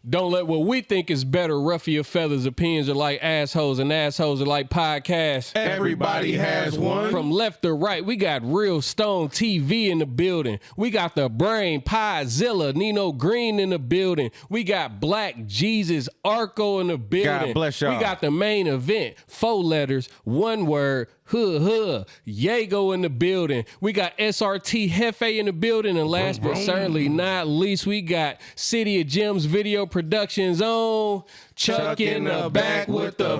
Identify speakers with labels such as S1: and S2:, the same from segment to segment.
S1: Don't let what we think is better ruffle your feathers. Opinions are like assholes, and assholes are like podcasts.
S2: Everybody has one.
S1: From left to right, we got Real Stone TV in the building. We got the Brain Piezilla, Nino Green in the building. We got Black Jesus Arco in the building.
S2: God bless y'all.
S1: We got the main event, 4 letters, 1 word, Yago in the building. We got SRT Hefe in the building. And last but certainly not least, we got City of Gems Video Productions on Chuck in the back with the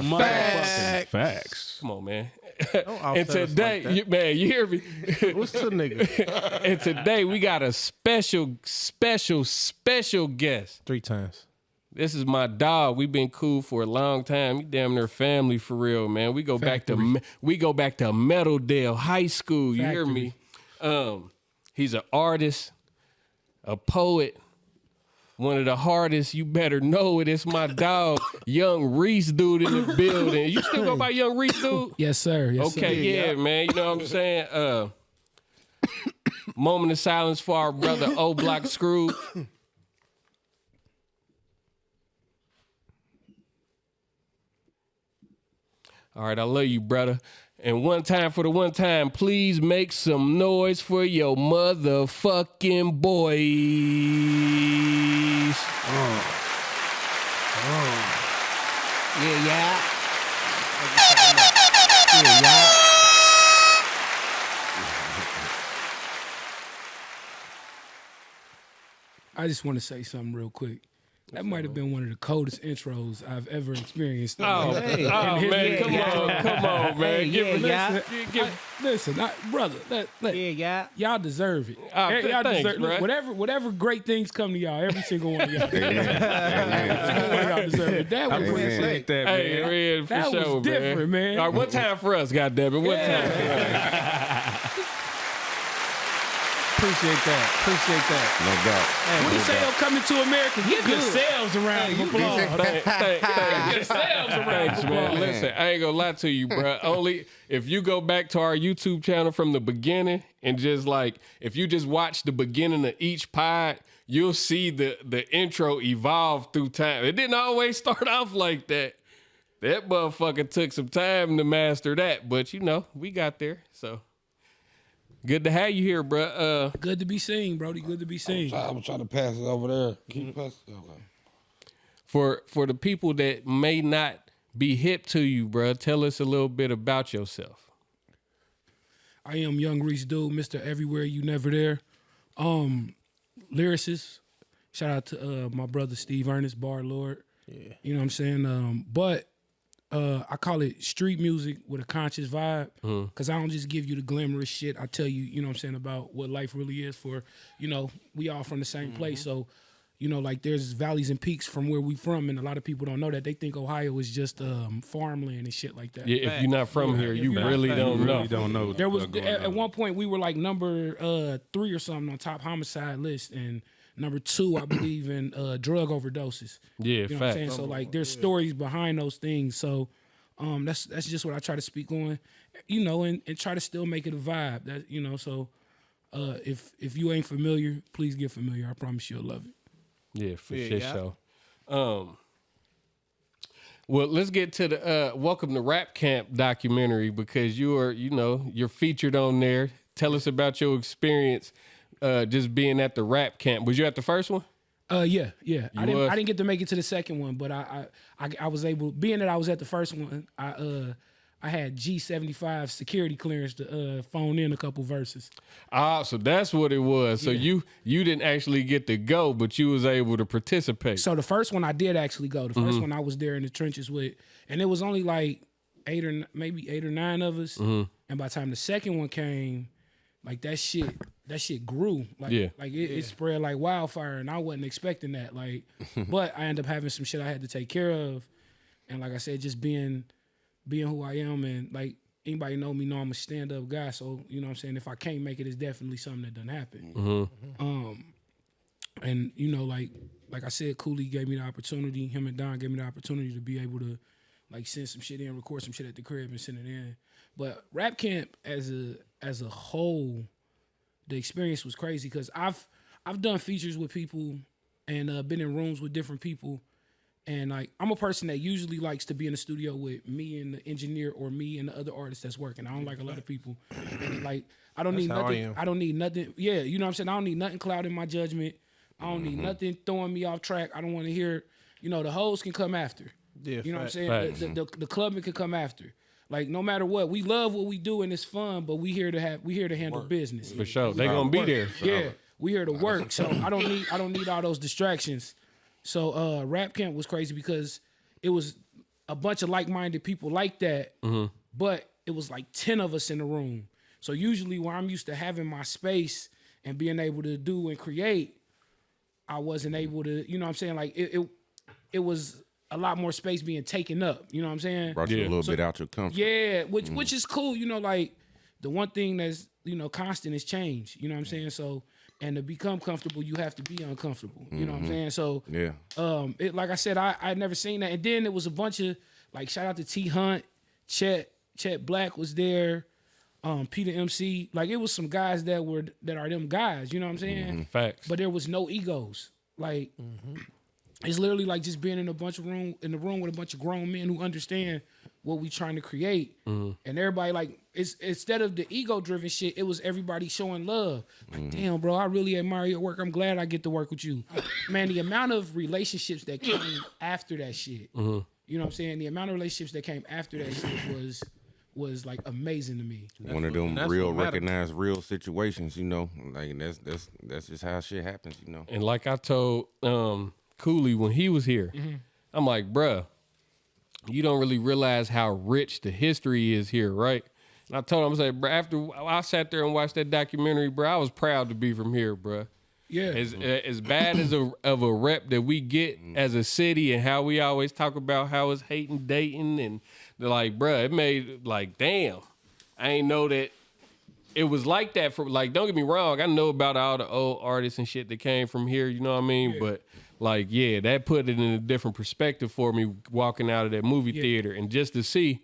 S1: facts. Come on, man. And today,
S3: like
S1: man, you hear me?
S3: What's the nigga?
S1: And today we got a special guest.
S3: 3 times.
S1: This is my dog. We've been cool for a long time. We damn near family for real, man. We go back to Meadowdale High School. You hear me? He's an artist, a poet, one of the hardest. You better know it. It's my dog, Young Reese dude in the building. You still go by Young Reese dude?
S4: Yes, sir. Yes,
S1: okay,
S4: sir.
S1: yeah, man. You know what I'm saying? Moment of silence for our brother O Block Scrooge. All right, I love you, brother. And one time for the one time, please make some noise for your motherfucking boys.
S4: Yeah.
S1: Yeah,
S4: I just want to say something real quick. That might have been one of the coldest intros I've ever experienced.
S1: Oh, man, come on, man.
S4: Listen, brother, y'all deserve it. Y'all
S1: thanks,
S4: deserve
S1: bro.
S4: Whatever great things come to y'all, every single one of y'all. Every single one of y'all deserve it. That was different, man.
S1: All right, one time for us, goddammit. One time for us.
S4: Appreciate that.
S2: No doubt.
S4: When you say I'm coming to America, give yourselves a round of applause.
S1: Thanks, man. Listen, I ain't gonna lie to you, bro. Only if you go back to our YouTube channel from the beginning and just like, if you just watch the beginning of each pod, you'll see the intro evolve through time. It didn't always start off like that. That motherfucker took some time to master that, but you know, we got there, so. Good to have you here, bro.
S4: Good to be seen, Brody. Good to be seen.
S5: I'm trying to pass it over there. Keep passing. Okay.
S1: For the people that may not be hip to you, bro, tell us a little bit about yourself.
S4: I am Young Reese Dude, Mr. Everywhere You Never There. Lyricist. Shout out to my brother Steve Ernest, Bar Lord. Yeah. You know what I'm saying? But I call it street music with a conscious vibe, because I don't just give you the glamorous shit. I tell you, you know what I'm saying, about what life really is for, you know, we all from the same place. So, you know, like there's valleys and peaks from where we from, and a lot of people don't know that. They think Ohio is just farmland and shit like that.
S1: Yeah, if you're not from here, you really don't know.
S4: There was, at one point, we were like number 3 or something on top homicide list, and number 2, I believe, in drug overdoses.
S1: Yeah,
S4: you know what I'm saying? So like, there's stories behind those things. So that's just what I try to speak on, you know, and try to still make it a vibe. That, you know, so if you ain't familiar, please get familiar. I promise you'll love it.
S1: Yeah, for sure. Well, let's get to the Welcome to Rap Camp documentary, because you're featured on there. Tell us about your experience. Just being at the rap camp. Was you at the first one?
S4: Yeah. I didn't get to make it to the second one, but I was able, being that I was at the first one, I had G75 security clearance to phone in a couple verses.
S1: Ah, so that's what it was. So you didn't actually get to go, but you was able to participate.
S4: So the first one I did actually go. The first one I was there in the trenches with, and it was only like 8 or 9 of us. And by the time the second one came, like that shit grew. Like, it spread like wildfire, and I wasn't expecting that. Like, but I ended up having some shit I had to take care of. And like I said, just being who I am, and like anybody know me know I'm a stand-up guy. So, you know what I'm saying? If I can't make it, it's definitely something that doesn't happen. And you know, like I said, Cooley gave me the opportunity, him and Don gave me the opportunity to be able to like send some shit in, record some shit at the crib and send it in. But Rap Camp as a whole, the experience was crazy, because I've done features with people, and been in rooms with different people. And like I'm a person that usually likes to be in the studio with me and the engineer or me and the other artist that's working. I don't like a lot of people. And like I don't need
S3: how I
S4: nothing.
S3: am.
S4: I don't need nothing. Yeah, you know what I'm saying? I don't need nothing clouding my judgment. I don't need nothing throwing me off track. I don't want to hear, the hoes can come after.
S3: Yeah,
S4: You know what I'm saying?
S1: facts.
S4: The clubbing can come after. Like no matter what, we love what we do and it's fun, but we here to handle business.
S1: For sure. They gonna be there.
S4: Yeah, we here to work. So I don't need all those distractions. So Rap Camp was crazy because it was a bunch of like-minded people like that, but it was like 10 of us in the room. So usually where I'm used to having my space and being able to do and create, I wasn't able to, you know what I'm saying? Like it was a lot more space being taken up, you know what I'm saying?
S2: Brought you a little bit out your comfort.
S4: Yeah, which is cool, like the one thing that's, constant is change, you know what I'm saying? So, and to become comfortable, you have to be uncomfortable, you know what I'm saying? So,
S2: Yeah.
S4: like I said, I'd never seen that. And then it was a bunch of, like, shout out to T Hunt, Chet Black was there, Peter MC. Like, it was some guys that are them guys, you know what I'm saying?
S1: Facts.
S4: But there was no egos. Like, it's literally like just being in the room with a bunch of grown men who understand what we trying to create. And everybody, like, it's instead of the ego-driven shit, it was everybody showing love. Like, damn, bro, I really admire your work. I'm glad I get to work with you. Man, the amount of relationships that came after that shit, you know what I'm saying? The amount of relationships that came after that shit was like amazing to me.
S2: One of them
S3: that's
S2: real
S3: what matters.
S2: recognized real situations, like that's just how shit happens,
S1: And like I told Cooley when he was here, I'm like, bruh, you don't really realize how rich the history is here, right? And I told him, I said, bruh, after I sat there and watched that documentary, bruh, I was proud to be from here, bruh.
S4: Yeah.
S1: As bad as of a rep that we get as a city and how we always talk about how it's hating Dayton and they're like, bruh, it made like, damn, I ain't know that it was like that for like, don't get me wrong, I know about all the old artists and shit that came from here, you know what I mean? But like, yeah, that put it in a different perspective for me walking out of that movie theater and just to see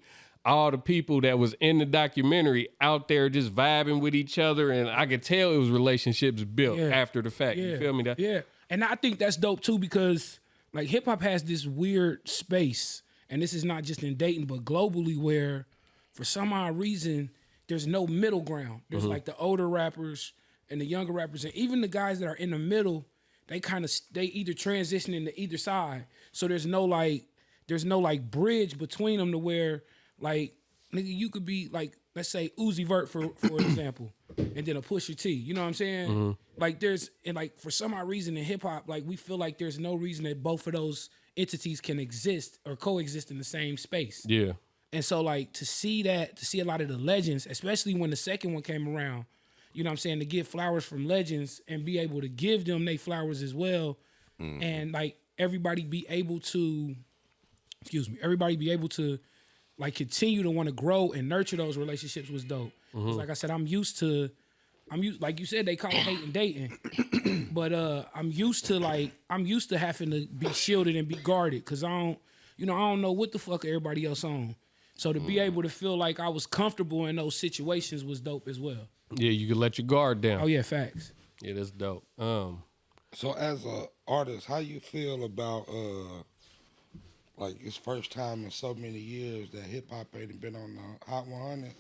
S1: all the people that was in the documentary out there just vibing with each other. And I could tell it was relationships built after the fact. You feel me?
S4: Yeah. And I think that's dope too because like hip hop has this weird space, and this is not just in Dayton, but globally where for some odd reason, there's no middle ground. There's like the older rappers and the younger rappers, and even the guys that are in the middle, they either transition into either side. So there's no like bridge between them to where like nigga you could be like, let's say Uzi Vert for example, and then a Pusha T. You know what I'm saying? Like for some odd reason in hip hop, like we feel like there's no reason that both of those entities can exist or coexist in the same space.
S1: Yeah.
S4: And so like to see a lot of the legends, especially when the second one came around, you know what I'm saying, to get flowers from legends and be able to give them they flowers as well. And like everybody be able to like continue to want to grow and nurture those relationships was dope. 'Cause like I said, I'm used like you said, they call it hating dating. But I'm used to having to be shielded and be guarded because I don't know what the fuck everybody else on. So to be able to feel like I was comfortable in those situations was dope as well.
S1: Yeah, you could let your guard down.
S4: Oh yeah, facts.
S1: Yeah, that's dope.
S5: So as a artist, how you feel about like it's first time in so many years that hip hop ain't been on the Hot 100?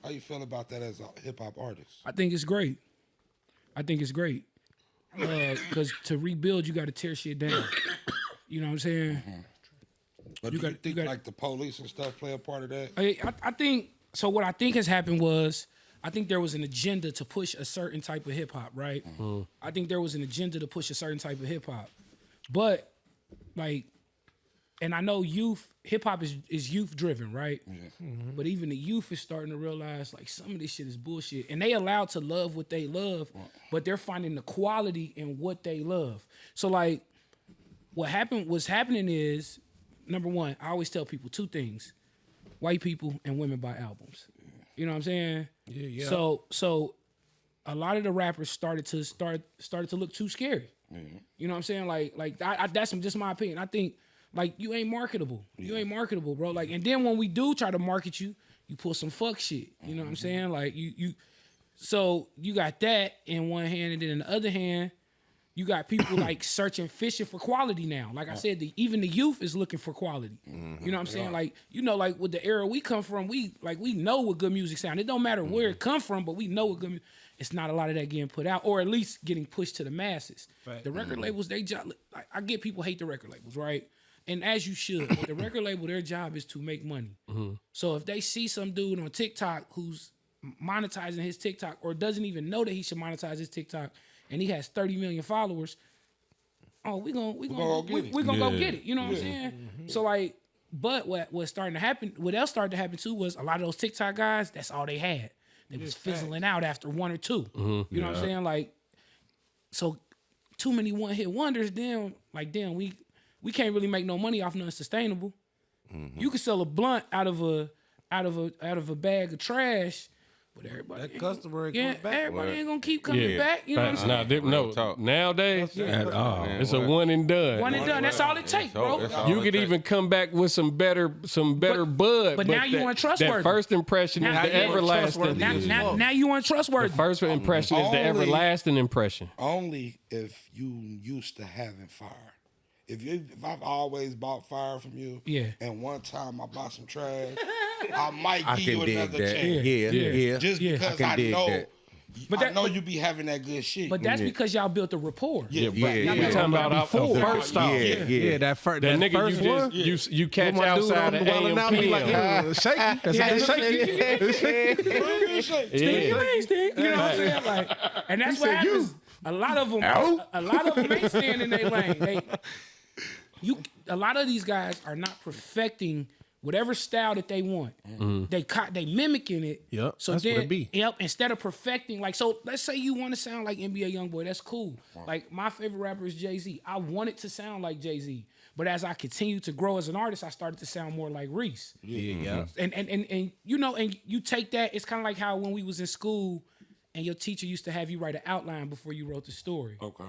S5: How you feel about that as a hip hop artist?
S4: I think it's great. Because to rebuild, you got to tear shit down. You know what I'm saying?
S5: But do you think like the police and stuff play a part of that?
S4: I think so. What I think has happened was I think there was an agenda to push a certain type of hip hop, right? I think there was an agenda to push a certain type of hip hop, but like, and I know hip hop is youth driven, right? Yeah. But even the youth is starting to realize like some of this shit is bullshit, and they allowed to love what they love, but they're finding the quality in what they love. So like, what's happening is, number one, I always tell people two things: white people and women buy albums. You know what I'm saying? Yeah. So a lot of the rappers started to look too scary. Mm-hmm. You know what I'm saying? Like that's just my opinion. I think like you ain't marketable. You ain't marketable, bro. Like, and then when we do try to market you, you pull some fuck shit. You know what I'm saying? Like you so you got that in one hand, and then in the other hand, you got people like searching, fishing for quality now. Like I said, even the youth is looking for quality. You know what I'm saying? Like, like with the era we come from, we know what good music sound. It don't matter where it come from, but we know what good. It's not a lot of that getting put out, or at least getting pushed to the masses. The record labels, they job. I get people hate the record labels, right? And as you should. But the record label, their job is to make money. So if they see some dude on TikTok who's monetizing his TikTok, or doesn't even know that he should monetize his TikTok, and he has 30 million followers, we gonna go get it. You know what I'm saying? So like, but what starting to happen? What else started to happen too was a lot of those TikTok guys. That's all they had. They was fizzling out after one or two. You know what I'm saying? Like, so too many one-hit wonders. Damn, we can't really make no money off nothing sustainable. You can sell a blunt out of a bag of trash, but everybody
S3: That customer ain't coming back.
S4: everybody ain't gonna keep coming back. You know what I'm saying?
S1: No, nowadays
S2: At all.
S1: it's a one and done.
S4: One and done. That's all it takes, bro.
S1: You could even come back with some better bud.
S4: But now you untrustworthy.
S1: That first impression is the everlasting.
S4: Now you untrustworthy.
S1: The first impression is the
S5: Only-
S1: everlasting impression.
S5: Only if you used to having fire. If I've always bought fire from you, and one time I bought some trash, I might
S2: I
S5: give
S2: can
S5: you
S2: dig
S5: another
S2: that.
S5: chance.
S2: Yeah.
S5: Just because
S2: can
S5: I
S2: dig
S5: know,
S2: that.
S4: But
S5: I know you be having that good shit.
S4: But that's because y'all built a rapport.
S1: Yeah,
S2: Yeah.
S1: we talking about
S4: Before.
S1: first off.
S2: Yeah.
S3: That
S1: That
S3: that
S1: nigga
S3: first one.
S1: you catch
S3: My dude
S1: outside
S3: on
S1: of
S3: the wall and out, he like,
S1: AM.
S3: shaky. That's how they shaky.
S4: Stinky wings, stink. You know what I'm saying? Like, and that's what happens. A lot of them ain't staying in their lane. A lot of these guys are not perfecting whatever style that they want. They mimicking it.
S3: Yep,
S4: So
S3: that's
S4: then,
S3: what it be.
S4: Yep. Instead of perfecting, like, so let's say you want to sound like NBA YoungBoy. That's cool. Like, my favorite rapper is Jay-Z. I want it to sound like Jay-Z. But as I continue to grow as an artist, I started to sound more like Reese.
S3: Yeah.
S4: And you take that. It's kind of like how when we was in school, and your teacher used to have you write an outline before you wrote the story.
S5: Okay.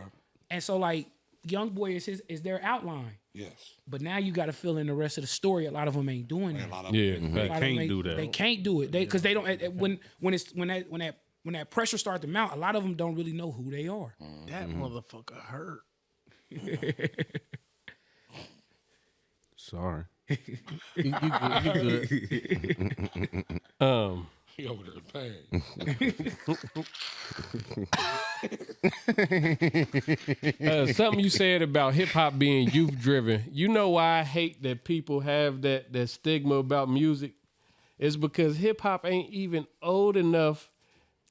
S4: And so like YoungBoy is their outline.
S5: Yes.
S4: But now you got to fill in the rest of the story. A lot of them ain't doing that.
S5: A lot of
S1: Yeah,
S4: A lot of them
S3: can't do that.
S4: They can't do it. Because they don't. When that pressure starts to mount, a lot of them don't really know who they are.
S3: That motherfucker hurt. Sorry. You good.
S5: He over there in pain.
S1: Something you said about hip hop being youth driven. You know why I hate that people have that stigma about music? It's because hip hop ain't even old enough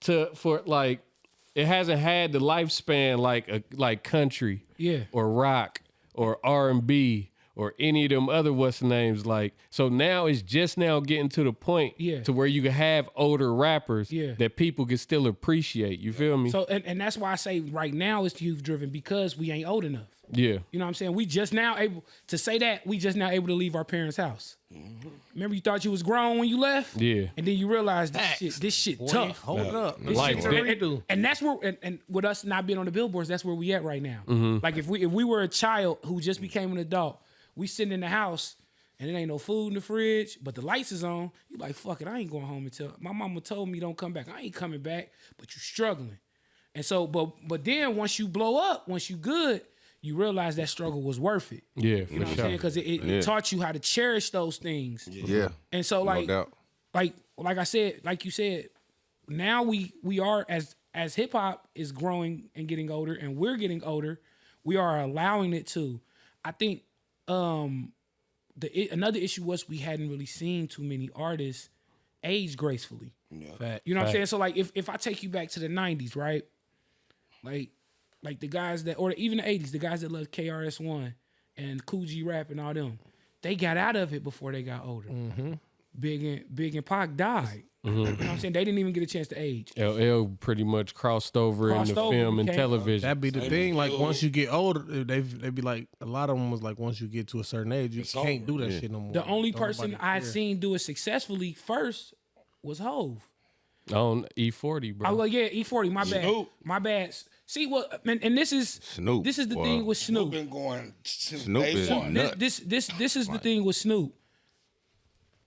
S1: for it hasn't had the lifespan like country, or rock, or R&B, or any of them other what's names. Like, so now it's just now getting to the point to where you can have older rappers that people can still appreciate. You feel me?
S4: So and that's why I say right now it's youth driven, because we ain't old enough.
S1: Yeah.
S4: You know what I'm saying? We just now able to say that. We just now able to leave our parents' house. Remember, you thought you was grown when you left?
S1: Yeah.
S4: And then you realized this shit tough.
S3: Hold up.
S1: Like,
S4: And that's where, and with us not being on the billboards, that's where we at right now. Like if we were a child who just became an adult, we sitting in the house and there ain't no food in the fridge, but the lights is on. You like, fuck it, I ain't going home until my mama told me don't come back. I ain't coming back, but you struggling. And so, but then once you blow up, once you good, you realize that struggle was worth it.
S1: Yeah,
S4: You know
S1: for
S4: what I'm
S1: sure.
S4: saying? Because it taught you how to cherish those things.
S2: Yeah.
S4: And so like,
S2: doubt.
S4: like I said, like you said, now we are as hip hop is growing and getting older, and we're getting older, we are allowing it to. I think another issue was we hadn't really seen too many artists age gracefully.
S5: Yeah.
S4: You know what I'm saying? So like if I take you back to the 90s, right? Like the guys that, or even the 80s, the guys that loved KRS-One and Kool G Rap and all them, they got out of it before they got older. Big and Pac died. You know what I'm saying? They didn't even get a chance to age.
S1: LL pretty much crossed over in the film and television.
S3: That be the thing. Like once you get older, they be like, a lot of them was like, once you get to a certain age, you can't do that shit no more.
S4: The only
S3: Don't
S4: person
S3: nobody
S4: I had
S3: care.
S4: seen do it successfully first was Hove.
S1: On E40, bro.
S4: Oh well, yeah, E40. My bad.
S5: Snoop.
S4: My bad. See what? And this is
S2: Snoop.
S4: This is the thing with
S5: Snoop
S4: Snoop.
S5: been going since
S2: Snoop
S5: day
S2: is
S5: one.
S2: nuts.
S4: This is the thing with Snoop.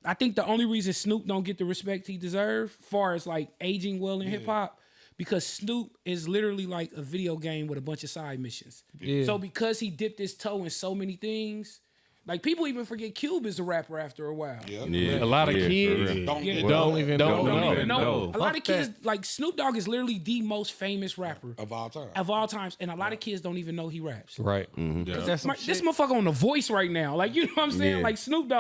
S4: I think the only reason Snoop don't get the respect he deserves, far as like aging well in hip hop, because Snoop is literally like a video game with a bunch of side missions.
S3: Yeah.
S4: So because he dipped his toe in so many things, like people even forget Cube is a rapper after a while.
S2: Yeah.
S1: A lot of
S2: Yeah, for
S1: kids
S2: real.
S5: Don't get
S3: Don't even
S1: don't
S3: know.
S1: know.
S4: A lot
S3: Fuck
S4: of kids, like Snoop Dogg is literally the most famous rapper
S5: of all time.
S4: of all times, and a lot of kids don't even know he raps.
S1: Right.
S3: That's some
S4: This
S3: shit.
S4: motherfucker on The Voice right now. Like, you know what I'm saying?
S2: Yeah.
S4: Like Snoop,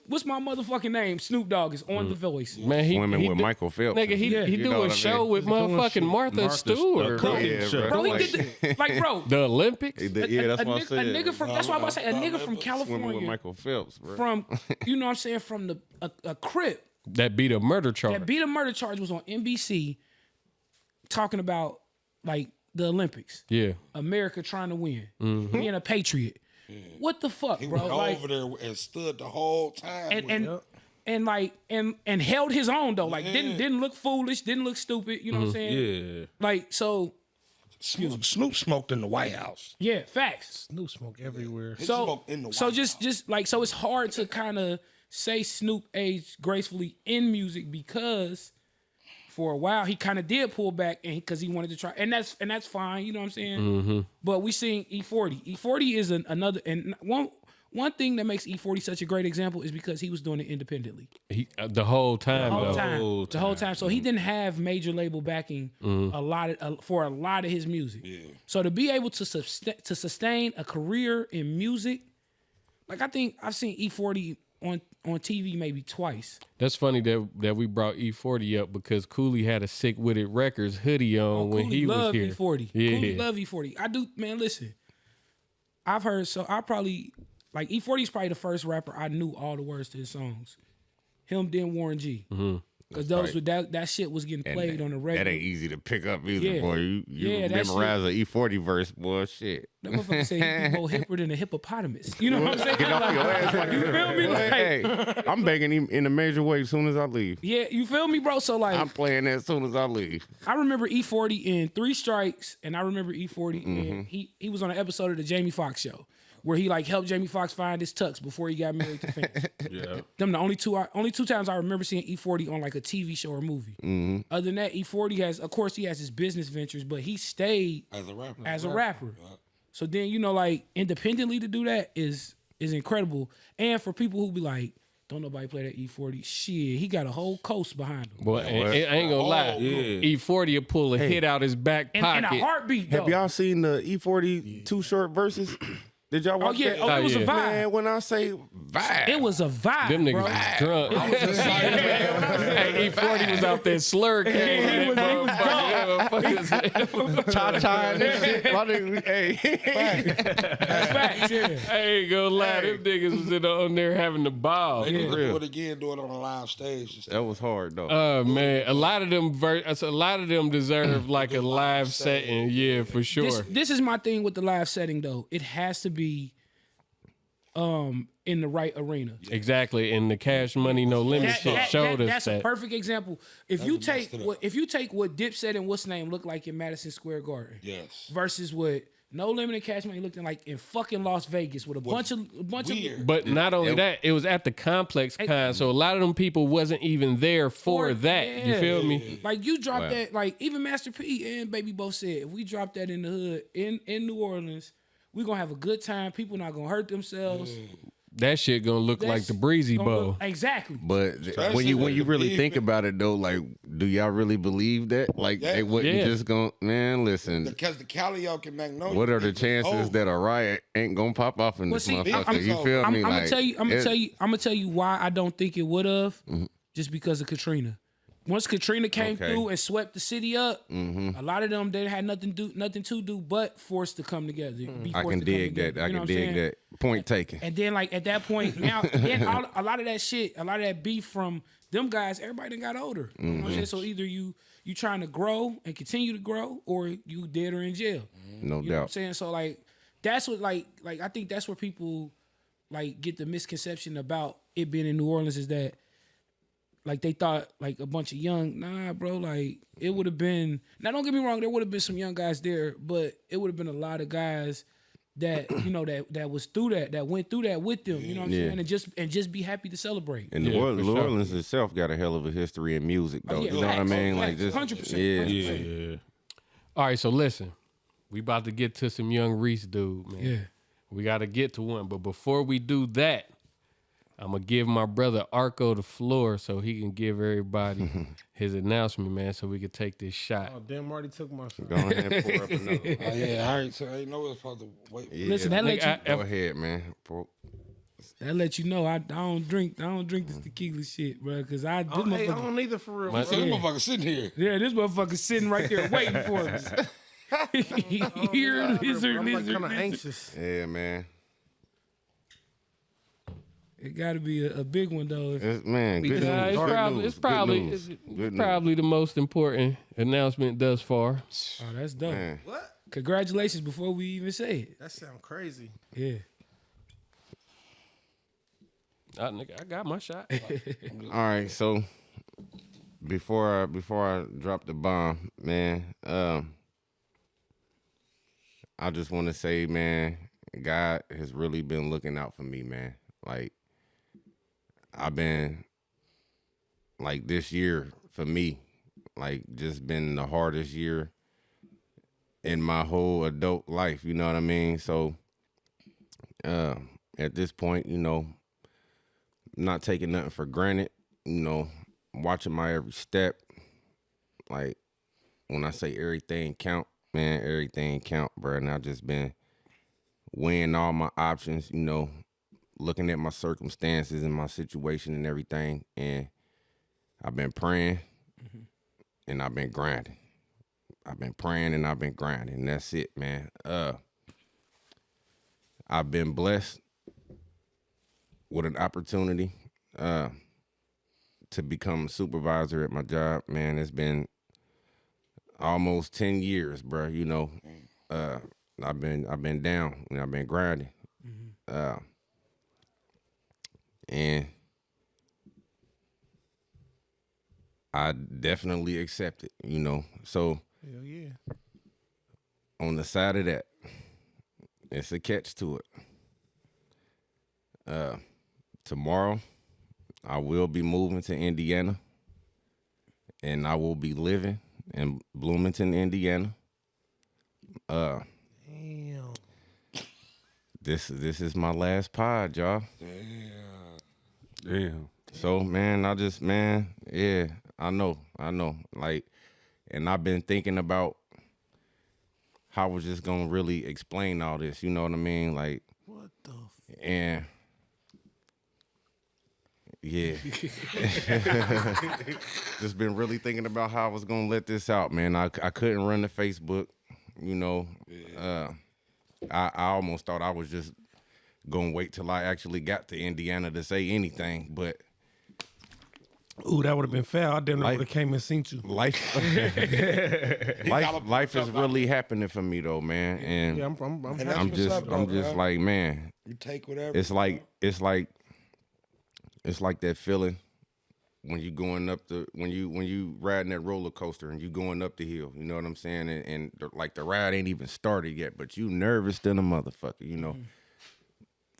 S4: what's my motherfucking name? Snoop Dogg is on The Voice.
S1: Man,
S2: Swimming with
S1: do-
S2: Michael Phelps.
S1: Nigga, he
S4: Yeah.
S1: he
S2: You
S1: do
S2: know
S1: a
S2: what I
S1: show
S2: mean?
S1: with motherfucking Martha Stewart.
S2: Yeah,
S4: Bro, he
S2: Like,
S4: did like, bro.
S1: The Olympics.
S2: Yeah, that's what I
S4: a
S2: said.
S4: nigga from that's why I'm about to say a nigga from
S2: Swimming with
S4: California,
S2: Michael Phelps, bro.
S4: from you know what I'm saying, from a crip
S1: That beat a murder charge.
S4: that beat a murder charge was on NBC talking about like the Olympics,
S1: Yeah.
S4: America trying to win, being a patriot. What the fuck,
S5: He
S4: bro?
S5: went
S4: Like,
S5: over there and stood the whole time.
S4: and like and held his own though. Like didn't look foolish, didn't look stupid. You know what I'm saying?
S3: Yeah.
S4: Like so,
S5: Snoop smoked in the White House.
S4: yeah, facts.
S3: Snoop smoke everywhere.
S5: He
S4: So
S5: smoked in the White
S4: so
S5: House.
S4: just like so it's hard to kind of say Snoop aged gracefully in music because for a while he kind of did pull back and because he wanted to try and that's fine, you know what I'm saying? But we seen E40. E40 is another and one thing that makes E40 such a great example is because he was doing it independently
S1: He, the whole time.
S4: the whole time. So he didn't have major label backing for a lot of his music. Yeah. So to be able to sustain a career in music, like I think I've seen E40 on TV maybe twice.
S1: That's funny that we brought E40 up because Cooley had a Sick With It Records hoodie on when he was
S4: loved
S1: here.
S4: E40.
S1: Yeah.
S4: Cooley love E40. I do, man. Listen, I've heard I probably like E40 is probably the first rapper I knew all the words to his songs. Him, then Warren G. Because those were that shit was getting played on the radio.
S2: That ain't easy to pick up either,
S4: Yeah.
S2: boy. You
S4: Yeah, that
S2: memorize an E40 verse, boy. Shit.
S4: That motherfucker said he more hipper than a hippopotamus. You know what I'm saying?
S2: Get off your ass. Like,
S4: you feel me? Like,
S2: hey, I'm begging him in a major way as soon as I leave.
S4: yeah, you feel me, bro? So like,
S2: I'm playing that as soon as I leave.
S4: I remember E40 in 3 Strikes, and I remember E40 and he was on an episode of the Jamie Foxx show where he like helped Jamie Foxx find his tux before he got married to Fence.
S3: Yeah.
S4: Them the only two times I remember seeing E40 on like a TV show or movie. Other than that, E40 he has his business ventures, but he stayed
S5: as a rapper.
S4: So then, you know, like independently to do that is incredible. And for people who be like, don't nobody play that E40, shit, he got a whole coast behind him.
S1: Boy, and I ain't gonna lie. E40 will pull a hit out his back
S4: In
S1: pocket.
S4: a heartbeat, though.
S2: Have y'all seen the E40 Too Short verses? Did y'all watch that?
S4: It was a
S1: yeah.
S4: vibe.
S2: Man, when I say vibe,
S4: It was a vibe,
S1: Them
S4: bro.
S1: niggas drunk. Hey, E40 was out there slur cannon.
S2: cha-cha and that shit. My nigga, hey.
S4: That's facts, yeah.
S1: I ain't gonna lie, them niggas was on there having the ball.
S5: They need to
S2: real.
S5: do it again, do it on a live stage. And stuff.
S2: That was hard, though.
S1: Oh man, a lot of them deserve like a live setting. Yeah, for sure.
S4: This is my thing with the live setting, though. It has to be in the right arena.
S1: Exactly, and the Cash Money No Limit shit showed us
S4: that's
S1: that.
S4: a perfect example. If you take what Dipset and what's name looked like in Madison Square Garden,
S5: Yes.
S4: versus what No Limit and Cash Money looked like in fucking Las Vegas with a bunch of
S1: But not only that, it was at the Complex Con, so a lot of them people wasn't even there for that. You
S4: yeah.
S1: feel me?
S4: Like you dropped that, like even Master P and Baby both said, if we drop that in the hood in New Orleans, we gonna have a good time. People not gonna hurt themselves.
S1: That shit gonna look like the Breezy Bowl.
S4: Exactly.
S2: But when you really think about it though, like, do y'all really believe that? Like, they wouldn't
S1: Yeah.
S2: just go, man, listen.
S5: Because the Calio can Magnolia.
S2: What are the
S5: it was
S2: chances
S5: over.
S2: that a riot ain't gonna pop off in this motherfucker? You feel
S4: I'm
S2: me?
S4: gonna
S2: Like,
S4: tell you. I'm
S2: it-
S4: gonna tell you why I don't think it would have. Just because of Katrina. Once Katrina came through and swept the city up, a lot of them they had nothing to do but forced to come together. Be
S2: I
S4: forced
S2: can
S4: to come
S2: dig
S4: together.
S2: that. I
S4: You know
S2: can
S4: what I'm
S2: dig
S4: saying?
S2: that. Point taken.
S4: And then like at that point now, then a lot of that shit, a lot of that beef from them guys, everybody done got older. You know what I'm saying? So either you trying to grow and continue to grow, or you dead or in jail.
S2: No
S4: You know what I'm
S2: doubt.
S4: saying? So like that's what like I think that's where people like get the misconception about it being in New Orleans is that like they thought like a bunch of young bro, like it would have been, now don't get me wrong, there would have been some young guys there, but it would have been a lot of guys that that was through that went through that with them. You know what I'm saying? And just be happy to celebrate.
S2: And New Orleans itself got a hell of a history in music, though.
S4: Yeah,
S2: you know what I mean?
S4: facts,
S2: Like just
S4: 100%.
S3: Yeah.
S1: All right, so listen, we about to get to some young Reese dude, man.
S4: Yeah.
S1: We got to get to one, but before we do that, I'm gonna give my brother Arco the floor so he can give everybody his announcement, man, so we can take this shot.
S3: Oh, damn, already took my shot.
S2: go ahead and pour up another.
S5: Oh, yeah, all right. So I know we're supposed to wait. For
S4: Listen, that let you
S2: Go ahead, man.
S4: that let you know I don't drink this tequila shit, bro. Cause I
S3: I don't either for real.
S5: So this motherfucker sitting here.
S4: yeah, this motherfucker sitting right there waiting for us. Here, lizard,
S3: I'm like
S4: lizard,
S3: kind of
S4: lizard.
S3: anxious.
S2: Yeah, man.
S4: It got to be a big one though.
S2: It's, man, good
S1: Nah,
S2: news.
S1: it's probably the most important announcement thus far.
S4: Oh, that's dope.
S2: Man.
S3: What?
S4: Congratulations before we even say it.
S3: That sound crazy.
S4: Yeah.
S1: Nigga, I got my shot.
S2: All right, so before I drop the bomb, man, I just want to say, man, God has really been looking out for me, man. Like I've been like this year for me, like just been the hardest year in my whole adult life. You know what I mean? So at this point, not taking nothing for granted, watching my every step. Like when I say everything count, man, everything count, bro. And I've just been weighing all my options, looking at my circumstances and my situation and everything. And I've been praying and I've been grinding. I've been praying and I've been grinding. And that's it, man. I've been blessed with an opportunity to become a supervisor at my job. Man, it's been almost 10 years, bro. I've been down and I've been grinding. And I definitely accept it, So
S3: Hell yeah.
S2: on the side of that, it's a catch to it. Tomorrow, I will be moving to Indiana, and I will be living in Bloomington, Indiana.
S3: Damn.
S2: This is my last pod, y'all.
S1: Damn.
S2: So, man, I know. Like, and I've been thinking about how I was just gonna really explain all this. You know what I mean? Like,
S3: What the
S2: and yeah, just been really thinking about how I was gonna let this out, man. I couldn't run the Facebook, I almost thought I was just gonna wait till I actually got to Indiana to say anything, but
S3: Ooh, that would have been foul. I damn near
S2: Like-
S3: would have came and seen you.
S2: life is really happening for me though, man. And
S3: Yeah, I'm
S5: And
S3: happy.
S5: that's what's up, though, bro.
S2: like, man,
S5: You take whatever.
S2: it's like that feeling when you going up when you riding that roller coaster and you going up the hill. You know what I'm saying? And like the ride ain't even started yet, but you nervous than a motherfucker.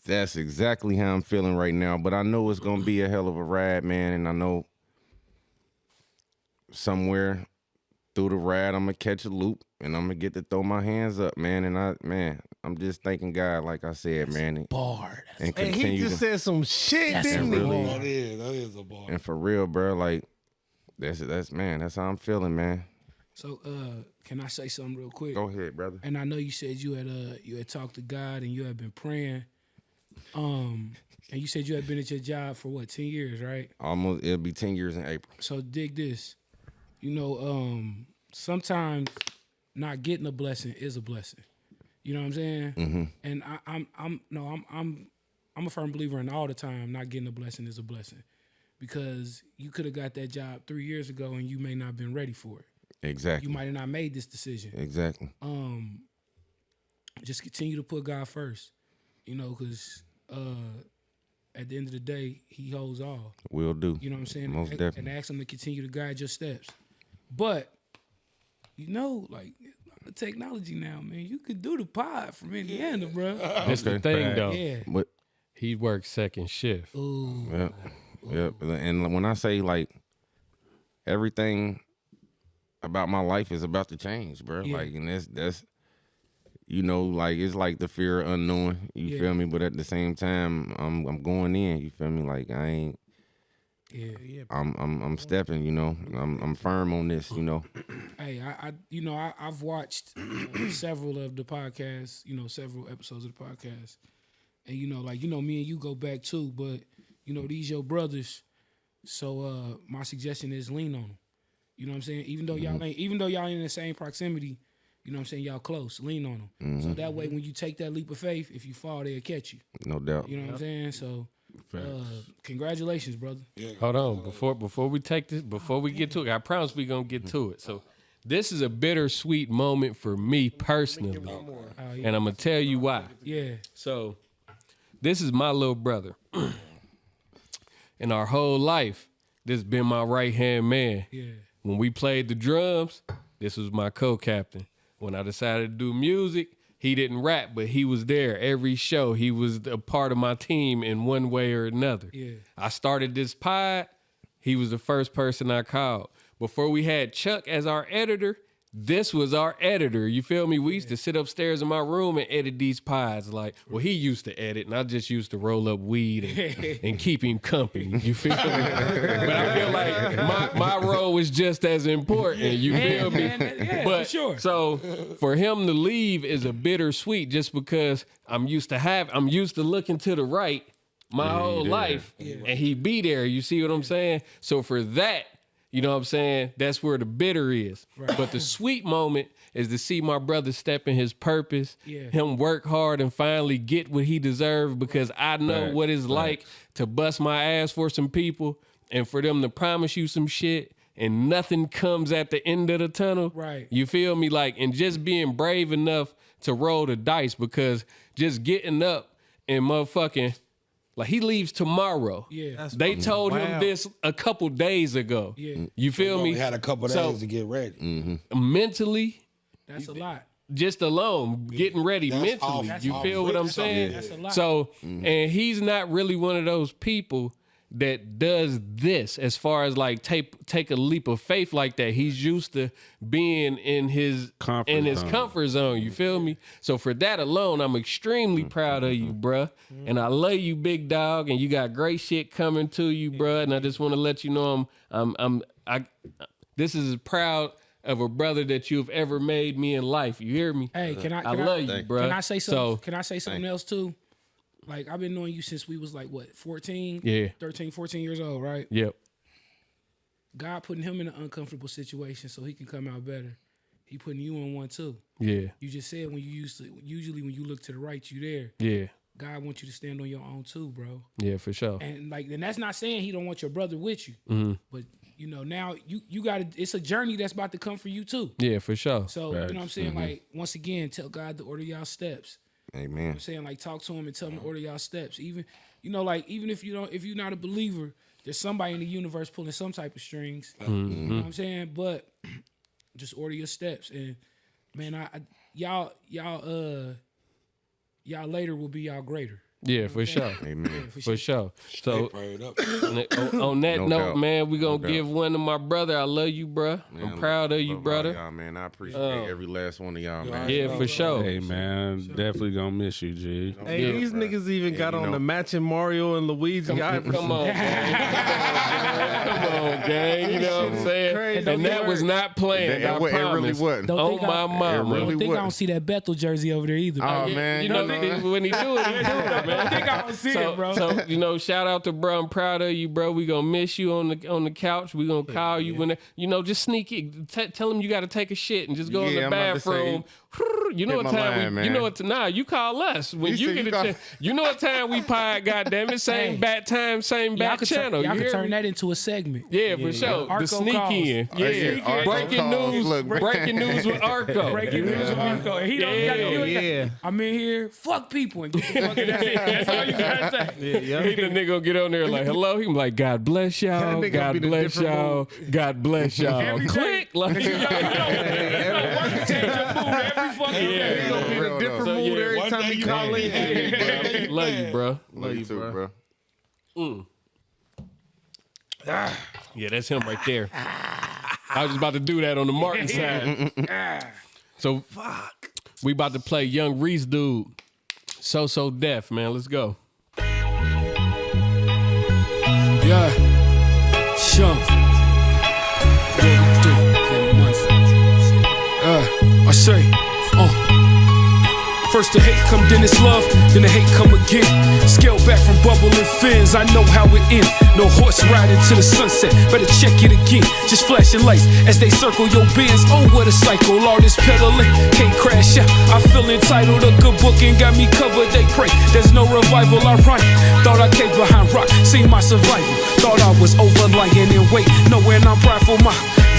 S2: That's exactly how I'm feeling right now. But I know it's gonna be a hell of a ride, man. And I know somewhere through the ride I'm gonna catch a loop and I'm gonna get to throw my hands up, man. And I'm just thanking God, like I said, man.
S4: Bar.
S2: And
S3: Hey, he
S2: continue
S3: just
S2: to,
S3: said some shit,
S4: That's
S3: didn't
S4: a
S3: he?
S2: really-
S4: bar.
S5: That is a bar.
S2: and for real, bro, like that's how I'm feeling, man.
S4: So, can I say something real quick?
S2: Go ahead, brother.
S4: And I know you said you had talked to God and you had been praying. And you said you had been at your job for what, 10 years, right?
S2: Almost, it'll be 10 years in April.
S4: So dig this. Sometimes not getting a blessing is a blessing. You know what I'm saying?
S2: Mm-hmm.
S4: And I'm a firm believer in all the time not getting a blessing is a blessing. Because you could have got that job 3 years ago and you may not have been ready for it.
S2: Exactly.
S4: You might have not made this decision.
S2: Exactly.
S4: Just continue to put God first. Because at the end of the day, He holds all.
S2: Will do.
S4: You know what I'm saying?
S2: Most definitely.
S4: And ask Him to continue to guide your steps. But, like, of technology now, man. You could do the pod from Indiana, bro.
S1: That's the thing, though.
S4: Yeah.
S2: But
S1: He works second shift.
S4: Ooh.
S2: yep. And when I say like everything about my life is about to change, bro.
S4: Yeah.
S2: Like, and that's you know, like it's like the fear of unknown. You feel me? But at the same time, I'm going in. You feel me? Like I ain't.
S4: Yeah.
S2: I'm stepping. You know. I'm firm on this. You know.
S4: Hey, I've watched several of the podcasts, several episodes of the podcast. And, me and you go back too, but, these your brothers. So my suggestion is lean on them. You know what I'm saying? Even though y'all in the same proximity, you know what I'm saying, y'all close, lean on them. So that way when you take that leap of faith, if you fall, they'll catch you.
S2: No doubt.
S4: You know what I'm saying? So congratulations, brother.
S5: Yeah.
S1: Hold on, before we take this, before we get to it, I promise we gonna get to it. So this is a bittersweet moment for me personally, and I'm gonna tell you why.
S4: Yeah.
S1: So this is my little brother, and our whole life, this has been my right hand man.
S4: Yeah.
S1: When we played the drums, this was my co-captain. When I decided to do music, he didn't rap, but he was there every show. He was a part of my team in one way or another.
S4: Yeah.
S1: I started this pod. He was the first person I called. Before we had Chuck as our editor, this was our editor. You feel me? We used to sit upstairs in my room and edit these pods. Like, well, he used to edit, and I just used to roll up weed and keep him company. You feel me? But I feel like my role was just as important. You feel me?
S4: Yeah,
S1: But
S4: for sure.
S1: so for him to leave is a bittersweet, just because I'm used to looking to the right my whole life, and he be there. You see what I'm saying? So for that, you know what I'm saying? That's where the bitter is. Right. But the sweet moment is to see my brother step in his purpose, him work hard and finally get what he deserved, because I know what it's like to bust my ass for some people and for them to promise you some shit and nothing comes at the end of the tunnel.
S4: Right.
S1: You feel me? Like, and just being brave enough to roll the dice, because just getting up and motherfucking, like, he leaves tomorrow.
S4: Yeah.
S1: They told him this a couple days ago.
S4: Yeah.
S1: You feel me?
S5: We had a couple days to get ready.
S1: Mentally,
S4: That's a lot.
S1: just alone, getting ready
S5: That's
S1: mentally.
S5: awful.
S1: You
S5: That's
S1: feel what I'm saying?
S4: That's a lot.
S1: So, and he's not really one of those people that does this as far as like take a leap of faith like that. He's used to being in his comfort zone. You feel me? So for that alone, I'm extremely proud of you, bruh. And I love you, big dog. And you got great shit coming to you, bruh. And I just want to let you know this is as proud of a brother that you've ever made me in life. You hear me?
S4: Hey,
S1: I love you, bruh.
S4: Can I say something? Can I say something else too? Like, I've been knowing you since we was like, what, 14?
S1: Yeah.
S4: 13, 14 years old, right?
S1: Yep.
S4: God putting him in an uncomfortable situation so he can come out better. He putting you in one too.
S1: Yeah.
S4: You just said usually when you look to the right, you there.
S1: Yeah.
S4: God wants you to stand on your own too, bro.
S1: Yeah, for sure.
S4: And that's not saying he don't want your brother with you. But now you got it's a journey that's about to come for you too.
S1: Yeah, for sure.
S4: So, you know what I'm saying? Like, once again, tell God to order y'all steps.
S2: Amen.
S4: You know what I'm saying? Like, talk to him and tell him to order y'all steps. Even if you're not a believer, there's somebody in the universe pulling some type of strings. You know what I'm saying? But just order your steps. And man, y'all later will be y'all greater.
S1: Yeah, for sure.
S2: Amen.
S1: For sure. So
S5: Prayed up.
S1: on that
S2: No
S1: note,
S2: doubt.
S1: man, we gonna
S2: No
S1: give one to my brother. I love you, bruh. I'm proud of you,
S2: Love all
S1: brother.
S2: y'all, man. I appreciate every last one of y'all, man.
S1: Yeah, for sure.
S6: Hey man, definitely gonna miss you, G.
S3: Hey,
S1: Yeah,
S3: these niggas even got
S2: you
S3: on
S2: know.
S3: the matching Mario and Luigi.
S1: Come on, gang. Come on, gang. You know what I'm saying?
S3: Crazy.
S1: And that was not planned. I
S2: It really
S1: promise.
S2: wasn't.
S4: Don't
S1: Oh
S4: think
S1: my mama.
S2: really
S4: I think I
S2: wasn't.
S4: don't see that Bethel jersey over there either.
S2: Oh,
S4: bro.
S2: man.
S1: You know, when he do it, he do it, man.
S4: I think I don't see it, bro.
S1: So, shout out to bro. I'm proud of you, bro. We gonna miss you on the couch. We gonna call you when just sneak it. Tell him you got to take a shit and just go in the
S2: I'm about to say,
S1: bathroom. You know
S2: hit
S1: what
S2: my
S1: time?
S2: line, man.
S1: You know what? Nah, you call us when
S2: You
S1: you
S2: said
S1: get
S2: you
S1: a
S2: call-
S1: chance. You know what time we pod? Goddamn it, same
S4: Hey.
S1: bat time, same
S4: Y'all
S1: bat
S4: could
S1: channel.
S4: y'all
S1: You
S4: could
S1: hear
S4: turn
S1: me?
S4: that into a segment.
S1: Yeah, for sure. The
S4: Arco
S1: sneak
S4: calls.
S1: in.
S2: Yeah,
S1: Yeah.
S2: Arco
S1: Breaking
S2: calls.
S1: news.
S2: Look,
S1: Breaking news with Arco.
S4: Breaking news with Arco. And he don't gotta do it.
S3: Yeah.
S4: I'm in here, fuck people. And get the fuck that's all you gotta say.
S3: Yeah,
S1: He the nigga gonna get on there like, hello. He be like, God bless y'all.
S3: That nigga be
S1: God
S3: the
S1: bless
S3: different
S1: y'all. God bless y'all.
S4: Every day.
S1: Click. Like,
S4: Work to change your mood
S3: He gonna be in a different
S1: So,
S3: mood
S1: yeah,
S3: every
S5: one
S3: time
S5: day
S3: he
S5: you
S3: call
S5: gonna
S3: in.
S5: be
S1: Love you, bro.
S2: Love you too, bro.
S1: Yeah, that's him right there. I was just about to do that on the Martin side. So we about to play Young Reese dude. So deaf, man. Let's go.
S7: Yeah, sure. I say, first the hate come, then it's love, then the hate come again. Scale back from bubbling fins, I know how it ends. No horse riding to the sunset, better check it again. Just flashing lights as they circle your bins. Oh, what a cycle, all this pedaling, can't crash out. I feel entitled, a good book and got me covered, they pray. There's no revival, I run. Thought I caved behind rock, seen my survival. Thought I was overlying in weight, knowing I'm prideful, my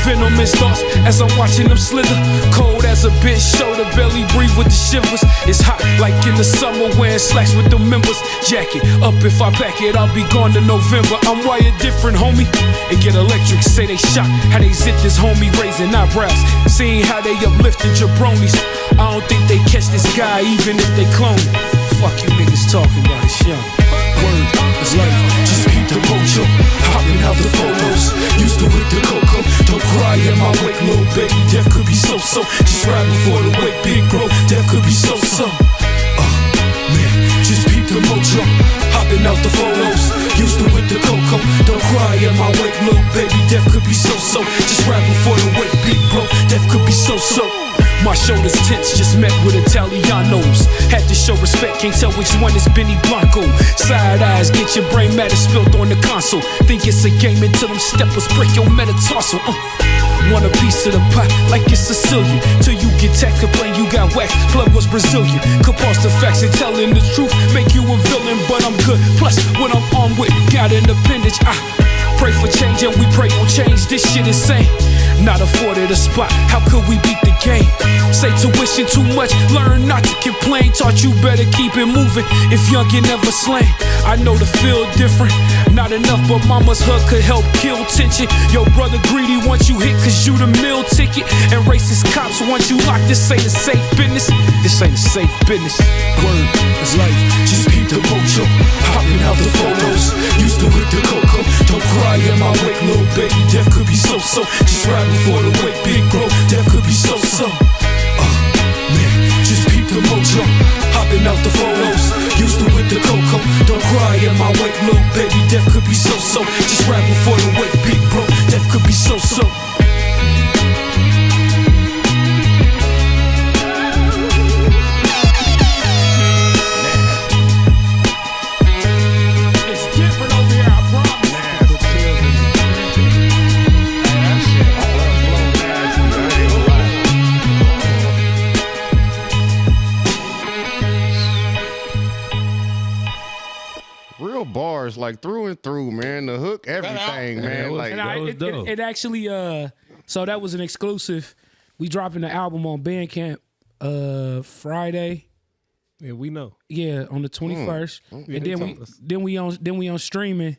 S7: venomous thoughts as I'm watching them slither. Cold as a bitch, shoulder belly breathe with the shivers. It's hot like in the summer wearing slacks with the members. Jacket up if I pack it, I'll be gone to November. I'm wired different, homie. And get electric, say they shocked how they zip this homie, raising eyebrows. Seeing how they uplifting jabronis. I don't think they catch this guy even if they clone him. Fuck you niggas talking about it, young. Word, it's life, just keep the mojo. Hopping out the photos, used to with the cocoa. Don't cry in my wake, little baby, death could be so-so. Just right before the wake, big bro, death could be so-so. Man, just keep the mojo. Hopping out the photos, used to with the cocoa. Don't cry in my wake, little baby, death could be so-so. Just right before the wake, big bro, death could be so-so. My shoulders tense, just met with Italianos. Had to show respect, can't tell which one is Benny Blanco. Side eyes, get your brain matter spilt on the console. Think it's a game until them steppers break your metatarsal. Want a piece of the pie like it's Sicilian. Till you get tech, complain you got wax, plug was Brazilian. Could pause the facts and telling the truth, make you a villain, but I'm good. Plus, what I'm on with, got an appendage. I pray for change and we pray on change. This shit insane. Not afforded a spot, how could we beat the game? Say tuition too much, learn not to complain. Taught you better keep it moving, if young you never slain. I know the feel different, not enough but mama's hug could help kill tension. Your brother greedy wants you hit cause you the meal ticket. And racist cops want you locked, this ain't a safe business. This ain't a safe business. Word, it's life, just keep the mojo. Hopping out the photos, used to with the cocoa. Don't cry in my wake, little baby, death could be so-so. Just right before the wake, big bro, death could be so-so. Man, just keep the mojo. Hopping out the photos, used to with the cocoa. Don't cry in my wake, little baby, death could be so-so. Just right before the wake, big bro, death could be so-so.
S2: Real bars, like through and through, man. The hook, everything, man. Like
S4: It actually, so that was an exclusive. We dropping the album on Bandcamp Friday.
S3: Yeah, we know.
S4: Yeah, on the 21st, and then we on streaming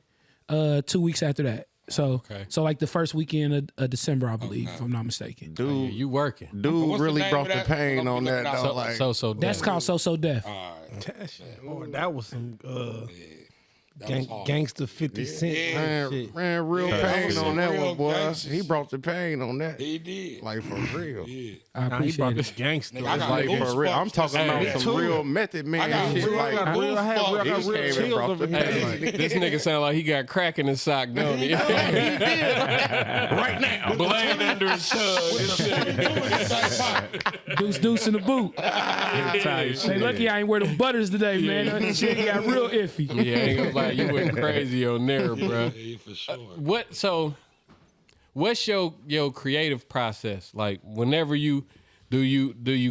S4: 2 weeks after that. So like the first weekend of December, I believe, if I'm not mistaken.
S2: dude,
S1: You working.
S2: dude
S5: What's the
S2: really
S5: name
S2: brought
S5: of
S2: the
S5: that?
S2: pain
S5: I'm
S2: on
S5: looking
S2: that.
S5: out.
S2: Dog. Like,
S1: So
S4: That's
S1: deaf.
S4: called So Deaf.
S3: That was some
S5: was hard.
S3: gangster 50 Cent shit.
S2: man, real pain
S5: was
S2: on
S5: some
S2: that
S5: real
S2: one, boy.
S5: gangsters.
S2: He brought the pain on that.
S5: He did.
S2: Like for real.
S5: Yeah.
S4: I
S3: Nah, he
S4: appreciate
S3: brought
S4: it.
S3: this gangster.
S5: Nigga, I got
S2: Like
S5: goosebumps
S2: for real. I'm talking
S5: just
S2: about
S5: saying.
S2: some real method man
S5: I got
S2: shit.
S5: real
S2: Like,
S3: I got real
S2: he came and
S3: chills
S2: brought
S3: over
S2: the
S3: here.
S2: pain.
S1: Hey, this nigga sound like he got crack in his sock, don't he?
S2: Right now.
S1: Blade under his tongue.
S4: Deuce in the boot. Hey, lucky I ain't wear the butters today, man. That shit got real iffy.
S1: Yeah, I ain't gonna lie, you went crazy on there, bro.
S5: Yeah, for sure.
S1: What's your creative process? Like whenever you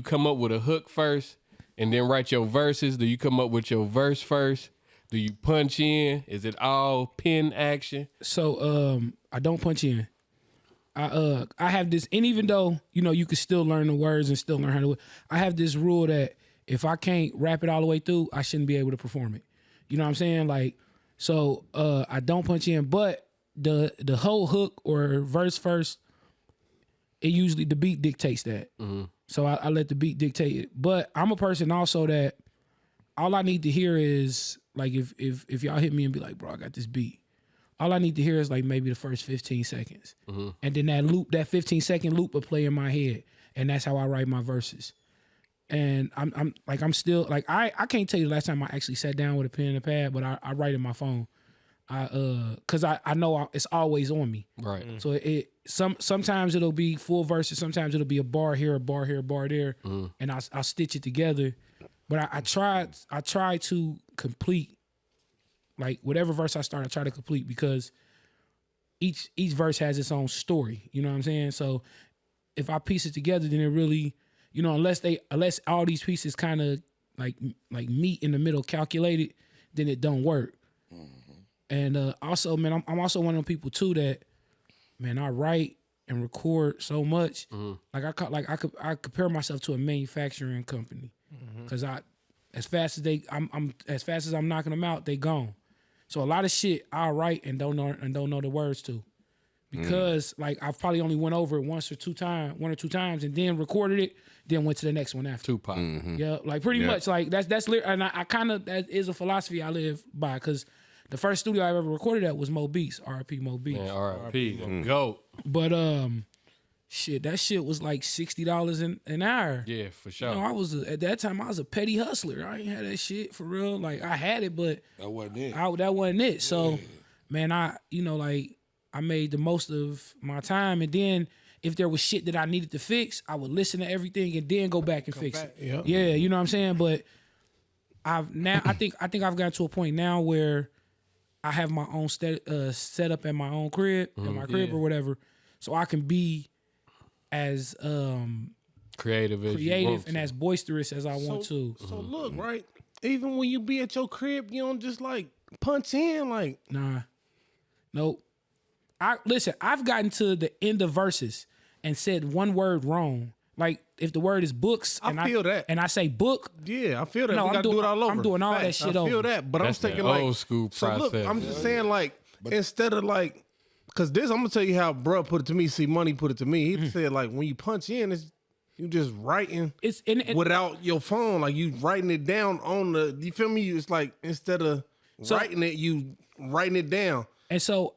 S1: come up with a hook first and then write your verses? Do you come up with your verse first? Do you punch in? Is it all pen action?
S4: So I don't punch in. I have this, and even though you can still learn the words and still learn how to. I have this rule that if I can't rap it all the way through, I shouldn't be able to perform it. You know what I'm saying? Like, so I don't punch in, but the whole hook or verse first, it usually the beat dictates that. So I let the beat dictate it. But I'm a person also that all I need to hear is like if y'all hit me and be like, bro, I got this beat. All I need to hear is like maybe the first 15 seconds. And then that 15-second loop will play in my head. And that's how I write my verses. And I'm still like I can't tell you the last time I actually sat down with a pen and a pad, but I write in my phone. Cause I know it's always on me.
S1: Right.
S4: So sometimes it'll be full verses, sometimes it'll be a bar here, a bar here, a bar there, and I'll stitch it together. But I try to complete, like whatever verse I start, I try to complete because each verse has its own story. You know what I'm saying? So if I piece it together, then it really, you know, unless all these pieces kind of like meet in the middle calculated, then it don't work. And also, man, I'm also one of them people too that, man, I write and record so much. Like I compare myself to a manufacturing company because as fast as I'm knocking them out, they gone. So a lot of shit I write and don't know the words to, because like I've probably only went over it one or two times, and then recorded it, then went to the next one after.
S1: Tupac.
S4: Yeah, like pretty much like that's and I kind of, that is a philosophy I live by, because the first studio I ever recorded at was Mo Beats, R.I.P. Mo Beats.
S1: Man, R.I.P. Go.
S4: But shit, that shit was like $60 an hour.
S1: Yeah, for sure.
S4: You know, at that time I was a petty hustler. I ain't had that shit for real. Like I had it, but
S5: That wasn't it.
S4: that wasn't it. So, man, I made the most of my time, and then if there was shit that I needed to fix, I would listen to everything and then go back and fix it.
S3: Yep.
S4: Yeah, you know what I'm saying? But I think I've gotten to a point now where I have my own set up at my own crib, or whatever, so I can be as
S1: creative
S4: and as boisterous as I want to.
S3: So look, right? Even when you be at your crib, you don't just like punch in like.
S4: Nah, nope. Listen, I've gotten to the end of verses and said one word wrong. Like if the word is books,
S3: I feel that,
S4: and I say book.
S3: Yeah, I feel that.
S4: No,
S3: we gotta do it all over.
S4: I'm doing all that
S3: Facts.
S4: shit
S3: I
S4: over.
S3: feel that, but
S1: That's
S3: I'm thinking
S1: the
S3: like
S1: old school
S3: So look,
S1: process.
S3: I'm just saying like instead of like, cause this I'm gonna tell you how bruh put it to me. See, Money put it to me. He said like when you punch in, it's you just writing
S4: It's
S3: without your phone. Like you writing it down on the. You feel me? It's like instead of writing it, you writing it down.
S4: And so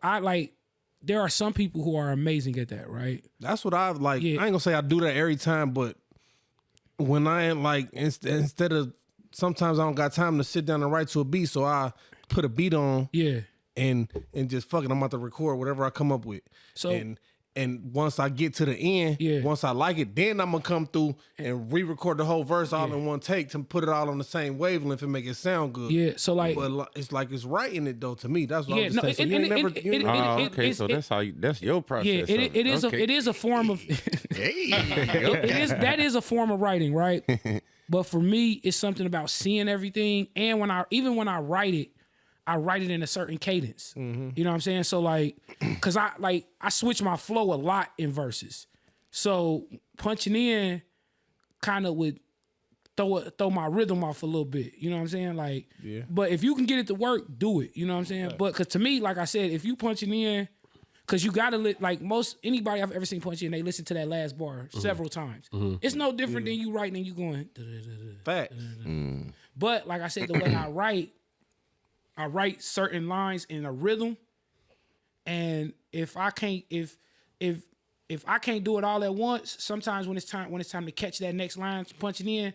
S4: there are some people who are amazing at that, right?
S3: That's what I like.
S4: Yeah.
S3: I ain't gonna say I do that every time, but when I am like instead of sometimes I don't got time to sit down and write to a beat, so I put a beat on.
S4: Yeah.
S3: And just fucking, I'm about to record whatever I come up with.
S4: So
S3: and once I get to the end, once I like it, then I'm gonna come through and re-record the whole verse all in one take to put it all on the same wavelength and make it sound good.
S4: Yeah. So like,
S3: but it's like it's writing it though to me. That's what
S4: Yeah,
S3: I'm just
S4: no,
S3: saying. So you ain't never.
S2: Okay, so that's your process.
S4: yeah, it is a form of. That is a form of writing, right? But for me, it's something about seeing everything, and when I write it in a certain cadence. You know what I'm saying? So like, cause I switch my flow a lot in verses. So punching in kind of would throw my rhythm off a little bit. You know what I'm saying? Like, but if you can get it to work, do it. You know what I'm saying? But cause to me, like I said, if you punching in, cause you gotta like anybody I've ever seen punch in, they listen to that last bar several times. It's no different than you writing and you going.
S3: Facts.
S4: But like I said, the way I write certain lines in a rhythm, and if I can't do it all at once, sometimes when it's time to catch that next line punching in,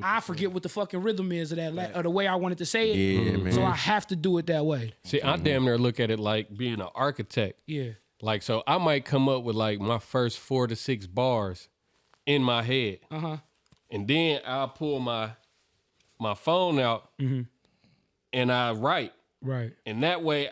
S4: I forget what the fucking rhythm is of that or the way I wanted to say it.
S2: Yeah, man.
S4: So I have to do it that way.
S1: See, I damn near look at it like being an architect.
S4: Yeah.
S1: Like, so I might come up with like my first 4 to 6 bars in my head. And then I'll pull my phone out and I write.
S4: Right.
S1: And that way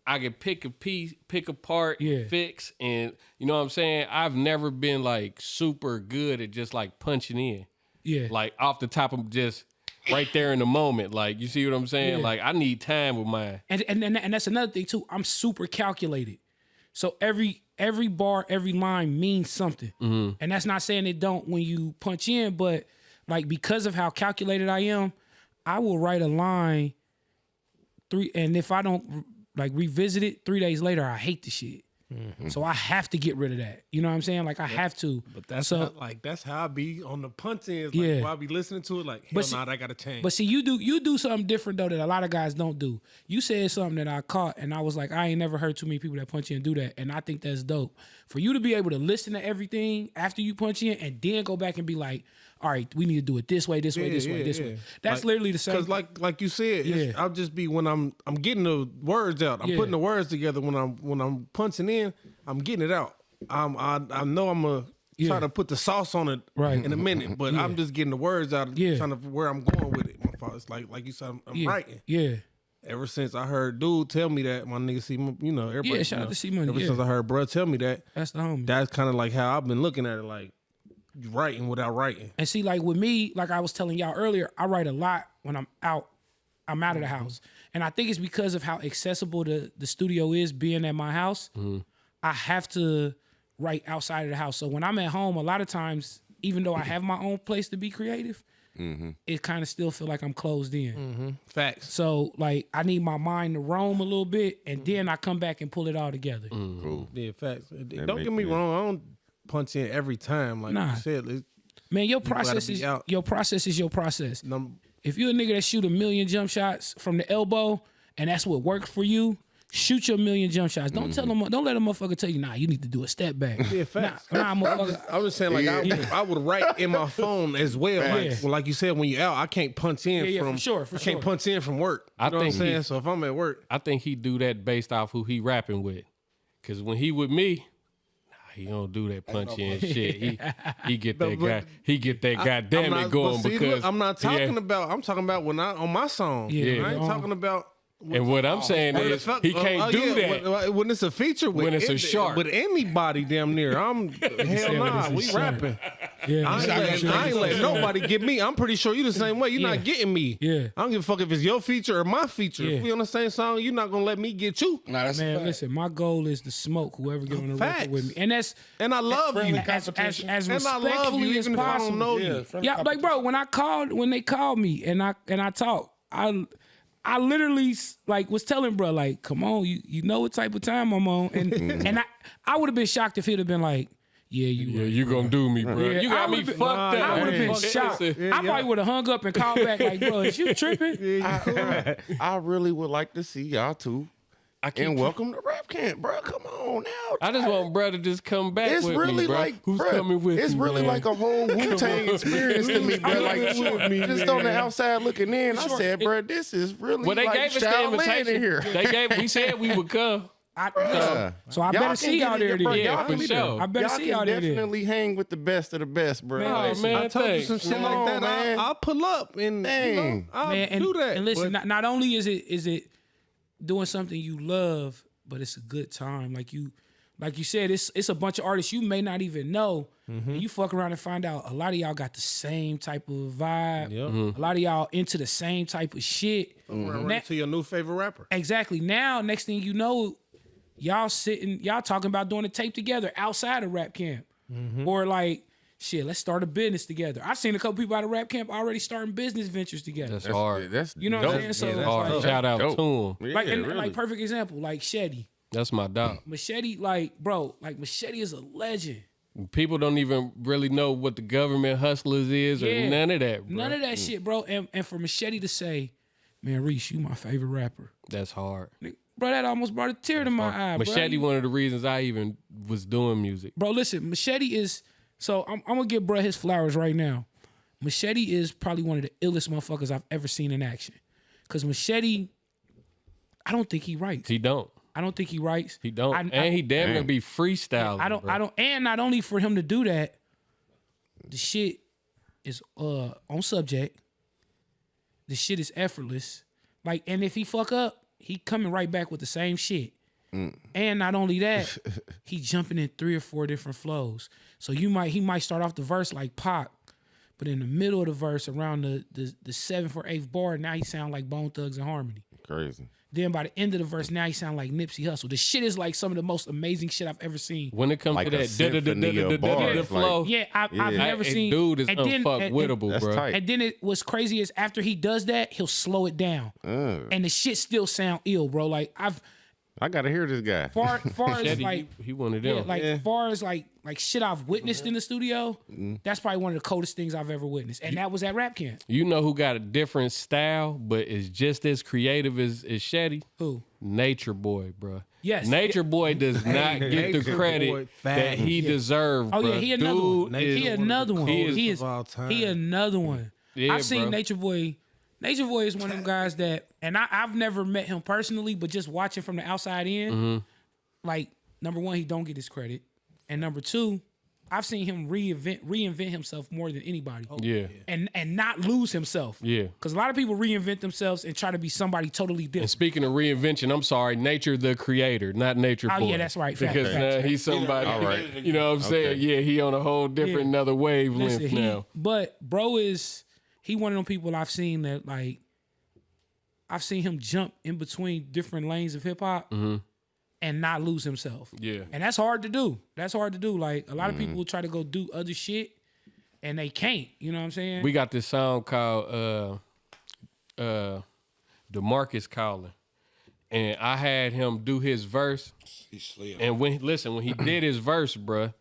S1: I can pick a piece, pick apart, fix, and you know what I'm saying? I've never been like super good at just like punching in.
S4: Yeah.
S1: Like off the top of just right there in the moment. Like, you see what I'm saying?
S4: Yeah.
S1: Like, I need time with mine.
S4: And that's another thing too. I'm super calculated. So every bar, every line means something. And that's not saying it don't when you punch in, but like because of how calculated I am, I will write a line and if I don't like revisit it 3 days later, I hate the shit. So I have to get rid of that. You know what I'm saying? Like I have to.
S3: But that's
S4: so,
S3: that's how I be on the punch ends. Like,
S4: Yeah.
S3: while I be listening to it, like, hell nah, that gotta change.
S4: But see, you do something different though that a lot of guys don't do. You said something that I caught, and I was like, I ain't never heard too many people that punch in do that, and I think that's dope. For you to be able to listen to everything after you punch in, and then go back and be like, all right, we need to do it this way, this way, this way, this way. That's literally the same.
S3: Because like you said, I'll just be when I'm getting the words out. I'm putting the words together when I'm punching in. I'm getting it out. I know I'm gonna try to put the sauce on it in a minute, but I'm just getting the words out. Trying to where I'm going with it. My fault. It's like you said, I'm writing.
S4: Yeah.
S3: Ever since I heard dude tell me that, my nigga everybody.
S4: Yeah, shout out to C-Money.
S3: Ever since I heard bruh tell me that,
S4: that's the homie.
S3: That's kind of like how I've been looking at it, like writing without writing.
S4: And see, like with me, like I was telling y'all earlier, I write a lot when I'm out of the house. And I think it's because of how accessible the studio is being at my house. I have to write outside of the house. So when I'm at home, a lot of times, even though I have my own place to be creative, it kind of still feel like I'm closed in.
S3: Facts.
S4: So like I need my mind to roam a little bit, and then I come back and pull it all together.
S2: Cool.
S3: Yeah, facts. Don't get me wrong. I don't punch in every time. Like you said,
S4: man, your process is your process. If you're a nigga that shoot 1,000,000 jump shots from the elbow, and that's what worked for you, shoot your 1,000,000 jump shots. Don't don't let a motherfucker tell you, nah, you need to do a step back.
S3: Yeah, facts.
S4: Nah, motherfucker.
S3: I was saying, like, I would write in my phone as well. Like, well, like you said, when you out, I can't punch in from
S4: for sure.
S3: I can't punch in from work. You know what I'm saying? So if I'm at work,
S1: I think he do that based off who he rapping with. Cause when he with me, he don't do that punch in shit. He get that guy. He get that goddamn it going
S3: see,
S1: because
S3: look, I'm not talking about. I'm talking about when I on my song.
S4: Yeah.
S3: I ain't talking about.
S1: And what I'm saying is he can't do that
S3: when it's a feature with
S1: when it's a shark
S3: with anybody damn near. I'm hell nah. We rapping.
S4: Yeah,
S3: I ain't letting nobody get me. I'm pretty sure you the same way. You're not getting me.
S4: Yeah.
S3: I don't give a fuck if it's your feature or my feature. If we on the same song, you're not gonna let me get you.
S5: Nah, that's
S4: man, listen, my goal is to smoke whoever get on the record with me, and I love
S3: you
S4: as
S3: and I love you
S4: respectfully as
S3: even if I don't
S4: possible.
S3: know you.
S4: Yeah, like bro, when they called me and I talked, I literally like was telling bro like, come on, you know what type of time I'm on, and I would have been shocked if he'd have been like, yeah, you
S1: gonna do me, bro.
S4: Yeah,
S1: you got me fucked up.
S4: I would have been shocked. I probably would have hung up and called back like, bro, is you tripping?
S2: I really would like to see y'all too. And welcome to Rap Camp, bro. Come on now.
S1: I just want bro to just come back
S2: It's
S1: with
S2: really
S1: me, bro.
S2: like
S1: Who's
S2: bruh,
S1: coming with
S2: it's
S1: me,
S2: really
S1: man?
S2: like a whole Wu-Tang experience to me, bro. Like just on the outside looking in, I said, bro, this is really
S1: Well, they
S2: like
S1: gave us the
S2: Shaolin
S1: invitation.
S2: in here.
S1: We said we would come.
S4: So I better see y'all there.
S1: Yeah, for sure.
S4: I better see y'all there.
S2: Definitely hang with the best of the best, bro.
S1: Man, man,
S3: I told you some shit
S2: Come
S3: like
S2: on,
S3: that.
S2: man.
S3: I'll pull up and I'll do that.
S4: And listen, not only is it doing something you love, but it's a good time. Like you said, it's a bunch of artists you may not even know. And you fuck around and find out a lot of y'all got the same type of vibe. A lot of y'all into the same type of shit.
S3: Run to your new favorite rapper.
S4: Exactly. Now, next thing you know, y'all talking about doing a tape together outside of Rap Camp. Or like, shit, let's start a business together. I've seen a couple people out of Rap Camp already starting business ventures together.
S1: That's hard.
S2: That's
S4: you know what I'm saying? So
S1: That's hard.
S4: like,
S1: Shout out to him.
S2: Yeah,
S4: like, and
S2: really.
S4: like perfect example, like Shetty.
S1: That's my dog.
S4: Machete, like, bro, like Machete is a legend.
S1: People don't even really know what the government hustlers is or none of that, bro.
S4: None of that shit, bro. And for Machete to say, man, Reese, you my favorite rapper.
S1: That's hard.
S4: Bro, that almost brought a tear to my eye,
S1: Machete,
S4: bro.
S1: one of the reasons I even was doing music.
S4: Bro, listen, Machete is, so I'm gonna give bro his flowers right now. Machete is probably one of the illest motherfuckers I've ever seen in action. Cause Machete, I don't think he writes.
S1: He don't.
S4: I don't think he writes.
S1: He don't. He damn near be freestyling.
S4: I don't, and not only for him to do that, the shit is on subject. The shit is effortless. Like, and if he fuck up, he coming right back with the same shit. And not only that, he jumping in 3 or 4 different flows. So he might start off the verse like Pac, but in the middle of the verse, around the 7th or 8th bar, now he sound like Bone Thugs and Harmony.
S2: Crazy.
S4: Then by the end of the verse, now he sound like Nipsey Hussle. The shit is like some of the most amazing shit I've ever seen.
S1: When it comes
S2: Like
S1: to
S2: a
S1: that
S2: symphony of bars,
S1: flow,
S4: Yeah, I've never seen.
S1: Dude is
S4: and then-
S1: unfuckwittable,
S2: That's
S1: bro.
S2: tight.
S4: And then what's crazy is after he does that, he'll slow it down, and the shit still sound ill, bro. Like
S2: I gotta hear this guy.
S4: Far as
S1: Shetty,
S4: like
S1: he one of them.
S4: far as like shit I've witnessed in the studio, that's probably one of the coldest things I've ever witnessed, and that was at Rap Camp.
S1: You know who got a different style, but is just as creative as Shetty?
S4: Who?
S1: Nature Boy, bro.
S4: Yes.
S1: Nature Boy does not get the
S3: Nature
S1: credit
S3: Boy,
S1: that he deserves.
S4: Oh
S1: bro.
S4: yeah, he another one.
S1: Dude
S4: He another one. He is
S3: of all time.
S4: he another one.
S1: Yeah,
S4: I've seen
S1: bro.
S4: Nature Boy. Nature Boy is one of them guys that, and I've never met him personally, but just watching from the outside in, like number one, he don't get his credit, and number two, I've seen him reinvent himself more than anybody.
S1: Yeah.
S4: And not lose himself.
S1: Yeah.
S4: Because a lot of people reinvent themselves and try to be somebody totally
S1: And
S4: different.
S1: speaking of reinvention, I'm sorry, Nature the creator, not Nature
S4: Oh,
S1: Boy.
S4: yeah, that's right. Facts,
S1: Because
S4: facts.
S1: he's somebody,
S2: All right.
S1: you know what I'm saying? Yeah, he on a whole different, another wavelength
S4: Listen,
S1: now.
S4: But bro he one of them people I've seen that like, I've seen him jump in between different lanes of hip hop and not lose himself.
S1: Yeah.
S4: And that's hard to do. Like a lot of people will try to go do other shit and they can't. You know what I'm saying?
S1: We got this song called DeMarcus Calling. And I had him do his verse.
S5: He slid.
S1: And when he did his verse, bruh,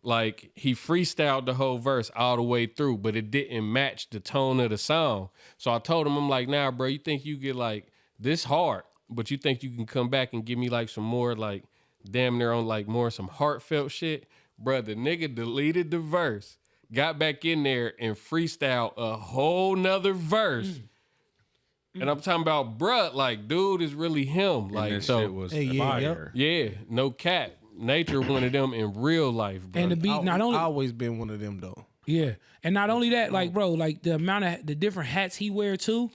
S1: like he freestyled the whole verse all the way through, but it didn't match the tone of the song. So I told him, I'm like, nah, bro, you think you get like this hard, but you think you can come back and give me like some more like damn near on like more some heartfelt shit? Bruh, the nigga deleted the verse, got back in there and freestyled a whole nother verse. And I'm talking about, bruh, like, dude is really him. Like,
S6: that
S1: so
S6: shit was
S3: yeah,
S6: fire.
S1: yeah, no cap. Nature one of them in real life, bro.
S4: and the beat not only
S3: always been one of them though.
S4: yeah, and not only that, like bro, like the amount of the different hats he wear too.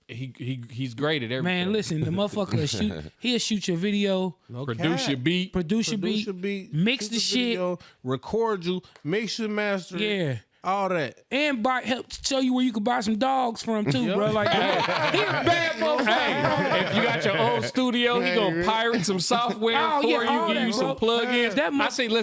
S1: He's great at everything.
S4: Man, listen, the motherfucker he'll shoot your video,
S1: Produce your beat.
S4: produce your beat, mix
S3: shoot
S4: the shit,
S3: video, record you, mix your master,
S4: yeah.
S3: all that.
S4: And help show you where you can buy some dogs from too, bro. Like, he a bad motherfucker.
S1: Hey, if you got your own studio, he gonna pirate some software
S4: Oh,
S1: for
S4: yeah,
S1: you,
S4: all
S1: give
S4: that,
S1: you some
S4: bro.
S1: plugins.
S4: That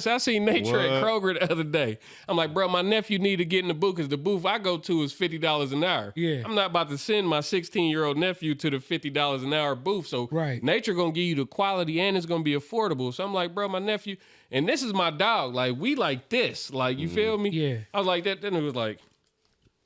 S1: I seen Nature at Kroger the other day. I'm like, bro, my nephew need to get in the booth because the booth I go to is $50 an hour.
S4: Yeah.
S1: I'm not about to send my 16-year-old nephew to the $50 an hour booth. So
S4: Right.
S1: Nature gonna give you the quality and it's gonna be affordable. So I'm like, bro, my nephew, and this is my dog. Like, we like this. Like, you feel me?
S4: Yeah.
S1: I was like that. Then it was like,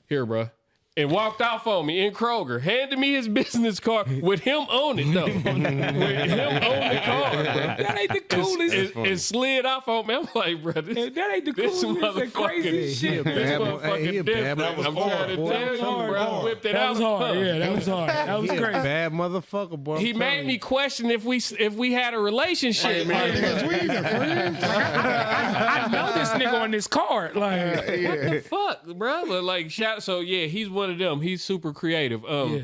S1: here, bro. And walked off on me in Kroger, handed me his business card with him on it, though. With him on the card, bro.
S4: That ain't the coolest.
S1: It slid off on me. I'm like, bro, this,
S4: That ain't the
S1: this
S4: coolest. That crazy shit.
S1: this
S3: Bad boy.
S1: motherfucking
S3: Hey, he a bad
S1: different. I'm
S3: motherfucker,
S1: trying to
S3: boy.
S1: tell you, bro. I whipped it
S4: That
S1: out.
S4: was hard. Yeah, that was hard. That was
S3: He a
S4: crazy.
S3: bad motherfucker, boy.
S1: He made me question if we had a relationship.
S4: I know this nigga on this card. Like,
S1: What the fuck, bro? But like, so yeah, he's one of them. He's super creative.
S4: yeah.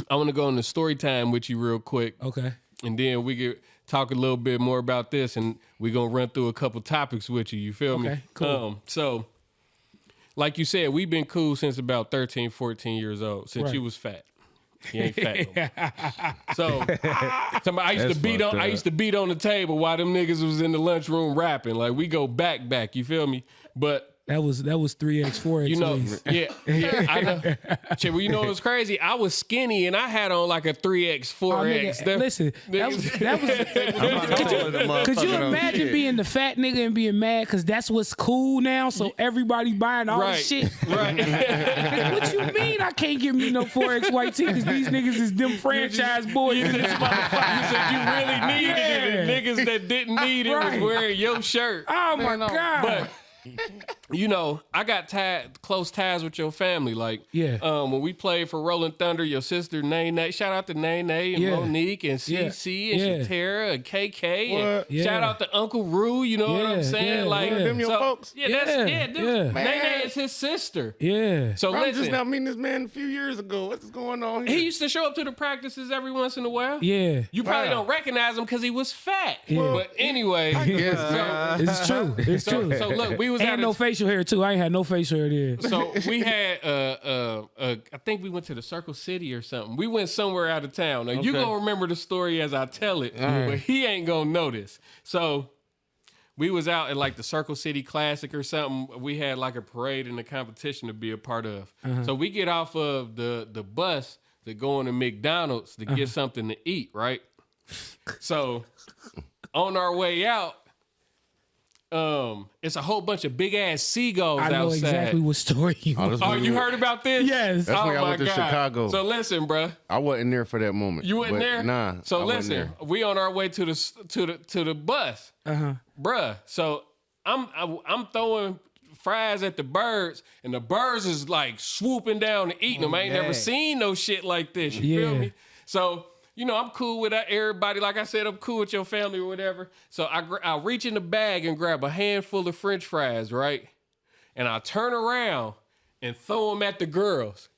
S1: I want to go into story time with you real quick.
S4: Okay.
S1: And then we could talk a little bit more about this, and we're going to run through a couple topics with you. You feel me?
S4: Okay, cool.
S1: So, like you said, we've been cool since about 13, 14 years old, since
S4: Right.
S1: you was fat. You ain't fat no more. So, I used to beat on the table while them niggas was in the lunchroom rapping. Like, we go back, you feel me? But
S4: That was 3X, 4X.
S1: you know,
S4: ways.
S1: yeah, I know. Shit, well, you know what's crazy? I was skinny and I had on like a 3X, 4X.
S4: Oh, nigga, listen, could you imagine being the fat nigga and being mad because that's what's cool now? So everybody buying all
S1: Right,
S4: this shit.
S1: right.
S4: What you mean I can't give me no 4X white tee because these niggas is them franchise boys?
S1: You said you really needed it, and niggas that didn't need it was
S4: Right.
S1: wearing your shirt.
S4: Oh my God.
S1: But you know, I got close ties with your family. Like,
S4: Yeah.
S1: when we played for Rolling Thunder, your sister Nene, shout out to Nene and
S4: Yeah.
S1: Monique and CC and
S4: Yeah.
S1: Shatera and KK
S3: What?
S1: and
S4: Yeah.
S1: shout out to Uncle Rue. You know what I'm
S4: Yeah,
S1: saying?
S4: yeah,
S1: Like,
S4: yeah.
S3: Them your folks?
S1: Yeah,
S4: Yeah,
S1: dude.
S4: yeah.
S1: Nene is his sister.
S4: Yeah.
S1: So
S2: I'm just
S1: listen,
S2: now meeting this man a few years ago. What's going on here?
S1: he used to show up to the practices every once in a while.
S4: Yeah.
S1: You probably
S2: Wow.
S1: don't recognize him because he was fat.
S4: Yeah.
S1: But anyway,
S4: It's true. It's true.
S1: so look, we was at
S4: And no facial hair too. I ain't had no facial hair then.
S1: so we had I think we went to the Circle City or something. We went somewhere out of town. Now you gonna remember the story as I tell it, but he ain't gonna notice. So we was out at like the Circle City Classic or something. We had like a parade and a competition to be a part of. So we get off of the bus to go into McDonald's to get something to eat, right? So on our way out, it's a whole bunch of big ass seagulls
S4: I know
S1: outside.
S4: exactly what story you want.
S1: Oh, you heard about this?
S4: Yes.
S2: That's when I
S1: my
S2: went to
S1: God.
S2: Chicago.
S1: So listen, bruh.
S2: I wasn't there for that moment.
S1: You wasn't
S2: but
S1: there?
S2: Nah.
S1: So
S2: I wasn't
S1: listen,
S2: there.
S1: we on our way to the bus, bruh. So I'm throwing fries at the birds, and the birds is like swooping down and eating them. I ain't never seen no shit like this. You feel me? So I'm cool with everybody. Like I said, I'm cool with your family or whatever. So I reach in the bag and grab a handful of French fries, right? And I turn around and throw them at the girls,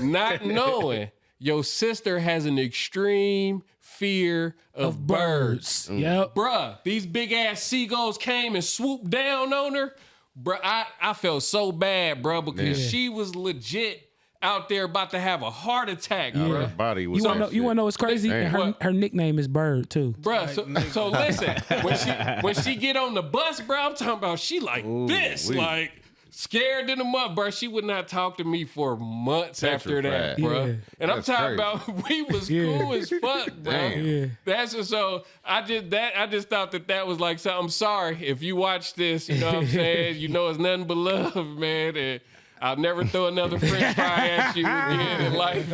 S1: not knowing your sister has an extreme fear of birds.
S4: Yep.
S1: Bruh, these big ass seagulls came and swooped down on her. Bruh, I felt so bad, bruh, because she was legit out there about to have a heart attack, bruh.
S2: Her body was
S4: You want to know what's crazy?
S2: Damn.
S4: Her nickname is Bird too.
S1: Bruh, so listen, when she get on the bus, bruh, I'm talking about she like this,
S2: wee.
S1: like scared in the mud, bruh. She would not talk to me for months after that,
S2: Petrified.
S1: bruh.
S4: Yeah.
S1: And I'm
S2: That's
S1: talking
S2: crazy.
S1: about we was cool as fuck, bruh.
S2: Damn.
S4: Yeah.
S1: That's just, so I just thought that was like something. I'm sorry if you watch this, you know what I'm saying? You know it's nothing but love, man. And I'll never throw another French fry at you again in life.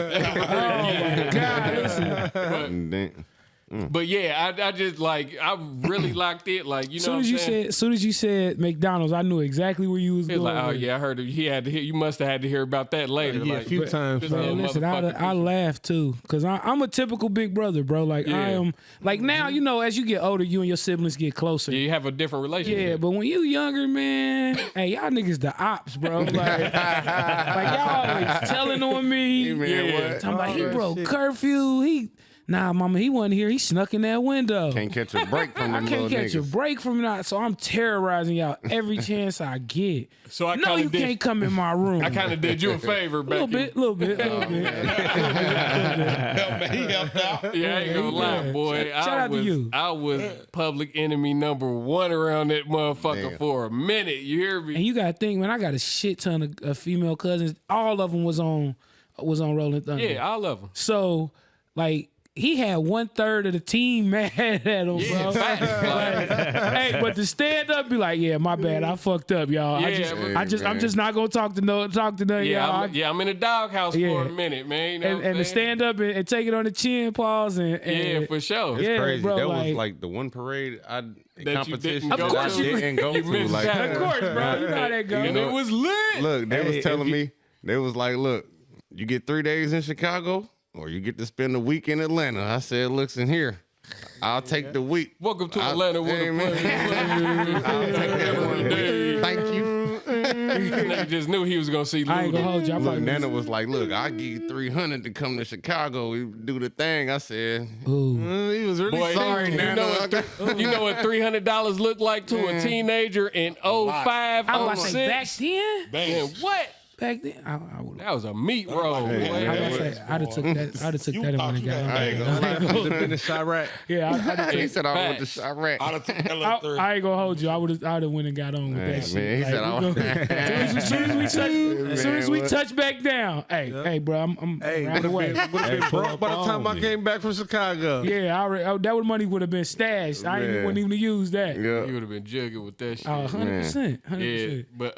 S4: God, listen.
S1: But yeah, I just like I really locked it. Like you know,
S4: Soon as you said McDonald's, I knew exactly where you was
S1: It's
S4: going.
S1: like, oh
S4: with it.
S1: yeah, I heard it. He had to hear. You must have had to hear about that later.
S3: Yeah,
S1: like,
S3: a few times.
S1: this
S3: bro.
S1: little
S4: Listen,
S1: motherfucker
S4: I laugh too, cause I'm a typical big brother, bro. Like
S1: Yeah.
S4: I am. Like now, as you get older, you and your siblings get closer.
S1: Yeah, you have a different relationship.
S4: Yeah, but when you younger, man, hey, y'all niggas the ops, bro. Like y'all always telling on me.
S2: Man, what?
S4: Talking about he
S3: Oh,
S4: broke
S3: shit.
S4: curfew. Nah, mama, he wasn't here. He snuck in that window.
S2: Can't catch a break from them
S4: I
S2: little
S4: can't catch a
S2: niggas.
S4: break from that, so I'm terrorizing y'all every chance I get.
S1: So I
S4: No,
S1: kinda
S4: you
S1: did-
S4: can't come in my room.
S1: I kind of did you a favor back.
S4: little bit.
S5: He helped out.
S1: Yeah, I ain't gonna lie, boy.
S4: Shout out to you.
S1: I was public enemy number one around that motherfucker
S2: Damn.
S1: for a minute. You hear me?
S4: And you gotta think, man, I got a shit ton of female cousins. All of them was on Rolling Thunder.
S1: Yeah, I love him.
S4: So, like, he had 1/3 of the team mad at him,
S1: Yeah,
S4: bro.
S1: facts. Like,
S4: Hey, but to stand up, be like, yeah, my bad, I fucked up, y'all.
S1: Yeah,
S4: I'm just not gonna talk to none of
S1: yeah,
S4: y'all.
S1: I'm in the doghouse
S4: Yeah.
S1: for a minute, man. You know what
S4: And
S1: I'm
S4: to
S1: saying?
S4: stand up and take it on the chin, pause, and
S1: Yeah, for sure.
S4: Yeah,
S2: Crazy.
S4: bro,
S2: that
S4: like-
S2: was like the one parade
S1: you
S2: competition
S1: didn't
S2: that
S1: go
S2: I
S1: to.
S2: didn't go
S1: You
S2: to.
S1: missed
S2: Like,
S1: out.
S4: of course, bro, you know how that goes.
S1: And it was lit.
S2: look, they was telling me, they was like, look, you get 3 days in Chicago or you get to spend a week in Atlanta. I said, listen here, I'll take the week.
S1: Welcome to Atlanta with
S2: Hey,
S1: a
S2: man. I'll take that one day. Thank you.
S1: Nigga just knew he was gonna see
S4: I ain't
S1: Lou.
S4: gonna hold you. I'm
S2: Look,
S4: like,
S2: Nana was like, look, I'll give you 300 to come to Chicago. We do the thing. I said,
S4: ooh.
S3: He was really
S1: Boy,
S2: sorry,
S1: you
S2: Nana.
S1: know what $300 looked like to a teenager in 05,
S4: I was about to say, back
S1: 06?
S4: then,
S1: Man, what?
S4: back then, I would.
S1: That was a meat roll.
S2: Hey,
S1: boy.
S4: I
S2: man.
S4: was about to say, I'd have took that. I'd have took
S5: You
S4: that and
S5: thought
S4: went and
S5: you
S4: got
S5: had-
S2: I ain't gonna lie.
S3: could have been a Chirac.
S4: Yeah,
S2: He said I went to
S1: Facts.
S2: Chirac.
S5: I'd have took that little third.
S4: I ain't gonna hold you. I'd have went and got on with
S2: Hey,
S4: that shit.
S2: man, he said I
S4: we
S2: was-
S4: gonna- as soon as we
S2: what?
S4: touch back down, hey, bro, I'm
S3: Hey,
S4: right away.
S3: would have been broke by the time I came back from Chicago.
S4: Yeah, that money would have been stashed. I
S2: Man.
S4: wouldn't even use that.
S2: Yeah.
S1: You would have been jugging with that shit.
S4: 100%.
S1: Yeah,
S4: 100%.
S1: but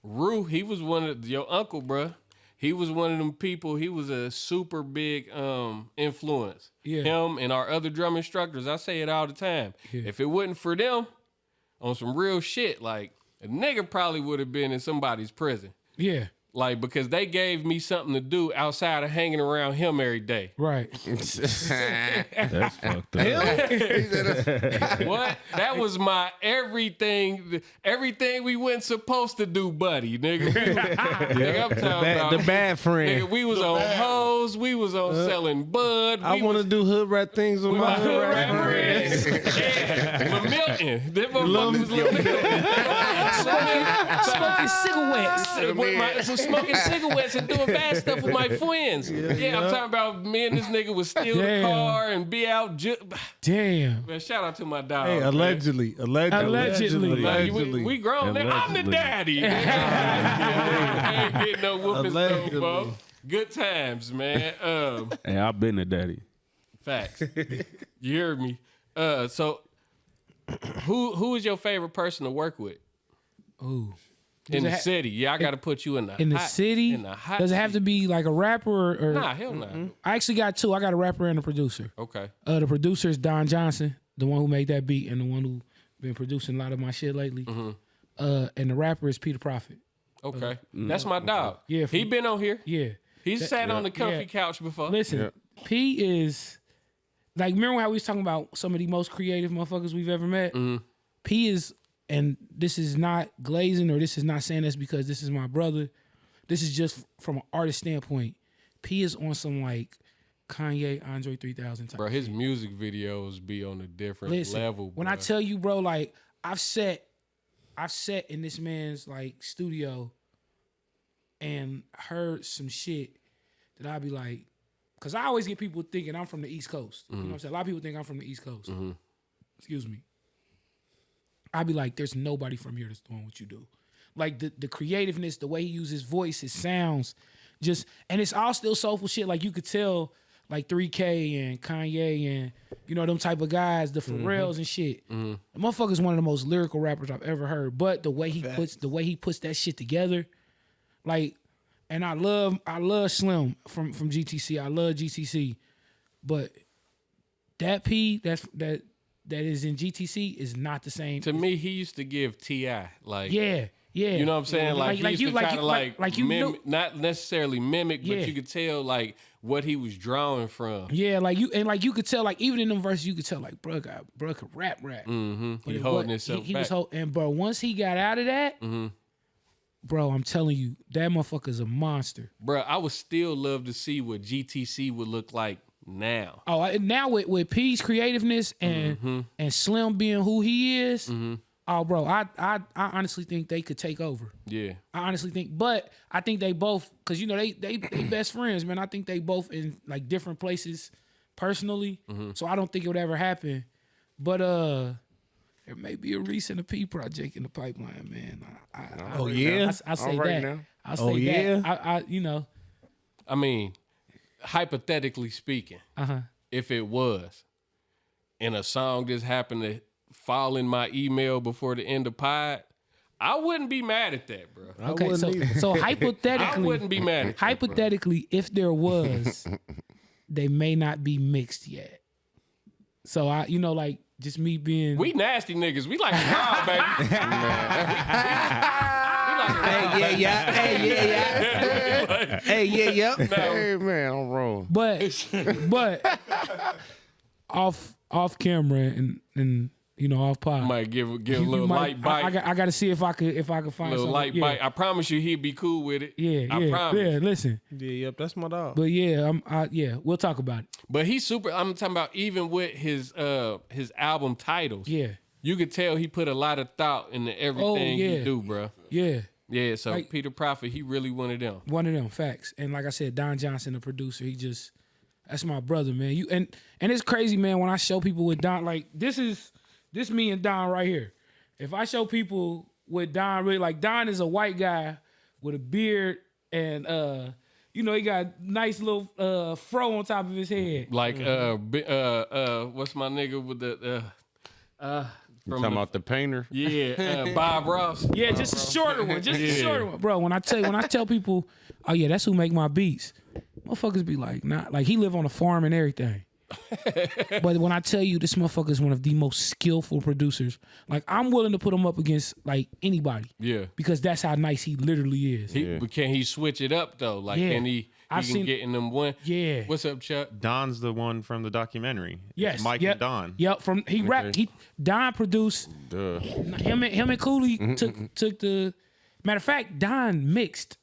S1: Rue, he was one of your uncle, bruh. He was one of them people. He was a super big influence.
S4: Yeah.
S1: Him and our other drum instructors. I say it all the time.
S4: Yeah.
S1: If it wasn't for them, on some real shit, like a nigga probably would have been in somebody's prison.
S4: Yeah,
S1: Like, because they gave me something to do outside of hanging around him every day.
S4: right.
S6: That's fucked up.
S1: What? That was my everything. Everything we weren't supposed to do, buddy, nigga. Nigga, I'm talking about.
S3: The bad friend.
S1: Nigga, we was on hoes. We was on selling bud.
S3: I
S1: we
S3: want to
S1: was
S3: do hood rat things with my hood rat
S1: rap
S3: friends.
S1: friends. Yeah, Lil Milton. Them motherfuckers was Lil Milton.
S4: Smoking cigarettes.
S1: So smoking cigarettes and doing bad stuff with my friends. Yeah, I'm talking about me and this nigga would steal the
S4: Damn.
S1: car and be out.
S4: Damn.
S1: Man, shout out to my dog.
S3: Hey,
S1: man.
S3: allegedly.
S4: Allegedly.
S1: Like, we grown now. I'm the
S6: Allegedly.
S1: daddy. I ain't getting no whoopings though,
S3: Allegedly.
S1: bro. Good times, man.
S6: Hey, I've been a daddy.
S1: Facts. You hear me? So who is your favorite person to work with?
S4: Ooh.
S1: In the city. Yeah, I got to put you in the
S4: city.
S1: In the hot
S4: Does it have to be like a rapper or
S1: Nah, hell no. Nah.
S4: I actually got two. I got a rapper and a producer.
S1: Okay.
S4: The producer is Don Johnson, the one who made that beat and the one who been producing a lot of my shit lately. And the rapper is Peter Prophet.
S1: Okay. That's my dog.
S4: Yeah.
S1: He been on here.
S4: Yeah.
S1: He's sat on the comfy couch before.
S4: Listen, P is like, remember how we was talking about some of the most creative motherfuckers we've ever met? P is, and this is not glazing or this is not saying this because this is my brother. This is just from an artist standpoint. P is on some like Kanye, Andre 3000 type.
S1: Bro, his music videos be on a different level. Bro.
S4: When I tell you, bro, like I've sat in this man's like studio and heard some shit that I'd be like, because I always get people thinking I'm from the East Coast. You know what I'm saying? A lot of people think I'm from the East Coast. Excuse me. I'd be like, there's nobody from here that's doing what you do. Like the creativeness, the way he uses his voice, his sounds, just, and it's all still soulful shit. Like you could tell, like 3K and Kanye and, you know, them type of guys, the Pharrells and shit. The motherfucker's one of the most lyrical rappers I've ever heard. But the way he puts that shit together, like, and I love Slim from GTC. I love GTC. But that P that is in GTC is not the same.
S1: To me, he used to give T.I. like
S4: yeah.
S1: You know what I'm saying? Like he used to kind of like
S4: you
S1: mimic, not necessarily mimic, but you could tell like what he was drawing from.
S4: Yeah, like you could tell, like even in them verses, you could tell like bro could rap.
S1: He holding himself back.
S4: And bro, once he got out of that, bro, I'm telling you, that motherfucker's a monster.
S1: Bro, I would still love to see what GTC would look like now.
S4: Oh, now with P's creativeness and Slim being who he is. Oh, bro, I honestly think they could take over.
S1: Yeah.
S4: I honestly think, but I think they both, because, you know, they best friends, man. I think they both in, like, different places personally, so I don't think it would ever happen. But there may be a Reese and a P project in the pipeline, man.
S3: Oh, yeah?
S4: I say
S2: right
S4: that.
S2: now.
S4: I say that. I you know.
S1: I mean, hypothetically speaking, if it was, and a song just happened to fall in my email before the end of pod, I wouldn't be mad at that, bro.
S4: Okay, so hypothetically,
S1: I wouldn't be mad at that,
S4: hypothetically, if there was, they may not be mixed yet. So I, you know, like just me being,
S1: we nasty niggas. We like raw, baby.
S2: Hey man, I'm wrong.
S4: But off camera and you know, off pod.
S1: Might give a little light bite.
S4: I got to see if I could find
S1: a little
S4: something.
S1: light bite. I promise you, he'd be cool with it. I promise.
S4: Yeah. Listen.
S3: Yeah, that's my dog.
S4: But yeah, we'll talk about it.
S1: But he's super. I'm talking about even with his album titles.
S4: Yeah.
S1: You could tell he put a lot of thought into everything he do, bro.
S4: Yeah.
S1: Yeah. So
S4: like,
S1: Peter Prophet, he really one of them.
S4: One of them, facts. And like I said, Don Johnson, the producer, that's my brother, man. And it's crazy, man. When I show people with Don, like this me and Don right here. If I show people with Don, really, like Don is a white guy with a beard and you know, he got nice little fro on top of his head.
S1: Like what's my nigga with the
S2: Talking about the painter?
S1: Yeah, Bob Ross.
S4: Yeah, just a shorter one. Just a shorter one. Bro, when I tell people, oh yeah, that's who make my beats, motherfuckers be like, nah, like he live on a farm and everything. But when I tell you this motherfucker is one of the most skillful producers, like I'm willing to put him up against like anybody.
S1: Yeah.
S4: Because that's how nice he literally is.
S1: But can he switch it up though? Like can he can get in them one?
S4: Yeah.
S1: What's up, Chuck?
S6: Don's the one from the documentary.
S4: Yes.
S6: It's Mike and Don.
S4: Yep. Don produced.
S2: Duh.
S4: Him and Cooley took the. Matter of fact, Don mixed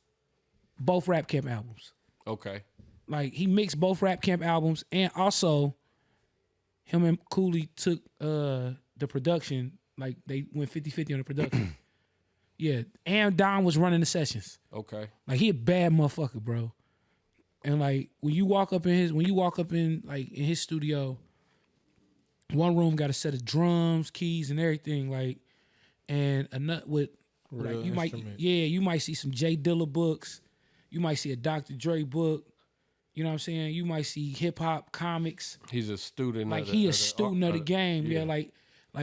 S4: both Rap Camp albums.
S1: Okay.
S4: Like he mixed both Rap Camp albums, and also him and Cooley took the production. Like they went 50-50 on the production. Yeah, and Don was running the sessions.
S1: Okay.
S4: Like he a bad motherfucker, bro. And like when you walk up in his studio, one room got a set of drums, keys, and everything. Like, and a nut with like you might see some Jay Dilla books. You might see a Dr. Dre book. You know what I'm saying? You might see hip hop, comics.
S1: He's a student.
S4: Like he a student of the game. Yeah, like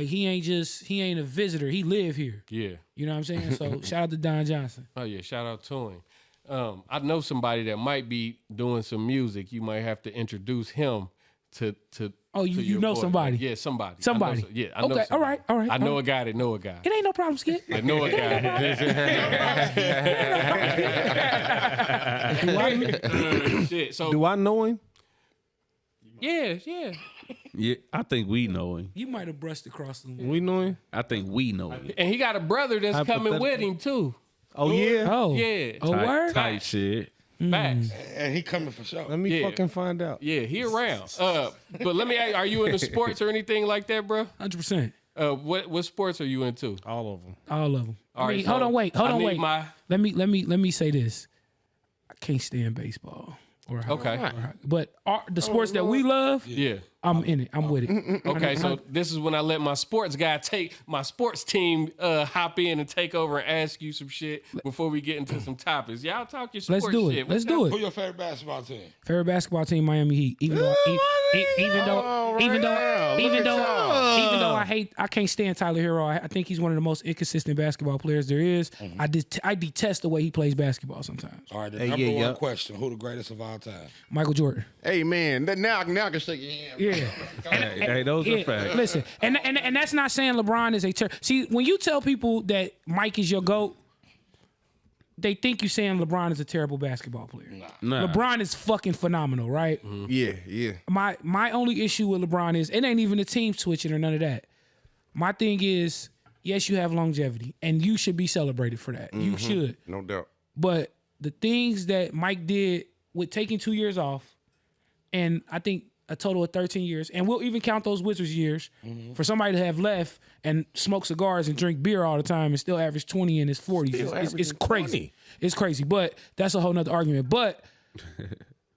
S4: he ain't a visitor. He live here.
S1: Yeah.
S4: You know what I'm saying? So shout out to Don Johnson.
S1: Oh yeah, shout out to him. I know somebody that might be doing some music. You might have to introduce him to.
S4: Oh, you
S1: to your
S4: know
S1: boy.
S4: somebody?
S1: Yeah, somebody.
S4: Somebody.
S1: I know.
S4: Okay,
S1: somebody.
S4: all right.
S1: I know a guy that know a guy.
S4: It ain't no problem, Skip.
S1: I know a guy. Shit. So
S3: Do I know him?
S4: Yeah.
S8: Yeah, I think we know him.
S4: You might have brushed across them.
S3: We know him.
S8: I think we know him.
S1: and he got a brother that's coming with him too.
S3: Oh yeah.
S4: Oh.
S1: Yeah.
S4: Oh, word?
S8: Type shit.
S1: Facts.
S5: And he coming for sure.
S3: Let me
S1: Yeah.
S3: fucking find out.
S1: Yeah, he around. But let me ask, are you into sports or anything like that, bro?
S4: 100%.
S1: What sports are you into?
S3: All of them.
S4: All of them.
S1: All right,
S4: hold
S1: so
S4: on, wait.
S1: I need my-
S4: Let me say this. I can't stand baseball.
S1: Okay.
S4: But the sports that we love,
S1: Yeah.
S4: I'm in it. I'm with it.
S1: Okay, so this is when I let my sports guy my sports team hop in and take over and ask you some shit before we get into some topics. Y'all talk your sports
S4: Let's do it.
S1: shit.
S4: Let's do
S5: Who
S4: it.
S5: your favorite basketball team?
S4: Favorite basketball team, Miami Heat. Even though I can't stand Tyler Hero. I think he's one of the most inconsistent basketball players there is. I detest the way he plays basketball sometimes.
S5: All right, the
S2: Hey,
S5: number
S2: yeah,
S5: one
S2: yeah.
S5: question: who the greatest of all time?
S4: Michael Jordan.
S2: Hey man, now I can shake your hand.
S4: Yeah.
S8: Hey, those are facts.
S4: Listen, and that's not saying LeBron is a see, when you tell people that Mike is your GOAT, they think you saying LeBron is a terrible basketball player.
S8: Nah.
S4: LeBron is fucking phenomenal, right?
S2: Yeah.
S4: My only issue with LeBron is it ain't even the team switching or none of that. My thing is, yes, you have longevity, and you should be celebrated for that. You should.
S2: No doubt.
S4: But the things that Mike did with taking 2 years off, and I think a total of 13 years, and we'll even count those Wizards years, for somebody to have left and smoke cigars and drink beer all the time and still average 20 in his 40s. It's crazy.
S2: 20.
S4: It's crazy. But that's a whole nother argument. But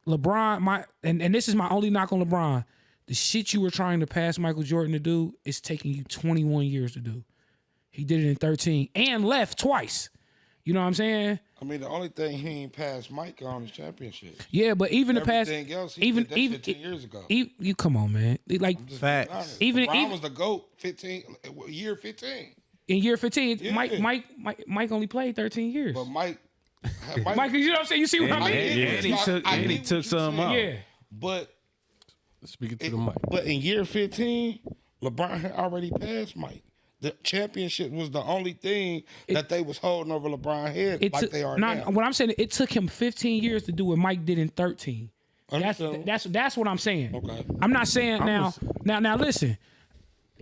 S4: LeBron, and this is my only knock on LeBron. The shit you were trying to pass Michael Jordan to do is taking you 21 years to do. He did it in 13 and left twice. You know what I'm saying?
S5: I mean, the only thing he ain't passed Mike on is championship.
S4: Yeah, but even the past,
S5: Everything else, he
S4: even
S5: did that shit 10 years ago.
S4: You come on, man. Like
S5: Just
S3: Facts.
S5: being honest.
S4: Even-
S5: LeBron
S4: even-
S5: was the GOAT year 15.
S4: in year 15,
S5: Yeah.
S4: Mike only played 13 years.
S5: But Mike,
S4: Mike, you know what I'm saying? You see what I mean?
S8: And he took some out.
S4: Yeah.
S5: But
S1: Speaking to the mic.
S5: But in year 15, LeBron had already passed Mike. The championship was the only thing that they was holding over LeBron's head they are now.
S4: What I'm saying, it took him 15 years to do what Mike did in 13.
S5: Understood.
S4: That's what I'm saying.
S5: Okay.
S4: I'm not saying now listen.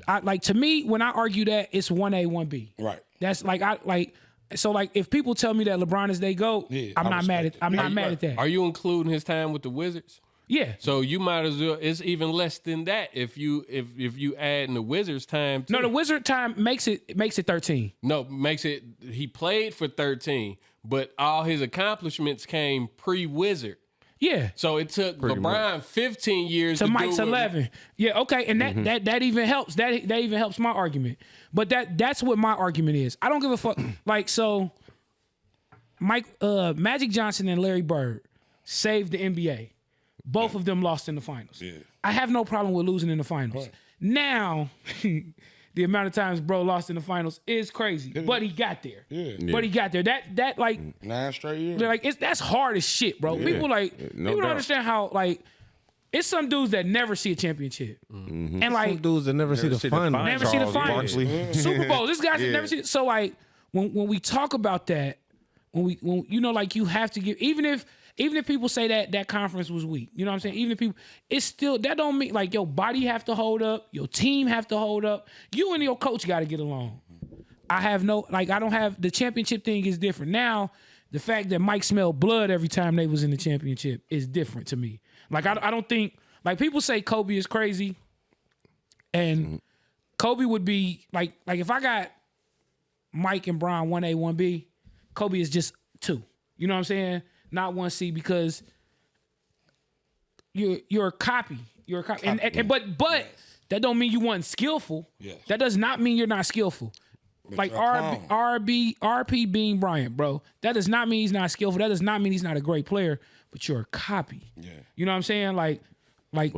S4: To me, when I argue that, it's 1A, 1B.
S5: Right.
S4: That's if people tell me that LeBron is they GOAT,
S5: Yeah,
S4: I'm
S5: I
S4: not mad at
S5: respect it.
S4: I'm
S5: Yeah,
S4: not
S5: you
S4: mad
S5: right.
S4: at that.
S1: Are you including his time with the Wizards?
S4: Yeah.
S1: So you might as well. It's even less than that if you add in the Wizards time. Too.
S4: No, the Wizard time makes it 13.
S1: No, makes it. He played for 13, but all his accomplishments came pre-Wizard.
S4: Yeah.
S1: So it took LeBron 15 years
S4: To
S1: to
S4: Mike's
S1: do what-
S4: 11. Yeah, okay, and that even helps. That even helps my argument. But that's what my argument is. I don't give a fuck. Magic Johnson and Larry Bird saved the NBA. Both of them lost in the finals. Yeah. I have no problem with losing in the finals. Right. Now, the amount of times bro lost in the finals is crazy. But he got there.
S5: Yeah.
S4: But he got there. That
S5: 9 straight years.
S4: that's hard as shit, bro.
S2: Yeah.
S4: People
S2: No
S4: people don't
S2: doubt.
S4: understand how it's some dudes that never see a championship. And
S3: Some dudes that never see the final.
S4: never see the
S2: Charles
S4: finals.
S2: Barkley.
S4: Super Bowl. This guy's never seen it. So when we talk about that, when you have to give even if people say that conference was weak, you know what I'm saying? Even if people, it's still, that don't mean your body have to hold up, your team have to hold up, you and your coach got to get along. I don't have, the championship thing is different. Now, the fact that Mike smelled blood every time they was in the championship is different to me. I don't think, people say Kobe is crazy, and Kobe would be, if I got Mike and Brian 1A, 1B, Kobe is just 2. You know what I'm saying? Not 1C, because you're a copy. You're a copy. But that don't mean you weren't skillful.
S5: Yes.
S4: That does not mean you're not skillful. like RP Bean Bryant, bro. That does not mean he's not skillful. That does not mean he's not a great player, but you're a copy. Yeah. You know what I'm saying? Like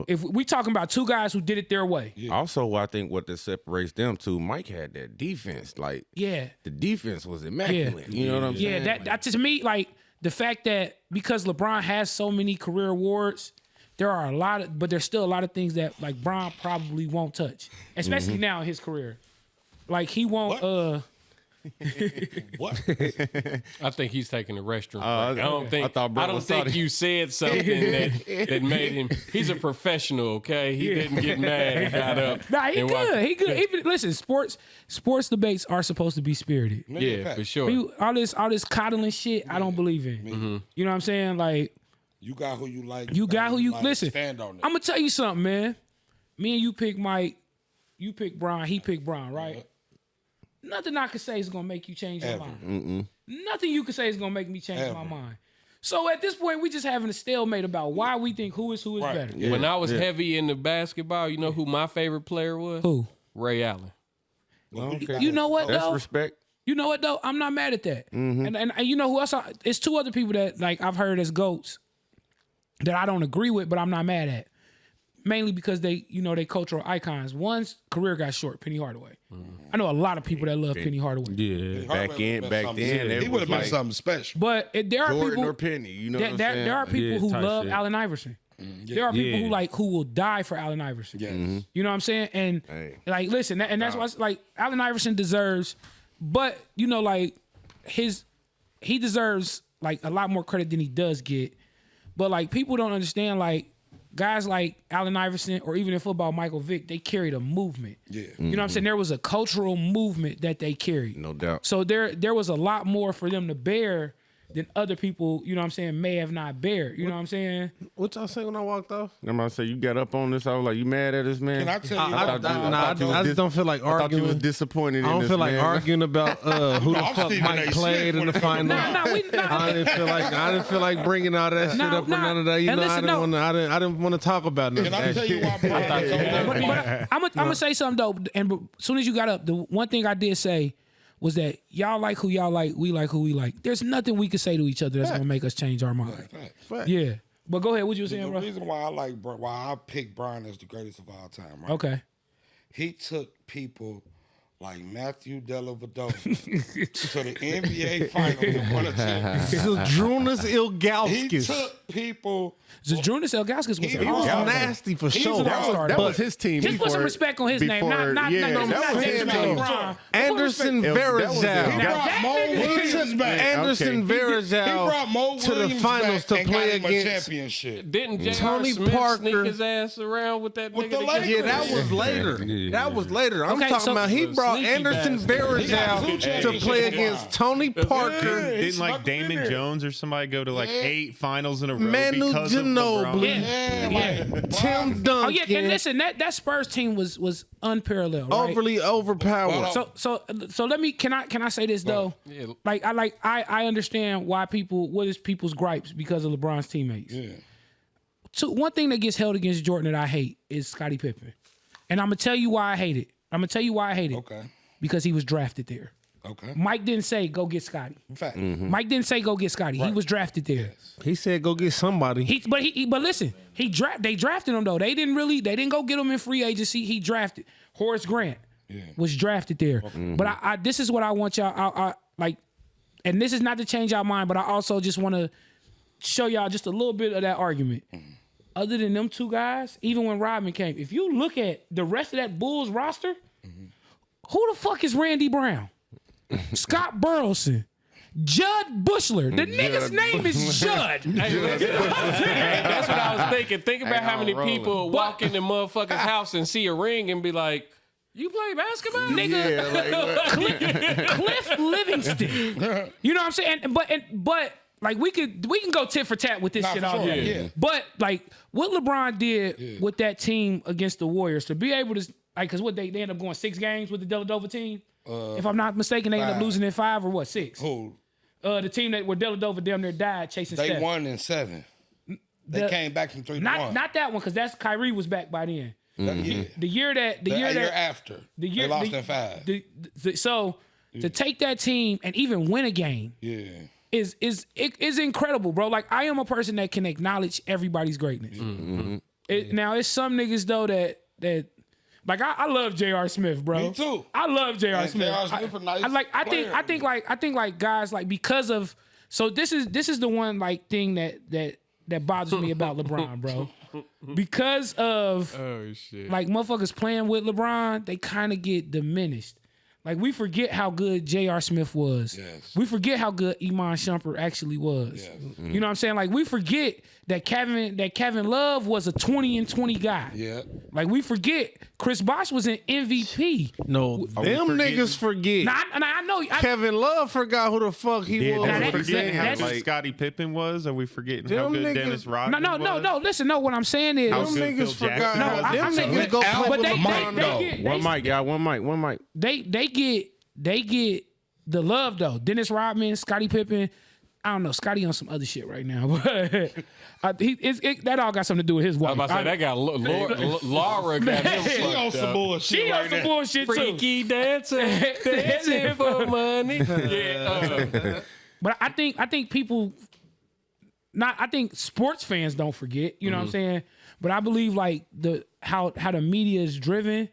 S4: if we talking about two guys who did it their way.
S2: Yeah. Also, I think what that separates them two, Mike had that defense. Like, the defense was immaculate. You know what I'm saying?
S4: Yeah, that to me, like the fact that because LeBron has so many career awards, there are a lot of, but there's still a lot of things that like Bron probably won't touch, especially now in his career. Like he won't.
S5: What?
S1: I think he's taking the restroom. I don't think
S2: sorry.
S1: you said something that made him. He's a professional, okay? He didn't get mad and got up.
S4: Nah, he good. He good. Even listen, sports debates are supposed to be spirited.
S1: Yeah, for sure.
S4: All this coddling shit, I don't believe in. Mm-hmm. You know what I'm saying? Like
S5: you got who you like.
S4: You got who you
S5: like,
S4: listen.
S5: Stand on it.
S4: I'm gonna tell you something, man. Me and you pick Mike. You pick Bron. He picked Bron, right? Nothing I could say is gonna make you change your mind. Nothing you could say is gonna make me change my mind. So at this point, we just having a stalemate about why we think who is better.
S1: Yeah. When I was heavy into basketball, you know who my favorite player was?
S4: Who?
S1: Ray Allen.
S2: Okay.
S4: You know what?
S2: That's
S4: though?
S2: respect.
S4: You know what though? I'm not mad at that. And you know who else? It's two other people that like I've heard as GOATs that I don't agree with, but I'm not mad at. Mainly because they cultural icons. One's career got short, Penny Hardaway. I know a lot of people that love Penny Hardaway.
S2: Yeah, back then,
S5: he would have been something special.
S4: But there are
S2: Jordan
S4: people
S2: or Penny, you know what I'm saying?
S4: There are people who love
S8: shit.
S4: Allen Iverson. There are people who will die for Allen Iverson.
S5: Yes.
S4: You know what I'm saying? And like, listen, and that's why like Allen Iverson deserves, but like he deserves like a lot more credit than he does get. But like people don't understand like. Guys like Allen Iverson or even in football, Michael Vick, they carried a movement. Yeah. You know what I'm saying? There was a cultural movement that they carried.
S2: No doubt.
S4: So there was a lot more for them to bear than other people, you know what I'm saying, may have not bear. You know what I'm saying?
S3: What y'all say when I walked off?
S2: I'm about to say, you got up on this. I was like, you mad at this, man?
S5: Can I tell you?
S3: I just don't feel like arguing.
S2: I thought you was disappointed in this,
S3: I don't feel like
S2: man.
S3: arguing about who the fuck Mike played in the final. I didn't feel like bringing all that shit up or none of that. You know, I didn't want to talk about none of
S5: Can I
S3: that
S5: tell you
S3: shit.
S5: why?
S4: I'm gonna say something though, and as soon as you got up, the one thing I did say was that y'all like who y'all like, we like who we like. There's nothing we can say to each other that's gonna make us change our mind.
S3: Fact.
S4: Yeah, but go ahead. What you were saying, bro?
S5: The reason why I picked Brian as the greatest of all time, right?
S4: Okay.
S5: He took people like Matthew Dellavedova to the NBA Finals and won a championship.
S3: Zdrunas
S5: He
S3: Ilgauskas.
S5: took people.
S4: Zdrunas Ilgauskas was
S5: He
S4: an
S5: was
S4: all-star.
S3: Nasty for sure.
S2: That was his team.
S4: Just put some respect on his name. Not
S2: him,
S4: LeBron.
S3: Anderson Varejao.
S5: He brought Mo Williams back.
S3: Anderson
S5: He
S3: Varejao
S5: brought Mo
S3: to the
S5: Williams
S3: finals
S5: back
S3: to
S5: and got
S3: play
S5: him a
S3: against
S5: championship.
S1: Didn't J.R.
S3: Tony
S1: Smith
S3: Parker.
S1: sneak his ass around with that
S5: With
S1: nigga?
S5: the Lakers.
S3: Yeah, that was later. That was later. I'm
S4: Okay,
S3: talking
S4: so-
S3: about he brought
S1: Sneaky
S3: Anderson
S1: bastard.
S5: He got two
S3: Varejao to
S5: championships
S3: play
S5: in a
S3: against
S5: while.
S3: Tony Parker.
S5: He
S6: Didn't
S5: snuck
S6: like
S5: it in
S6: Damon
S5: there.
S6: Jones or somebody go to like 8 finals in a row
S3: Manu
S6: because of
S3: Ginobili.
S6: LeBron?
S3: Tim Duncan.
S4: Oh yeah, and listen, that Spurs team was unparalleled. Right?
S3: overly overpowered.
S4: So let me can I say this though?
S1: Yeah.
S4: I understand why what is people's gripes because of LeBron's teammates.
S5: Yeah.
S4: So one thing that gets held against Jordan that I hate is Scottie Pippen. And I'm gonna tell you why I hate it.
S5: Okay.
S4: Because he was drafted there.
S5: Okay.
S4: Mike didn't say go get Scottie.
S5: In fact,
S4: Mike didn't say go get Scottie. He was drafted there.
S3: He said go get somebody.
S4: But listen, they drafted him though. They didn't go get him in free agency. He drafted Horace Grant was drafted there. But I this is what I want y'all. I like, and this is not to change our mind, but I also just want to show y'all just a little bit of that argument. Other than them two guys, even when Rodman came, if you look at the rest of that Bulls roster, who the fuck is Randy Brown? Scott Burleson, Judd Bushler. The nigga's name is Judd.
S1: That's what I was thinking. Think about how many people walk in the motherfucker's house and see a ring and be like, "You play basketball, nigga?"
S4: Cliff Livingston. You know what I'm saying? But like we can go tit for tat with this shit all day.
S5: Yeah.
S4: But like what LeBron did with that team against the Warriors to be able to like, cause what they end up going 6 games with the Dellavedova team. If I'm not mistaken, they end up losing in 5 or what 6?
S5: who?
S4: The team that where Dellavedova damn near died chasing
S5: They
S4: Steph.
S5: won in 7. They came back from 3-1.
S4: Not that one, cause that's Kyrie was back by then.
S5: Yeah.
S4: The year
S5: The year after.
S4: the year
S5: they lost in 5.
S4: So to take that team and even win a game is incredible, bro. Like, I am a person that can acknowledge everybody's greatness. Now, it's some niggas though that like I love J.R. Smith, bro.
S5: Me too.
S4: I love J.R. Smith.
S5: J.R. Smith a nice
S4: I think like guys, like, because of, so this is the one like thing that bothers me about LeBron, bro. Because of like motherfuckers playing with LeBron, they kind of get diminished. Like, we forget how good J.R. Smith was.
S5: Yes.
S4: We forget how good Iman Shumpert actually was.
S5: Yes.
S4: You know what I'm saying? Like, we forget that Kevin Love was a 20-20 guy.
S5: Yeah.
S4: Like, we forget Chris Bosh was an MVP.
S3: No, them niggas forget.
S4: Nah, I know.
S3: Kevin Love forgot who the fuck he was.
S4: Now,
S6: Are we
S4: that-
S6: forgetting how
S4: that's-
S6: good Scottie Pippen was? Are we forgetting how
S3: Them
S6: good
S3: niggas-
S6: Dennis Rodman was?
S4: No. Listen, no. What I'm saying is,
S6: How
S3: Them
S6: good
S3: niggas
S6: Phil
S3: forgot.
S6: Jackson
S3: how
S6: was?
S3: them
S4: I'm saying-
S3: niggas go play
S4: but
S3: with
S4: they
S3: LeBron.
S4: get
S2: One mic, y'all. One mic.
S4: they get the love though. Dennis Rodman, Scottie Pippen. I don't know. Scottie on some other shit right now, but that all got something to do with his
S1: I
S4: wife.
S1: was about to say, that got Laura got him
S5: She on
S1: fucked
S5: some
S1: up.
S5: bullshit
S4: she
S5: right
S4: on some
S5: now.
S4: bullshit too.
S1: Freaky dancer, dancing for money. Yeah,
S4: But I think people, I think sports fans don't forget. You know what I'm saying? But I believe like how the media is driven.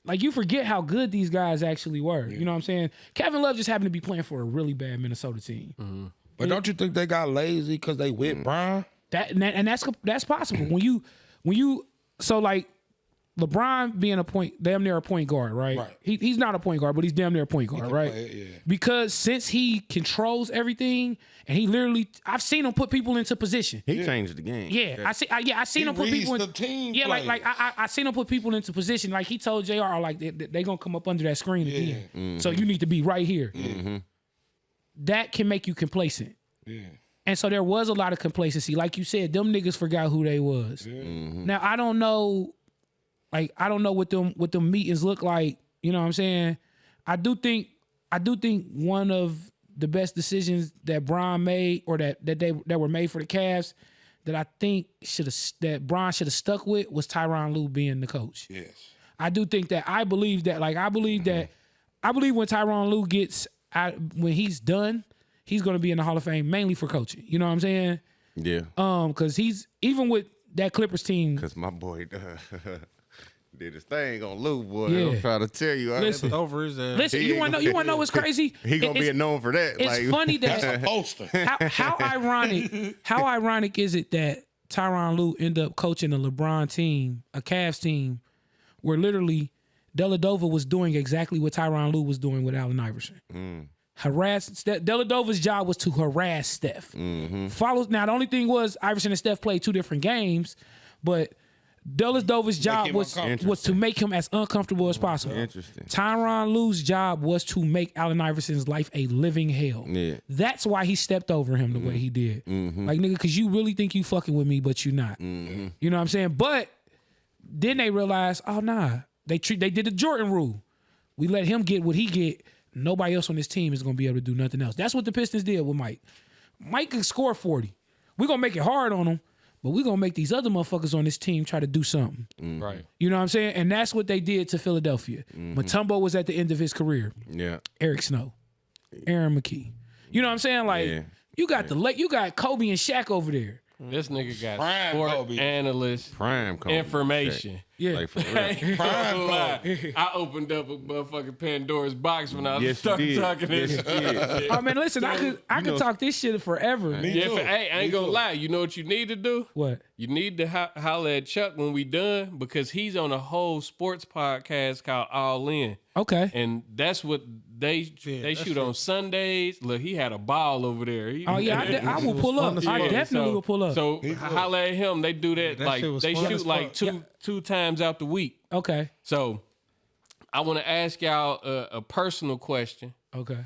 S4: Like, you forget how good these guys actually were. You know what I'm saying? Kevin Love just happened to be playing for a really bad Minnesota team.
S5: But don't you think they got lazy because they with Brian?
S4: That's possible. when you so like LeBron being damn near a point guard, right?
S5: Right.
S4: He's not a point guard, but he's damn near a point guard, right?
S5: play it, yeah.
S4: Because since he controls everything, and he literally, I've seen him put people into position.
S2: He changed the game.
S4: Yeah, I seen him put people in
S5: the team.
S4: Yeah, like
S5: players.
S4: I seen him put people into position. Like, he told JR, like, they gonna come up under that screen again. So you need to be right here. That can make you complacent.
S5: Yeah.
S4: And so there was a lot of complacency. Like you said, them niggas forgot who they was. Now, I don't know what them meetings look like. You know what I'm saying? I do think one of the best decisions that Bron made, or that were made for the Cavs, that I think that Bron should have stuck with, was Tyronn Lue being the coach.
S5: Yes.
S4: I do think that. I believe when Tyronn Lue gets out, when he's done, he's going to be in the Hall of Fame mainly for coaching. You know what I'm saying?
S2: Yeah.
S4: Because he's, even with that Clippers team.
S2: Because my boy did his thing on Lou, boy.
S4: Yeah.
S2: I'm trying to tell you.
S3: Listen, over his ass.
S4: Listen, you want to know what's crazy?
S2: He gonna be known for that.
S4: It's funny that
S5: Poster.
S4: how ironic is it that Tyronn Lue ended up coaching a LeBron team, a Cavs team, where literally Dellavedova was doing exactly what Tyronn Lue was doing with Allen Iverson. Dellavedova's job was to harass Steph. Now, the only thing was Iverson and Steph played two different games, but Dellavedova's job was to make him as uncomfortable as possible.
S2: Interesting.
S4: Tyronn Lue's job was to make Allen Iverson's life a living hell.
S2: Yeah.
S4: That's why he stepped over him the way he did. Like, nigga, because you really think you fucking with me, but you not. You know what I'm saying? But then they realized, oh, nah. They did the Jordan rule. We let him get what he get. Nobody else on this team is going to be able to do nothing else. That's what the Pistons did with Mike. Mike can score 40. We're going to make it hard on him, but we're going to make these other motherfuckers on this team try to do something.
S1: right.
S4: You know what I'm saying? And that's what they did to Philadelphia. Mutombo was at the end of his career.
S2: Yeah.
S4: Eric Snow, Aaron McKee. You know what I'm saying? Like,
S2: Yeah.
S4: you got Kobe and Shaq over there.
S1: This nigga got
S5: Prime
S1: sport
S5: Kobe.
S1: analyst
S2: Prime Kobe.
S1: information.
S4: Yeah.
S2: Like, for real.
S1: I ain't gonna lie. I opened up a motherfucking Pandora's box when I
S2: Yes, you
S1: started
S2: did.
S1: talking this
S2: Yes, you did.
S1: shit.
S4: Oh man, listen, I could talk this shit forever.
S1: Yeah,
S5: too.
S1: hey, I ain't gonna lie. You know what you need to do?
S4: What?
S1: You need to holler at Chuck when we done, because he's on a whole sports podcast called All In.
S4: Okay.
S1: And that's what they shoot on Sundays. Look, he had a ball over there.
S4: Oh yeah, I will pull up. I definitely will pull up.
S1: So holler at him. They do that,
S3: that
S1: like
S3: shit was
S1: they
S3: fun
S1: shoot
S3: as
S1: like
S3: fuck.
S1: two times out the week.
S4: Okay.
S1: So I want to ask y'all a personal question,
S4: Okay.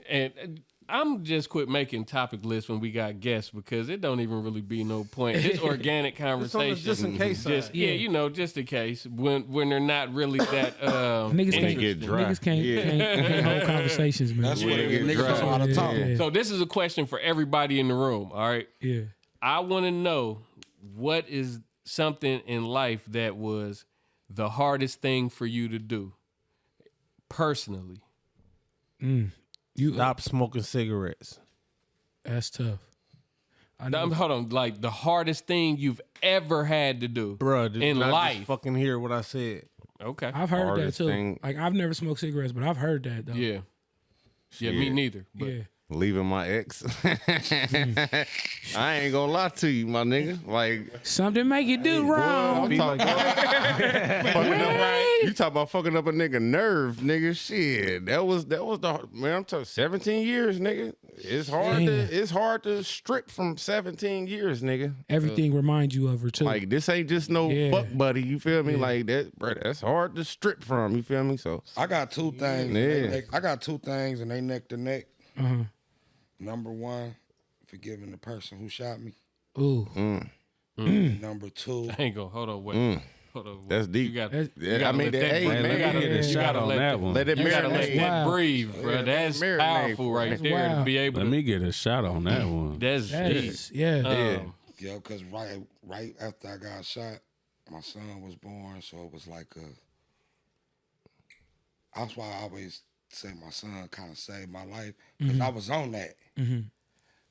S1: and I'm just quit making topic lists when we got guests, because it don't even really be no point. This organic conversation,
S3: just in case
S1: just,
S3: side.
S1: yeah, you know, just in case when they're not really that
S4: Niggas can't
S1: interesting.
S2: dry.
S4: Niggas can't hold conversations, man.
S5: That's what it is.
S2: Yeah,
S5: Niggas don't know how to talk.
S4: Yeah.
S1: So this is a question for everybody in the room. All right,
S4: Yeah.
S1: I want to know, what is something in life that was the hardest thing for you to do personally?
S4: You
S3: Stop smoking cigarettes.
S4: That's tough.
S1: Hold on, like the hardest thing you've ever had to do,
S3: Bruh,
S1: in life.
S3: Just fucking hear what I said.
S1: Okay.
S4: I've heard that
S2: Hardest
S4: too.
S2: thing-
S4: Like I've never smoked cigarettes, but I've heard that though.
S1: Yeah. Yeah, me neither. But
S4: Yeah.
S2: Leaving my ex. I ain't gonna lie to you, my nigga. Like,
S4: Something make you do wrong.
S2: I'm talking fucking up, you talk about fucking up a nigga nerve, nigga. Shit, that was the man. I'm talking 17 years, nigga. It's hard to strip from 17 years, nigga.
S4: Everything reminds you of her too.
S2: Like this ain't just no fuck buddy. You feel me? Like that, bro. That's hard to strip from. You feel me? So
S5: I got two things.
S2: Yeah.
S5: I got two things, and they neck to neck.
S4: Uh-huh.
S5: Number one, forgiving the person who shot me.
S4: Ooh.
S5: Number two,
S1: I ain't gonna hold on. Wait. Hold on.
S2: that's deep.
S1: You got.
S2: Yeah, I mean, hey, man,
S1: you gotta,
S8: get a
S1: you
S8: shot
S1: gotta
S8: on
S1: let
S8: that one.
S2: let it
S1: You gotta let
S2: marinate.
S1: that
S4: Wow.
S1: breathe, bro. That's
S2: marinate
S1: powerful
S2: for
S1: right
S2: it.
S1: there to
S4: Wow.
S1: be able
S8: Let
S1: to.
S8: me get a shot on that one.
S1: That's deep.
S4: Yeah.
S5: yeah, because right after I got shot, my son was born, so it was like that's why I always say my son kind of saved my life because I was on that.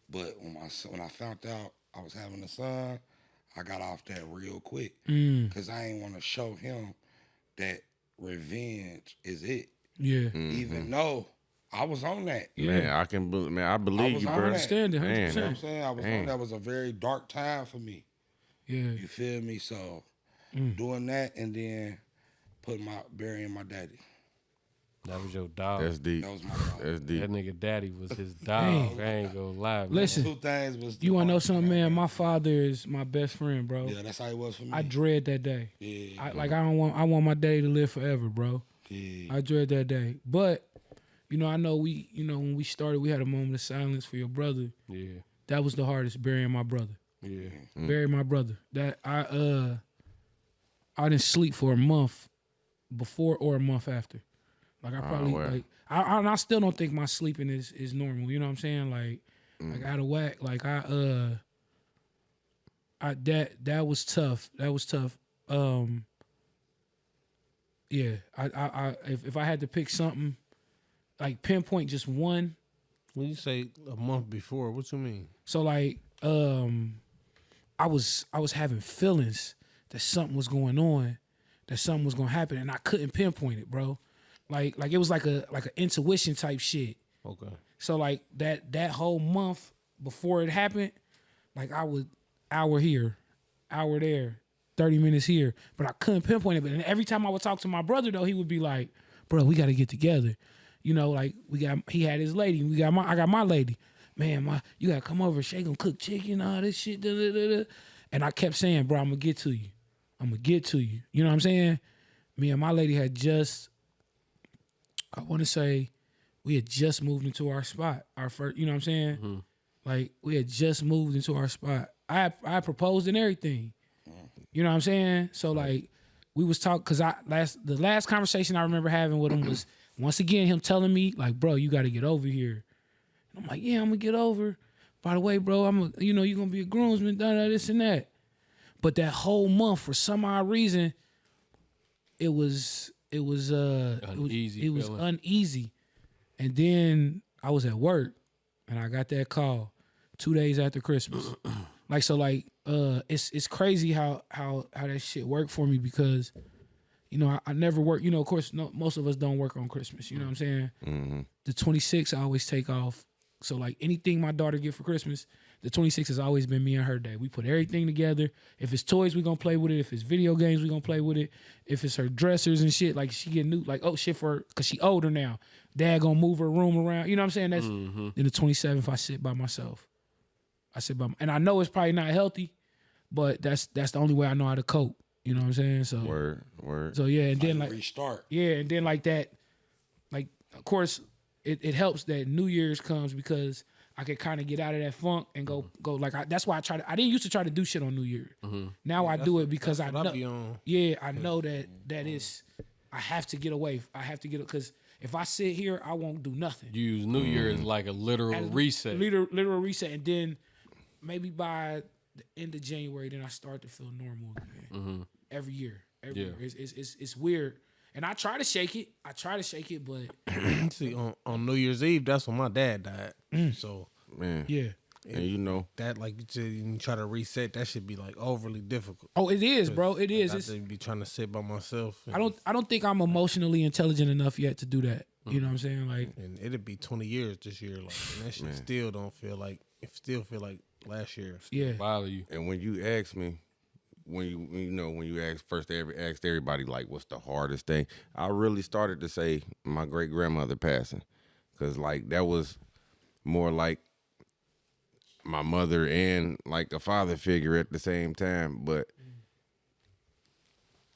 S5: But when I found out I was having a son, I got off that real quick because I ain't want to show him that revenge is it.
S4: Yeah.
S5: Even though I was on that.
S2: Man, I believe
S5: was
S2: you,
S5: on
S2: bro.
S5: that.
S4: Understand it,
S2: Man,
S4: 100%.
S5: You know what I'm saying? I was
S2: Man.
S5: on that was a very dark time for me.
S4: Yeah.
S5: You feel me? So doing that and then burying my daddy.
S1: That was your dog.
S2: That's deep.
S5: That was my dog.
S2: That's
S1: That
S2: deep.
S1: nigga daddy was his dog. I ain't gonna lie. Man.
S4: Listen,
S5: Two things was
S4: you want to know something, man? My father is my best friend, bro.
S5: Yeah, that's how it was for me.
S4: I dread that day.
S5: Yeah.
S4: I want my daddy to live forever, bro.
S5: Yeah.
S4: I dread that day. But, I know when we started, we had a moment of silence for your brother.
S1: Yeah.
S4: That was the hardest, burying my brother.
S1: Yeah.
S4: Bury my brother. That I didn't sleep for a month before or a month after. Like I probably
S2: wow.
S4: I still don't think my sleeping is normal. You know what I'm saying? Like out of whack. Like that was tough. That was tough. Yeah. If I had to pick something, like pinpoint just one.
S3: When you say a month before, what you mean?
S4: So like I was having feelings that something was going on, that something was gonna happen, and I couldn't pinpoint it, bro. Like it was like an intuition type shit.
S3: Okay.
S4: So like that whole month before it happened, like I would hour here, hour there, 30 minutes here, but I couldn't pinpoint it. But every time I would talk to my brother though, he would be like, "Bro, we got to get together." Like he had his lady, I got my lady. Man, you gotta come over. She gonna cook chicken, all this shit. Da, da, da, da. And I kept saying, "Bro, I'm gonna get to you. I'm gonna get to you." You know what I'm saying? Me and my lady had just, I want to say, we had just moved into our spot. Our first, you know what I'm saying?
S1: Mm-hmm.
S4: Like we had just moved into our spot. I proposed and everything. You know what I'm saying? So like we was talking because the last conversation I remember having with him was once again him telling me like, "Bro, you got to get over here." And I'm like, "Yeah, I'm gonna get over. By the way, bro, you're gonna be a groomsman, this and that." But that whole month, for some odd reason, it was
S1: Uneasy
S4: it was
S1: feeling.
S4: uneasy. And then I was at work and I got that call 2 days after Christmas. It's crazy how that shit worked for me because I never work, of course most of us don't work on Christmas, you know what I'm saying?
S2: Mm-hmm.
S4: The 26th I always take off. So like anything my daughter get for Christmas, the 26th has always been me and her day. We put everything together. If it's toys, we gonna play with it. If it's video games, we gonna play with it. If it's her dressers and shit, like she get new, like shit for her, cause she older now. Dad gonna move her room around. You know what I'm saying? That's then the 27th I sit by myself. And I know it's probably not healthy, but that's the only way I know how to cope. You know what I'm saying? So
S2: Word.
S4: So yeah, and then
S5: Like
S4: like
S5: restart.
S4: yeah, and then like that, like of course it helps that New Year's comes because I could kind of get out of that funk and go like that's why I didn't used to try to do shit on New Year. Now I do it because I know.
S3: be on.
S4: Yeah, I know that is I have to get away. I have to get because if I sit here, I won't do nothing.
S1: You use New Year as like a literal reset.
S4: Literal reset, and then maybe by the end of January, then I start to feel normal again. Every year. It's weird. And I try to shake it. But
S3: See, on New Year's Eve, that's when my dad died. So
S2: Man.
S4: yeah.
S2: And you know.
S3: That, like you said, you try to reset, that should be like overly difficult.
S4: Oh, it is, bro. It is.
S3: I
S4: It's,
S3: be trying to sit by myself.
S4: I don't think I'm emotionally intelligent enough yet to do that. You know what I'm saying? Like,
S3: And it'd be 20 years this year. Like, and that shit still don't feel like, it still feel like last year.
S4: yeah.
S1: Bother you.
S2: And when you ask me, when you asked everybody like what's the hardest thing, I really started to say my great grandmother passing, because like that was more like my mother and like a father figure at the same time. But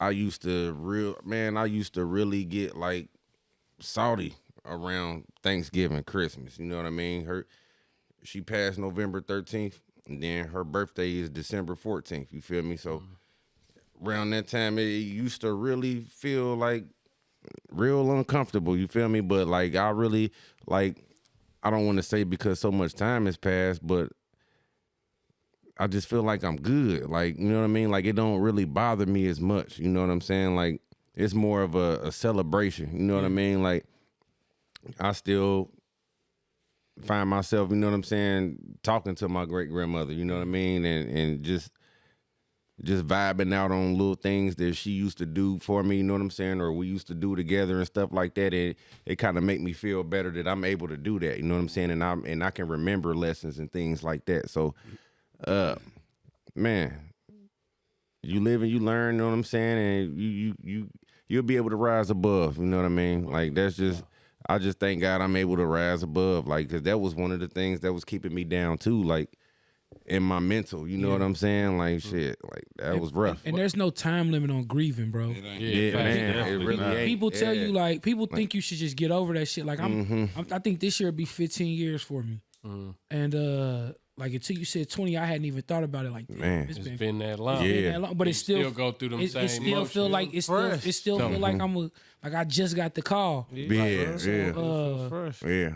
S2: I used to really get like salty around Thanksgiving, Christmas. You know what I mean? She passed November 13th. And then her birthday is December 14th. You feel me? So around that time, it used to really feel like real uncomfortable. You feel me? But like I really like, I don't want to say because so much time has passed, but I just feel like I'm good. Like, you know what I mean? Like it don't really bother me as much. You know what I'm saying? Like it's more of a celebration. You know what I mean? Like I still find myself, you know what I'm saying, talking to my great grandmother, you know what I mean, and just vibing out on little things that she used to do for me, you know what I'm saying, or we used to do together and stuff like that. It kind of make me feel better that I'm able to do that, you know what I'm saying, and I can remember lessons and things like that. So, man, you live and you learn, you know what I'm saying, and you'll be able to rise above, you know what I mean. Like that's just. I just thank God I'm able to rise above, like, because that was one of the things that was keeping me down, too, like, in my mental, you know what I'm saying? Like, shit, like, that was rough.
S4: And there's no time limit on grieving, bro.
S2: Yeah, man, it really ain't.
S4: People tell you, like, people think you should just get over that shit. Like, I think this year will be 15 years for me. And, like, until you said 20, I hadn't even thought about it like that.
S2: Man.
S1: It's been that long.
S4: But it's still
S1: go through them same
S4: it still
S1: emotions.
S4: feel like it still feel like I just got the call.
S2: Yeah.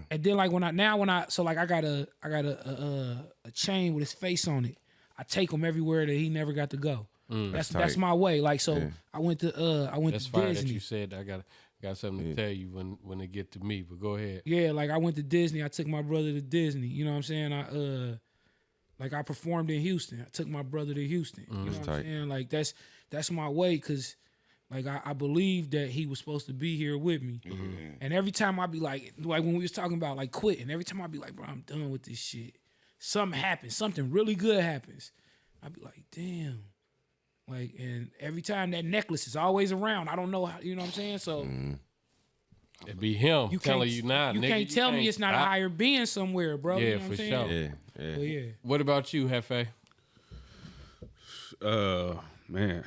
S4: And then like when I got a chain with his face on it. I take him everywhere that he never got to go. That's my way. Like so, I went to
S1: That's fine
S4: Disney.
S1: that you said I got something to tell you when it get to me. But go ahead.
S4: Yeah, like I went to Disney. I took my brother to Disney. You know what I'm saying? I performed in Houston. I took my brother to Houston. You know what I'm saying? Like that's my way, because like I believe that he was supposed to be here with me. And every time I be like when we was talking about like quitting, every time I be like, bro, I'm done with this shit. Something happens, something really good happens. I be like, damn. Like, and every time that necklace is always around, I don't know how, you know what I'm saying? So
S1: It be him telling you now.
S4: You
S1: nigga,
S4: can't tell me it's not a
S1: stop.
S4: higher being somewhere, bro.
S1: Yeah,
S4: you know what
S1: for
S4: I'm saying?
S1: sure.
S2: Yeah.
S4: But yeah.
S1: What about you, Hefe?
S8: Man.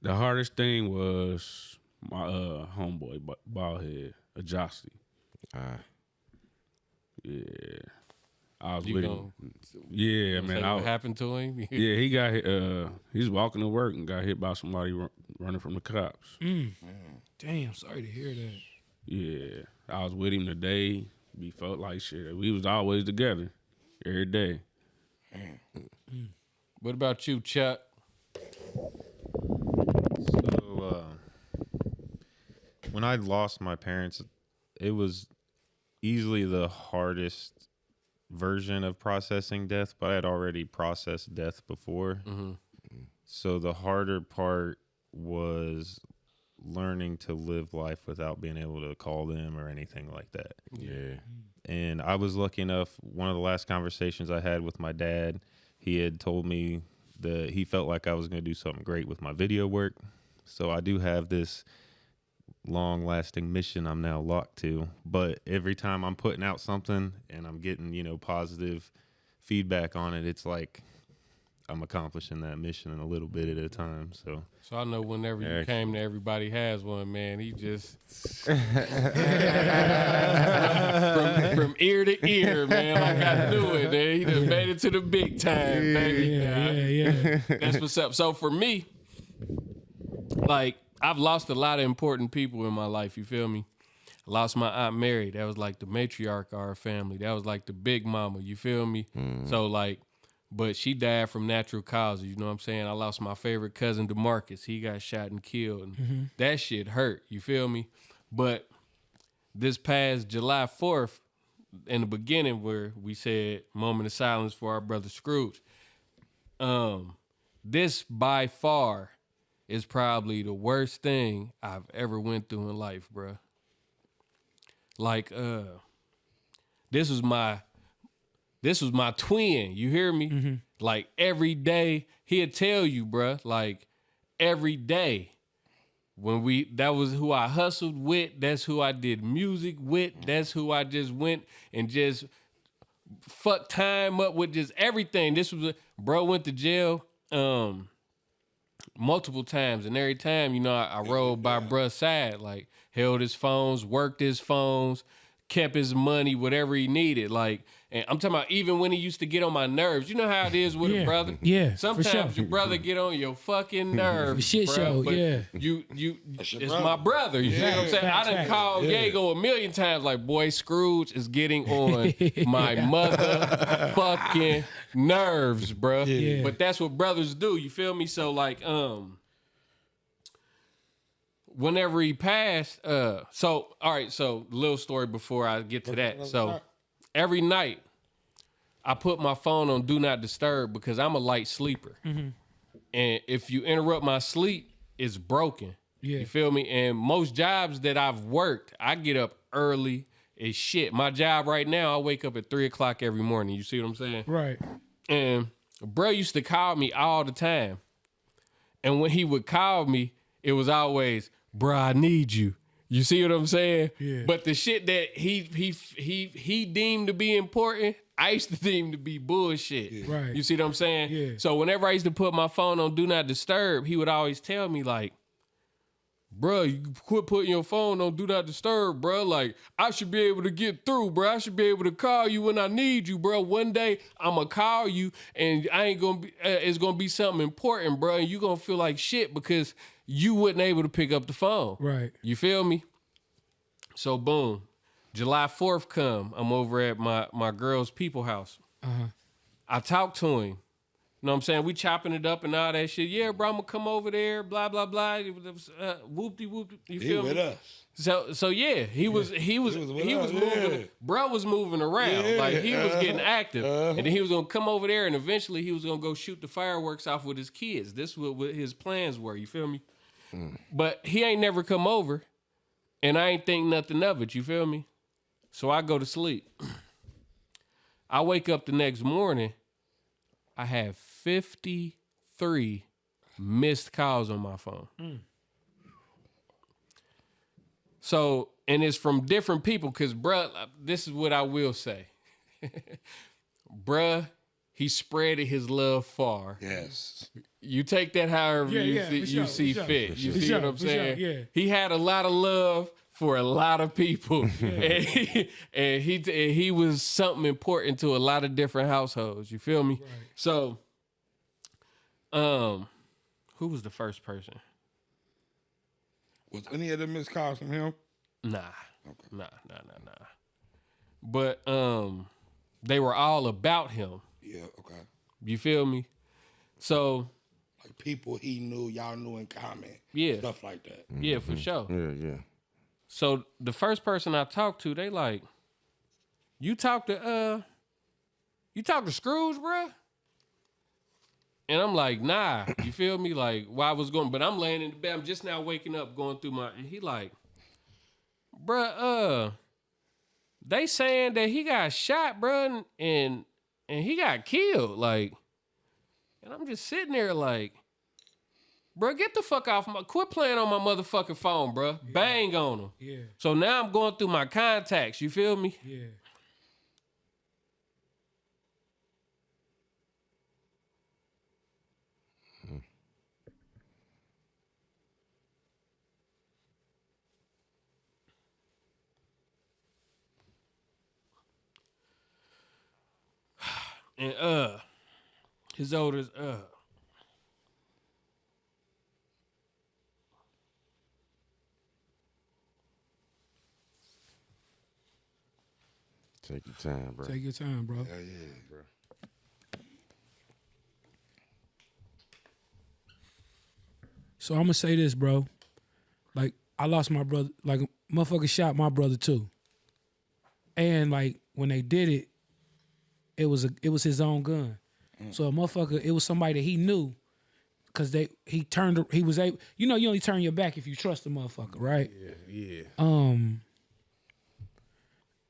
S8: The hardest thing was my homeboy, Baldhead, Adjusty. Yeah. I was with him. Yeah, man.
S1: What happened to him?
S8: Yeah, he got hit. He's walking to work and got hit by somebody running from the cops.
S4: Damn, sorry to hear that.
S8: Yeah, I was with him today. We felt like shit. We was always together every day.
S1: What about you, Chuck?
S6: So, when I lost my parents, it was easily the hardest version of processing death, but I had already processed death before. So the harder part was learning to live life without being able to call them or anything like that.
S2: Yeah.
S6: And I was lucky enough, one of the last conversations I had with my dad, he had told me that he felt like I was going to do something great with my video work. So I do have this long-lasting mission I'm now locked to. But every time I'm putting out something and I'm getting, positive feedback on it, it's like I'm accomplishing that mission in a little bit at a time. So
S1: I know whenever you came to Everybody Has One, man, he just from ear to ear, man. Like I knew it, man. He done made it to the big time, baby.
S4: Yeah.
S1: That's what's up. So for me, like I've lost a lot of important people in my life. You feel me? I lost my Aunt Mary. That was like the matriarch of our family. That was like the big mama. You feel me? So like but she died from natural causes. You know what I'm saying? I lost my favorite cousin, DeMarcus. He got shot and killed. And that shit hurt. You feel me? But this past July 4th, in the beginning where we said moment of silence for our brother Scrooge, this by far is probably the worst thing I've ever went through in life, bruh. Like, this was my twin. You hear me? Like every day he'd tell you, bruh. Like every day that was who I hustled with. That's who I did music with. That's who I just went and just fucked time up with, just everything. This was bro went to jail multiple times, and every time, you know, I rode by bruh's side, like held his phones, worked his phones, kept his money, whatever he needed. Like, and I'm talking about even when he used to get on my nerves. You know how it is with a brother.
S4: Yeah,
S1: sometimes your brother get on your fucking nerves.
S4: Shit
S1: bruh,
S4: show.
S1: but
S4: Yeah,
S1: it's my brother. You see what I'm saying? I done called Diego a million times. Like, boy, Scrooge is getting on my motherfucking nerves, bruh.
S4: Yeah.
S1: But that's what brothers do. You feel me? So like, whenever he passed, so all right, so little story before I get to that. So every night I put my phone on do not disturb because I'm a light sleeper. And if you interrupt my sleep, it's broken.
S4: Yeah.
S1: You feel me? And most jobs that I've worked, I get up early as shit. My job right now, I wake up at 3 o'clock every morning. You see what I'm saying?
S4: right.
S1: And bro used to call me all the time. And when he would call me, it was always, bro, I need you. You see what I'm saying?
S4: Yeah.
S1: But the shit that he deemed to be important, I used to deem to be bullshit.
S4: Yeah. Right.
S1: You see what I'm saying?
S4: Yeah.
S1: So whenever I used to put my phone on do not disturb, he would always tell me like, bro, you quit putting your phone on do not disturb, bro. Like, I should be able to get through, bro. I should be able to call you when I need you, bro. One day I'm gonna call you, and I ain't gonna be. It's gonna be something important, bro. And you gonna feel like shit because you wasn't able to pick up the phone.
S4: Right.
S1: You feel me? So boom, July 4th come. I'm over at my girl's people house. I talked to him. You know what I'm saying? We chopping it up and all that shit. Yeah, bro, I'm gonna come over there, blah, blah, blah. Whoopty whoop. You feel me?
S5: With us.
S1: So yeah, he was moving. Bro was moving around. Like he was getting active. And then he was gonna come over there and eventually he was gonna go shoot the fireworks off with his kids. This was what his plans were, you feel me? But he ain't never come over and I ain't think nothing of it, you feel me? So I go to sleep. I wake up the next morning. I have 53 missed calls on my phone. So, and it's from different people, because, bruh, this is what I will say. Bruh, he spreaded his love far.
S5: Yes.
S1: You take that however you see fit. You see what I'm saying?
S4: Yeah.
S1: He had a lot of love for a lot of people. and he was something important to a lot of different households. You feel me?
S4: Right.
S1: So, who was the first person?
S5: Was any of them missed calls from him?
S1: Nah. Nah. But they were all about him.
S5: Yeah, okay.
S1: You feel me? So,
S5: Like people he knew, y'all knew in common.
S1: Yeah.
S5: Stuff like that.
S1: yeah, for sure.
S2: Yeah.
S1: So the first person I talked to, they like, you talk to Scrooge, bruh? And I'm like, nah, you feel me? Like, why I was going, but I'm laying in the bed, I'm just now waking up, going through and he like, bruh, they saying that he got shot, bruh, and he got killed, like, and I'm just sitting there like, bruh, get the fuck off quit playing on my motherfucking phone, bruh. Yeah. Bang on him.
S4: Yeah.
S1: So now I'm going through my contacts, you feel me?
S4: Yeah.
S1: And his oldest
S2: Take your time, bro.
S4: Take your time, bro.
S5: Yeah.
S4: So I'm gonna say this, bro. Like, I lost my brother. Like, a motherfucker shot my brother too. And like when they did it, it was his own gun. So a motherfucker, it was somebody that he knew, cause he was able. You know, you only turn your back if you trust the motherfucker, right?
S2: Yeah.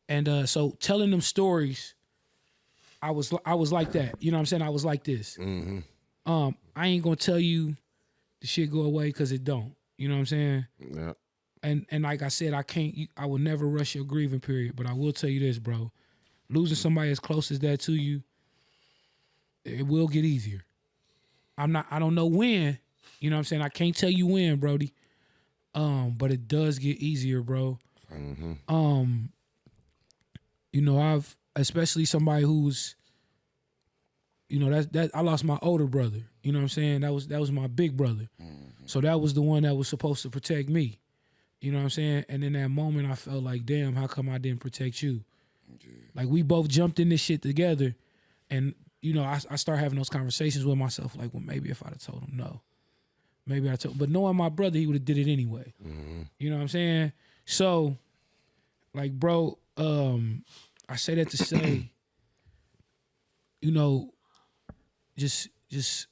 S4: And so telling them stories, I was like that. You know what I'm saying? I was like this. I ain't gonna tell you the shit go away because it don't. You know what I'm saying?
S2: Yeah.
S4: And like I said, I will never rush your grieving period, but I will tell you this, bro. Losing somebody as close as that to you, it will get easier. I don't know when, you know what I'm saying? I can't tell you when, Brody. But it does get easier, bro. You know, especially somebody who's, you know, that I lost my older brother. You know what I'm saying? That was my big brother. So that was the one that was supposed to protect me. You know what I'm saying? And in that moment, I felt like, damn, how come I didn't protect you? Like, we both jumped in this shit together. And, you know, I start having those conversations with myself, like, well, maybe if I'd have told him no. But knowing my brother, he would have did it anyway. You know what I'm saying? So, like, bro, I say that to say, you know, just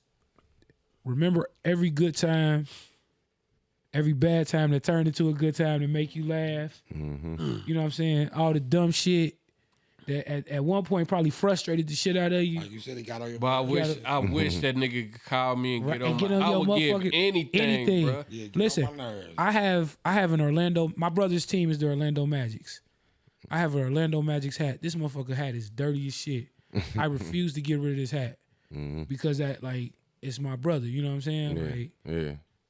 S4: remember every good time, every bad time that turned into a good time to make you laugh. You know what I'm saying? All the dumb shit that at one point probably frustrated the shit out of you.
S5: Like you said, he got on your.
S1: But I wish that nigga could call me and
S4: Right,
S1: get on
S4: and
S1: my. I
S4: your
S1: would give
S4: motherfucking-
S1: anything, bro.
S5: Yeah, get
S4: Listen,
S5: on my nerves.
S4: I have an Orlando. My brother's team is the Orlando Magics. I have an Orlando Magics hat. This motherfucker hat is dirty as shit. I refuse to get rid of this hat because that, like, it's my brother. You know what I'm saying?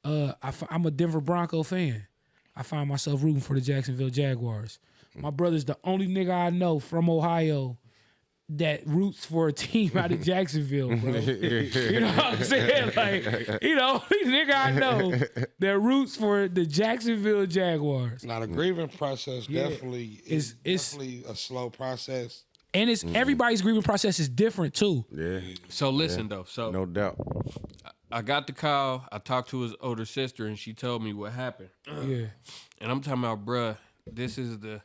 S4: Like, I'm a Denver Bronco fan. I find myself rooting for the Jacksonville Jaguars. My brother's the only nigga I know from Ohio that roots for a team out of Jacksonville, bro. You know what I'm saying? Like, you know, nigga I know that roots for the Jacksonville Jaguars.
S5: Now the grieving process definitely is definitely a slow process.
S4: And it's everybody's grieving process is different too.
S2: Yeah.
S1: So listen though, so
S2: No doubt.
S1: I got the call. I talked to his older sister, and she told me what happened.
S4: Yeah.
S1: And I'm talking about, bruh, this is the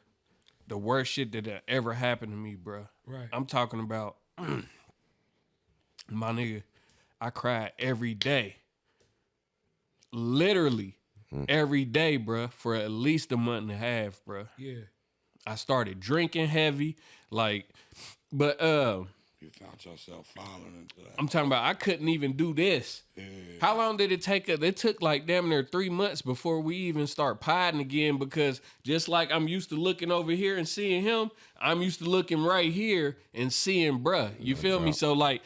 S1: worst shit that ever happened to me, bruh.
S4: Right.
S1: I'm talking about, my nigga, I cried every day. Literally every day, bruh, for at least a month and a half, bruh.
S4: Yeah.
S1: I started drinking heavy, like, but
S5: You found yourself falling into that.
S1: I'm talking about I couldn't even do this. How long did it take? It took like damn near 3 months before we even start podding again, because just like I'm used to looking over here and seeing him, I'm used to looking right here and seeing bruh. You feel me? So like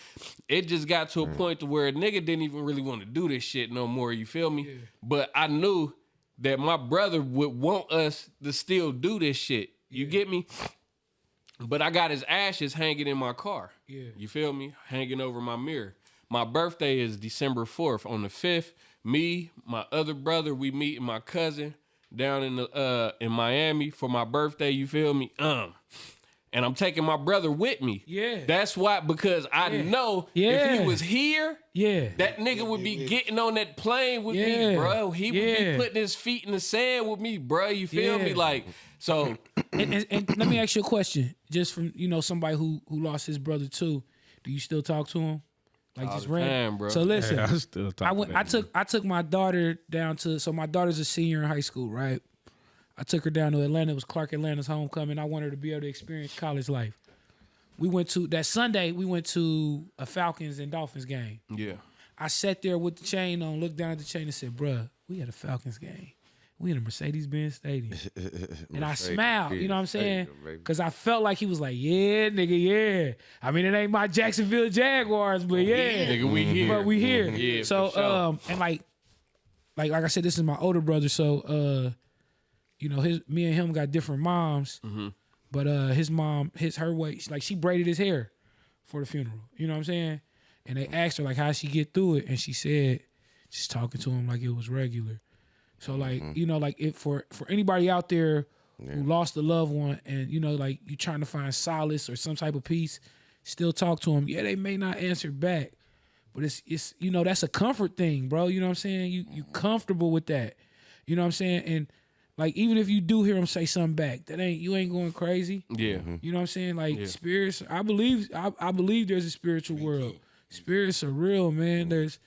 S1: it just got to a point to where a nigga didn't even really want to do this shit no more. You feel me? Yeah. But I knew that my brother would want us to still do this shit. You get me? But I got his ashes hanging in my car. Yeah. You feel me? Hanging over my mirror. My birthday is December 4th. On the 5th, me, my other brother, we meet my cousin down in Miami for my birthday. You feel me? And I'm taking my brother with me. Yeah. That's why, because I know if he was here, that nigga would be getting on that plane with me, bro. He would be putting his feet in the sand with me, bro. You feel me? Like, so.
S4: And let me ask you a question, just from, you know, somebody who lost his brother too. Do you still talk to him? Like,
S1: all
S4: just
S1: the time, bro.
S4: So listen,
S8: I still talk
S4: I took my daughter down to, so my daughter's a senior in high school, right? I took her down to Atlanta. It was Clark Atlanta's homecoming. I wanted her to be able to experience college life. We went to, that Sunday, we went to a Falcons and Dolphins game.
S1: Yeah.
S4: I sat there with the chain on, looked down at the chain and said, bruh, we had a Falcons game. We in a Mercedes-Benz stadium. And I smiled, you know what I'm saying? Because I felt like he was like, yeah, nigga, yeah. I mean, it ain't my Jacksonville Jaguars, but yeah.
S1: Nigga, we here.
S4: But we here.
S1: Yeah,
S4: so,
S1: for sure.
S4: and like I said, this is my older brother, so, you know, me and him got different moms, but his mom, her way, like, she braided his hair for the funeral. You know what I'm saying? And they asked her, like, how she get through it, and she said, just talking to him like it was regular. So, like, you know, like, if for anybody out there who lost a loved one and, you know, like, you trying to find solace or some type of peace, still talk to them. Yeah, they may not answer back, But it's you know, that's a comfort thing, bro. You know what I'm saying? You comfortable with that. You know what I'm saying? And like even if you do hear him say something back, you ain't going crazy.
S1: Yeah.
S4: You know what I'm saying? Like spirits, I believe there's a spiritual world. Spirits are real, man. There's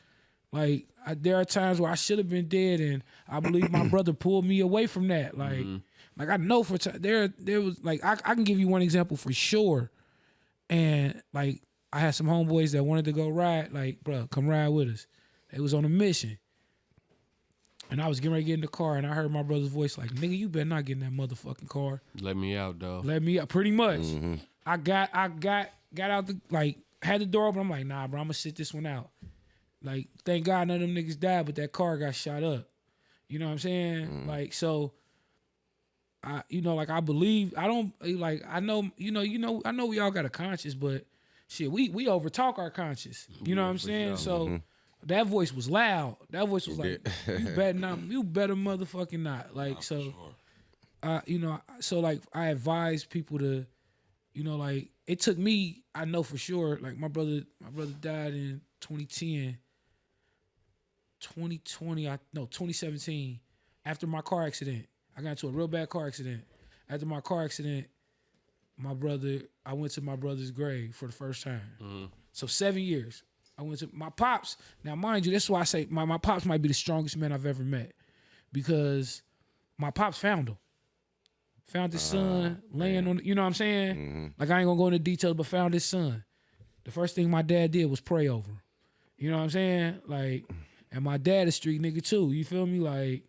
S4: like there are times where I should have been dead, and I believe my brother pulled me away from that. Like like I know there was like I can give you one example for sure. And like I had some homeboys that wanted to go ride, like, bro, come ride with us. They was on a mission. And I was getting ready to get in the car, and I heard my brother's voice like, nigga, you better not get in that motherfucking car.
S1: Let me out, dog.
S4: Let me out, pretty much. I got out the, like, had the door open. I'm like, nah, bro, I'm going to sit this one out. Like, thank God none of them niggas died, but that car got shot up. You know what I'm saying? Like, so, I believe, I don't, like, I know, I know we all got a conscience, but shit, we over talk our conscience. You know what I'm saying? Sure. So that voice was loud. That voice was like, you better motherfucking not. Like, so, so like I advise people to, like it took me, I know for sure, like my brother died in 2010, 2017, after my car accident. I got into a real bad car accident. After my car accident, I went to my brother's grave for the first time. So 7 years. I went to my pops. Now, mind you, this is why I say my pops might be the strongest man I've ever met, because my pops found him. Found his son laying on, you know what I'm saying? Like, I ain't gonna go into details, but found his son. The first thing my dad did was pray over him. You know what I'm saying? Like, and my dad a street nigga too. You feel me? Like,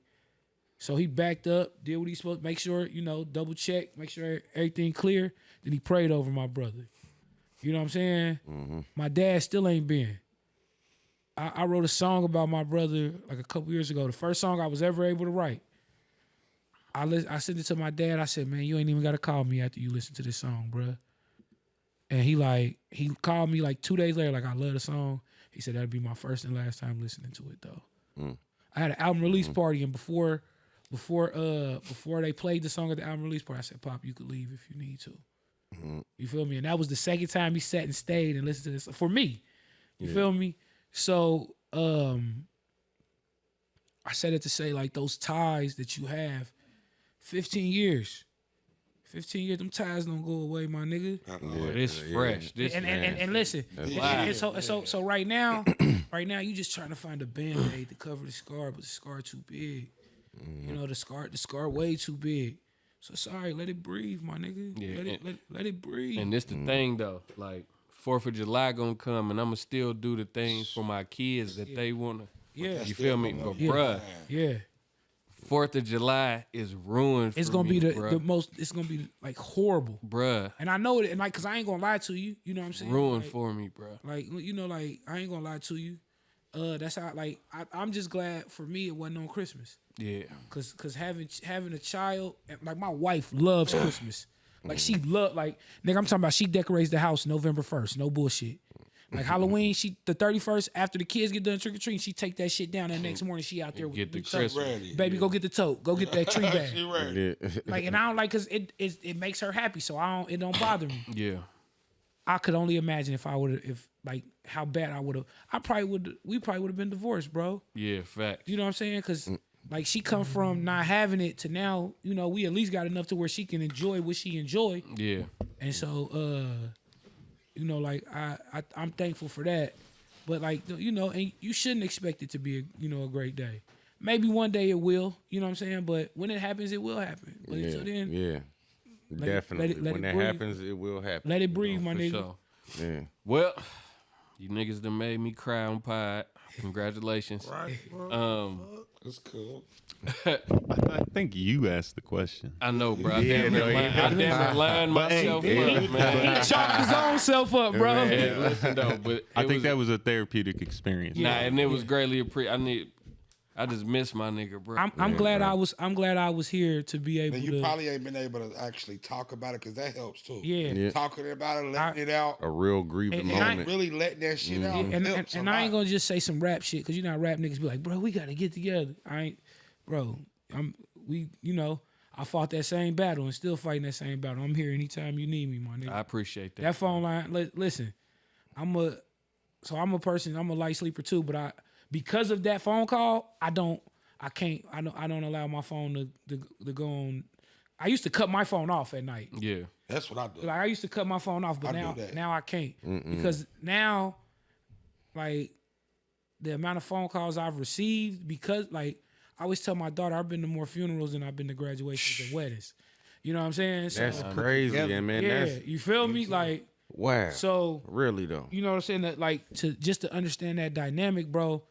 S4: so he backed up, did what he supposed to, make sure, double check, make sure everything clear. Then he prayed over my brother. You know what I'm saying? My dad still ain't been. I wrote a song about my brother like a couple years ago. The first song I was ever able to write. I sent it to my dad. I said, man, you ain't even got to call me after you listen to this song, bruh. And he called me like 2 days later, like, I love the song. He said, that'd be my first and last time listening to it, though. I had an album release party, and before they played the song at the album release party, I said, Pop, you could leave if you need to. You feel me? And that was the second time he sat and stayed and listened to this for me. You feel me? So I said it to say, like, those ties that you have, 15 years, them ties don't go away, my nigga.
S1: It's fresh. This
S4: and listen, so right now you just trying to find a Band-Aid to cover the scar, but the scar too big. The scar way too big. So sorry, let it breathe, my nigga. Yeah, let it breathe.
S1: And this the thing though, like 4th of July gonna come, and I'ma still do the things for my kids that they wanna. Yeah, you feel me? But bruh, 4th of July is ruined.
S4: It's gonna be the most. It's gonna be like horrible,
S1: bruh.
S4: And I know it, and like, cause I ain't gonna lie to you. You know what I'm saying?
S1: Ruined for me, bruh.
S4: Like, like I ain't gonna lie to you. That's how, like, I'm just glad for me it wasn't on Christmas. Yeah. Cause having a child, like, my wife loves Christmas. Like, she like, nigga, I'm talking about, she decorates the house November 1st. No bullshit. Like, Halloween, the 31st, after the kids get done trick-or-treating, she take that shit down, and next morning she out there with the tote. Baby, go get the tote. Go get that tree bag. She ready. Like, and I don't like, cause it makes her happy, so it don't bother me. Yeah. I could only imagine how bad I would have. We probably would have been divorced, bro.
S1: Yeah, fact.
S4: You know what I'm saying? Because like, she come from not having it to now, we at least got enough to where she can enjoy what she enjoy. Yeah. And so, like, I'm thankful for that. But like, and you shouldn't expect it to be a great day. Maybe one day it will. You know what I'm saying? But when it happens, it will happen. But until then,
S2: yeah. Definitely. When that happens, it will happen.
S4: Let it breathe, my nigga.
S1: Sure. Yeah. Well, you niggas done made me cry on pod. Congratulations. Right.
S5: That's cool.
S6: I think you asked the question.
S1: I know, bro. I damn near lined myself up, man.
S4: He chalked his own self up, bro.
S1: Yeah, listen though, but
S6: I think that was a therapeutic experience.
S1: Nah, and it was greatly appreciated. I just miss my nigga, bro.
S4: I'm glad I was here to be able to.
S5: You probably ain't been able to actually talk about it, because that helps too.
S4: Yeah.
S5: Talking about it, letting it out.
S2: A real grieving moment.
S5: Really letting that shit out.
S4: And I ain't gonna just say some rap shit, because rap niggas be like, bro, we gotta get together. I fought that same battle and still fighting that same battle. I'm here anytime you need me, my nigga.
S1: I appreciate that.
S4: That phone line, listen, So I'm a person. I'm a light sleeper too. But because of that phone call, I don't allow my phone to go on. I used to cut my phone off at night.
S1: Yeah.
S5: That's what I do.
S4: Like I used to cut my phone off, but now I can't because now, like, the amount of phone calls I've received, because like I always tell my daughter, I've been to more funerals than I've been to graduations and weddings. You know what I'm saying? So,
S2: That's crazy, man.
S4: yeah,
S2: That's,
S4: you feel me? Like,
S2: wow.
S4: So
S2: really though,
S4: you know what I'm saying? That like to understand that dynamic, bro.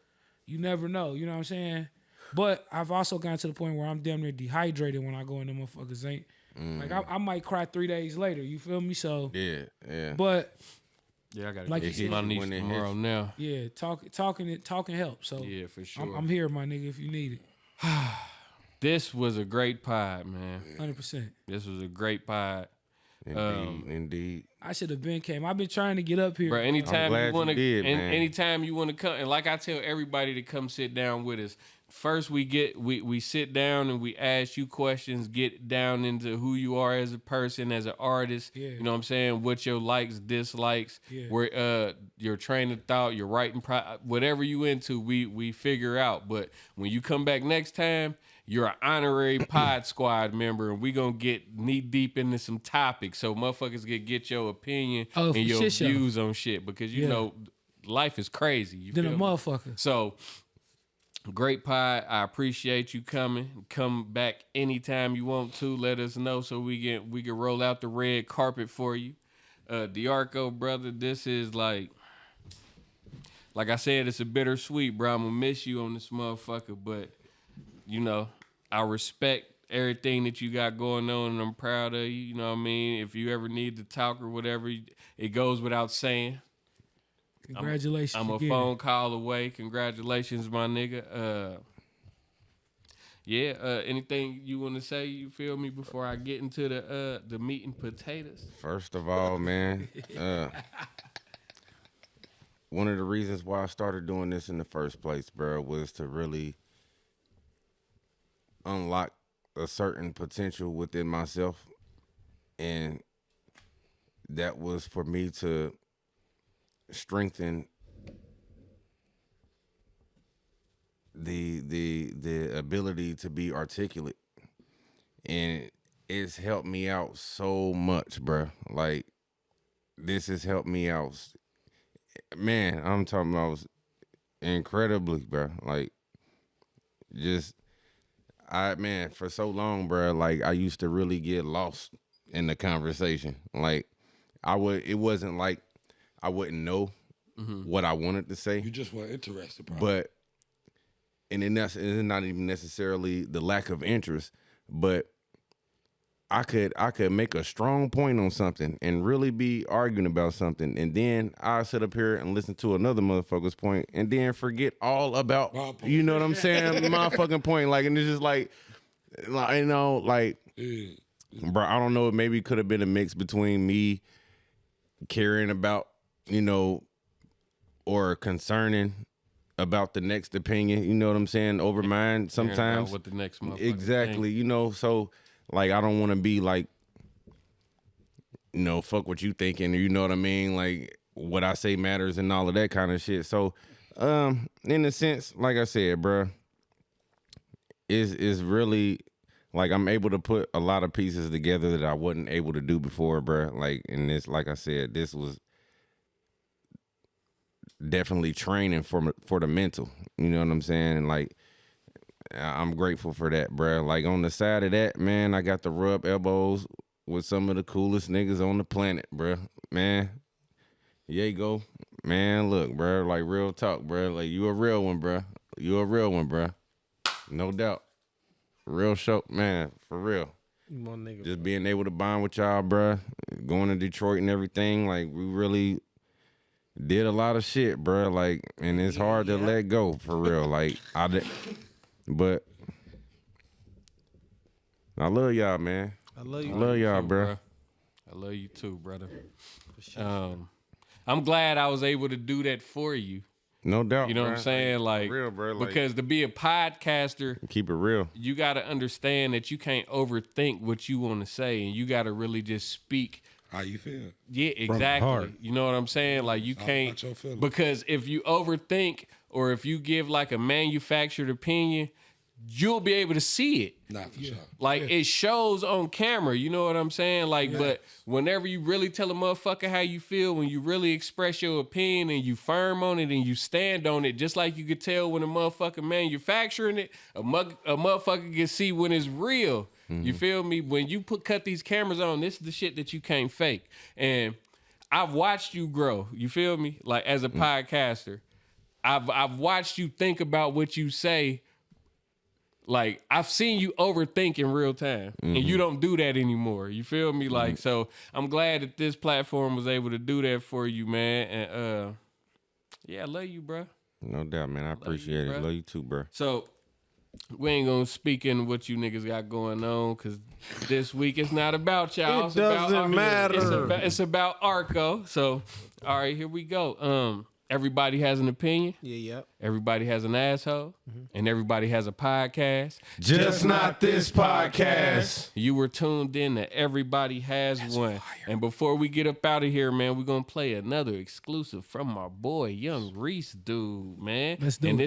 S4: You never know. You know what I'm saying? But I've also gotten to the point where I'm damn near dehydrated when I go in the motherfuckers ain't. Like I might cry 3 days later. You feel me? So
S2: yeah.
S4: But
S1: yeah, I gotta
S4: like
S1: get
S4: you said,
S1: my niece tomorrow now.
S4: Yeah, talking helps. So
S1: yeah, for sure.
S4: I'm here, my nigga, if you need it.
S1: This was a great pod, man.
S4: 100%.
S1: This was a great pod.
S2: Indeed.
S4: I should have been came. I've been trying to get up here.
S1: Bro, anytime you want
S2: did,
S1: to,
S2: man.
S1: anytime you want to come, and like I tell everybody to come sit down with us. First, we sit down and we ask you questions, get down into who you are as a person, as an artist.
S4: Yeah.
S1: You know what I'm saying? What your likes, dislikes, where your train of thought, your writing, whatever you into, we figure out. But when you come back next time, you're an honorary pod squad member, and we gonna get knee deep into some topics, so motherfuckers get your opinion and your views on shit, because you know life is crazy. You
S4: Then
S1: feel
S4: a
S1: me?
S4: motherfucker.
S1: So great pod. I appreciate you coming. Come back anytime you want to. Let us know so we can roll out the red carpet for you. DeArco, brother, this is like I said, it's a bittersweet, bro. I'm gonna miss you on this motherfucker, but you know, I respect everything that you got going on, and I'm proud of you. You know what I mean? If you ever need to talk or whatever, it goes without saying.
S4: Congratulations.
S1: I'm a phone call away. Congratulations, my nigga. Anything you want to say, you feel me, before I get into the meat and potatoes?
S2: First of all, man, one of the reasons why I started doing this in the first place, bro, was to really unlock a certain potential within myself, and that was for me to strengthen the ability to be articulate, and it's helped me out so much, bro. Like, this has helped me out, man. I'm talking about incredibly, bro. Like, just for so long, bro. Like, I used to really get lost in the conversation. Like, it wasn't like I wouldn't know what I wanted to say.
S5: You just weren't interested, probably.
S2: But, and it's not even necessarily the lack of interest, but I could make a strong point on something and really be arguing about something, and then I sit up here and listen to another motherfucker's point, and then forget all about, you know what I'm saying, my fucking point. Like, and it's just like you know, like, bro, I don't know, it maybe could have been a mix between me caring about, you know, or concerning about the next opinion, you know what I'm saying, over mine sometimes.
S1: What the next motherfucker
S2: exactly, you know, so like, I don't want to be like, you know, fuck what you thinking, or you know what I mean, like, what I say matters and all of that kind of shit. So, in a sense, like I said, bro, is really like I'm able to put a lot of pieces together that I wasn't able to do before, bro. Like, and this, like I said, this was definitely training for the mental. You know what I'm saying? And like, I'm grateful for that, bro. Like, on the side of that, man, I got to rub elbows with some of the coolest niggas on the planet, bro. Man, go, man. Look, bro. Like, real talk, bro. Like, you a real one, bro. You a real one, bro. No doubt. Real show, man. For real.
S3: My nigga,
S2: just being able to bond with y'all, bro. Going to Detroit and everything, like, we really did a lot of shit, bro. Like, and it's hard to let go, for real. Like, but I love y'all, man.
S3: I love you.
S2: I love y'all, bro.
S1: I love you too, brother. I'm glad I was able to do that for you.
S2: No doubt.
S1: You know what I'm saying? Like,
S2: real, bro. Like,
S1: because to be a podcaster,
S2: keep it real.
S1: You got to understand that you can't overthink what you want to say, and you got to really just speak
S5: How you feel?
S1: Yeah, exactly. You know what I'm saying? Like you can't, because if you overthink or if you give like a manufactured opinion, you'll be able to see it.
S5: Not for sure.
S1: Like it shows on camera, you know what I'm saying? Like, but whenever you really tell a motherfucker how you feel, when you really express your opinion and you firm on it and you stand on it, just like you could tell when a motherfucker manufacturing it, a motherfucker can see when it's real. You feel me? When you cut these cameras on, this is the shit that you can't fake. And I've watched you grow. You feel me? Like as a podcaster, I've watched you think about what you say. Like I've seen you overthink in real time, and you don't do that anymore. You feel me? Like so, I'm glad that this platform was able to do that for you, man. And yeah, I love you, bro.
S2: No doubt, man. I appreciate it. Love you too, bro.
S1: So. We ain't gonna speak in what you niggas got going on, because this week it's not about y'all.
S3: It doesn't matter.
S1: It's about Arco. So, all right, here we go. Everybody has an opinion.
S3: Yeah.
S1: Everybody has an asshole. And everybody has a podcast.
S3: Just not this podcast.
S1: You were tuned in to Everybody Has One. And before we get up out of here, man, we're going to play another exclusive from our boy, Young Reese, dude, man.
S4: Let's do it.
S1: And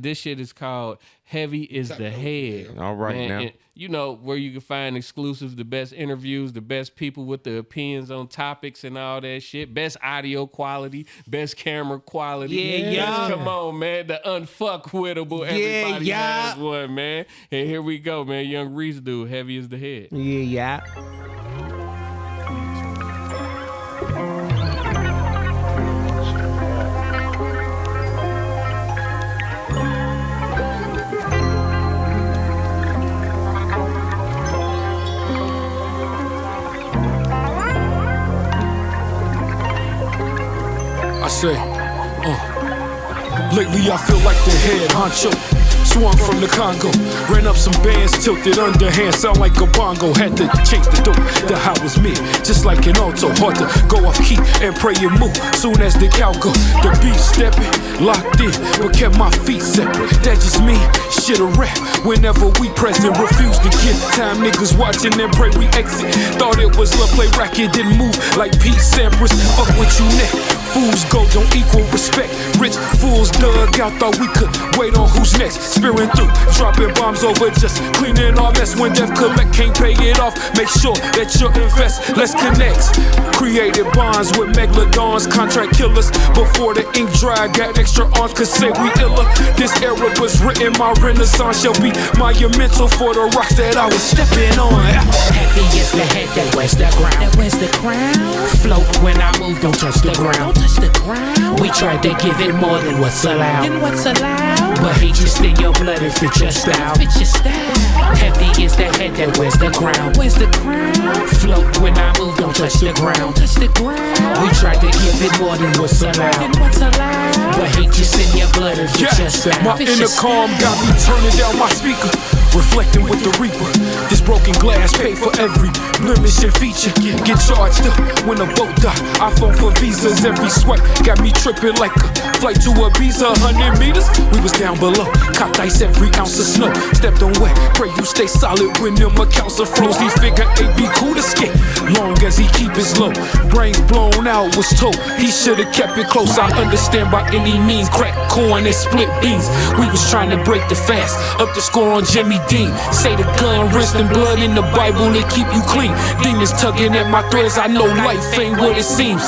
S1: this shit is called Heavy is the Head.
S2: All right,
S1: man.
S2: now.
S1: And you know, where you can find exclusives, the best interviews, the best people with the opinions on topics and all that shit. Best audio quality, best camera quality.
S3: Yeah.
S1: Come on, man. The unfuckwittable Everybody Has One, man. And here we go, man. Young Reese dude, Heavy is the Head.
S3: Yeah.
S7: I say, lately I feel like the head honcho. Swung from the Congo, ran up some bands, tilted underhand, sound like a bongo. Had to change the dope, the how was me, just like an auto. Hard to go off key and pray and move. Soon as the cow go, the beat stepping, locked in, but kept my feet separate. That just me, shit a rap. Whenever we present, refuse to give time. Niggas watching and pray we exit. Thought it was love play racket, didn't move like Pete Sampras. Fuck with you neck. Fools go, don't equal respect. Rich fools dug out, thought we could wait on who's next. Spearing through, dropping bombs over, just cleaning our mess. When death collect, can't pay it off. Make sure that you invest, let's connect. Created bonds with megalodons, contract killers. Before the ink dry, got extra arms, could say we iller. This era was written, my renaissance shall be monumental for the rocks that I was stepping on.
S9: Happy is the head that wears the crown. That wears the crown. Float when I move, don't touch the ground. Touch the ground. We tried to give it more than what's allowed. But hate just in your blood and fit your style. Heavy is the head that wears the crown. Float when I move, don't touch the ground. We tried to give it more than what's allowed. But hate just in your blood and fit your style.
S7: My intercom got me turning down my speaker, reflecting with the reaper. This broken glass paid for every blemish and feature. Get charged up when a boat die. iPhone for visas, every swipe got me tripping like a flight to Ibiza. 100 meters, we was down below. Copped ice every ounce of snow. Stepped on wet, pray you stay solid when them accounts are froze. He figure ain't be cool to skate, long as he keep his low. Brains blown out, was told he should've kept it close. I understand by any means, crack corn and split beans. We was trying to break the fast, up the score on Jimmy Dean. Say the gun, rinsed in blood in the Bible to keep you clean. Demons tugging at my threads, I know life ain't what it seems.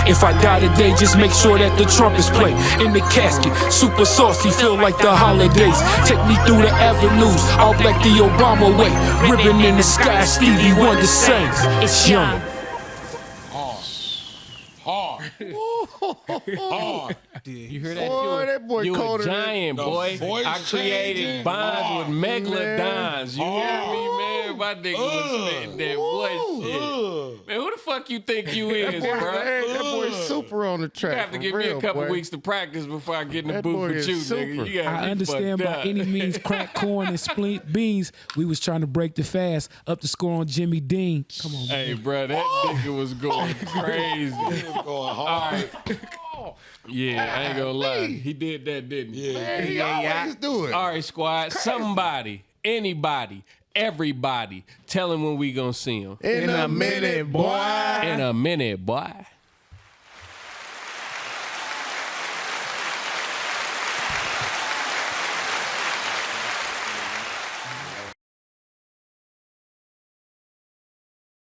S7: If I die today, just make sure that the trumpets play in the casket. Super saucy, feel like the holidays. Take me through the avenues, all black the Obama way. Ribbon in the sky, Stevie Wonder sings. It's young.
S5: Hard.
S1: You hear that?
S3: Boy, that boy
S1: you
S3: colder
S1: a giant,
S5: than-
S1: boy.
S5: The voice
S1: I created
S5: changing.
S1: bonds with megalodons. You hear me, man? My nigga was spitting that boy shit. Man, who the fuck you think you is, bro?
S2: That boy's super on the track.
S1: You have to give me a couple weeks to practice before I get in the
S2: That
S1: booth
S2: boy
S1: with
S2: is
S1: you,
S2: super.
S1: nigga. You got
S4: I
S1: me
S4: understand
S1: fucked
S4: by
S1: up.
S4: any means crack corn and split beans. We was trying to break the fast, up the score on Jimmy Dean. Come on,
S1: Hey, bro, that nigga was going crazy.
S5: Going hard.
S1: Yeah, I ain't gonna lie. He did that, didn't he?
S5: Yeah.
S2: He always do it.
S1: All right, squad. Somebody, anybody, Everybody, tell him when we gonna see him.
S3: In a minute, boy.
S1: In a minute, boy.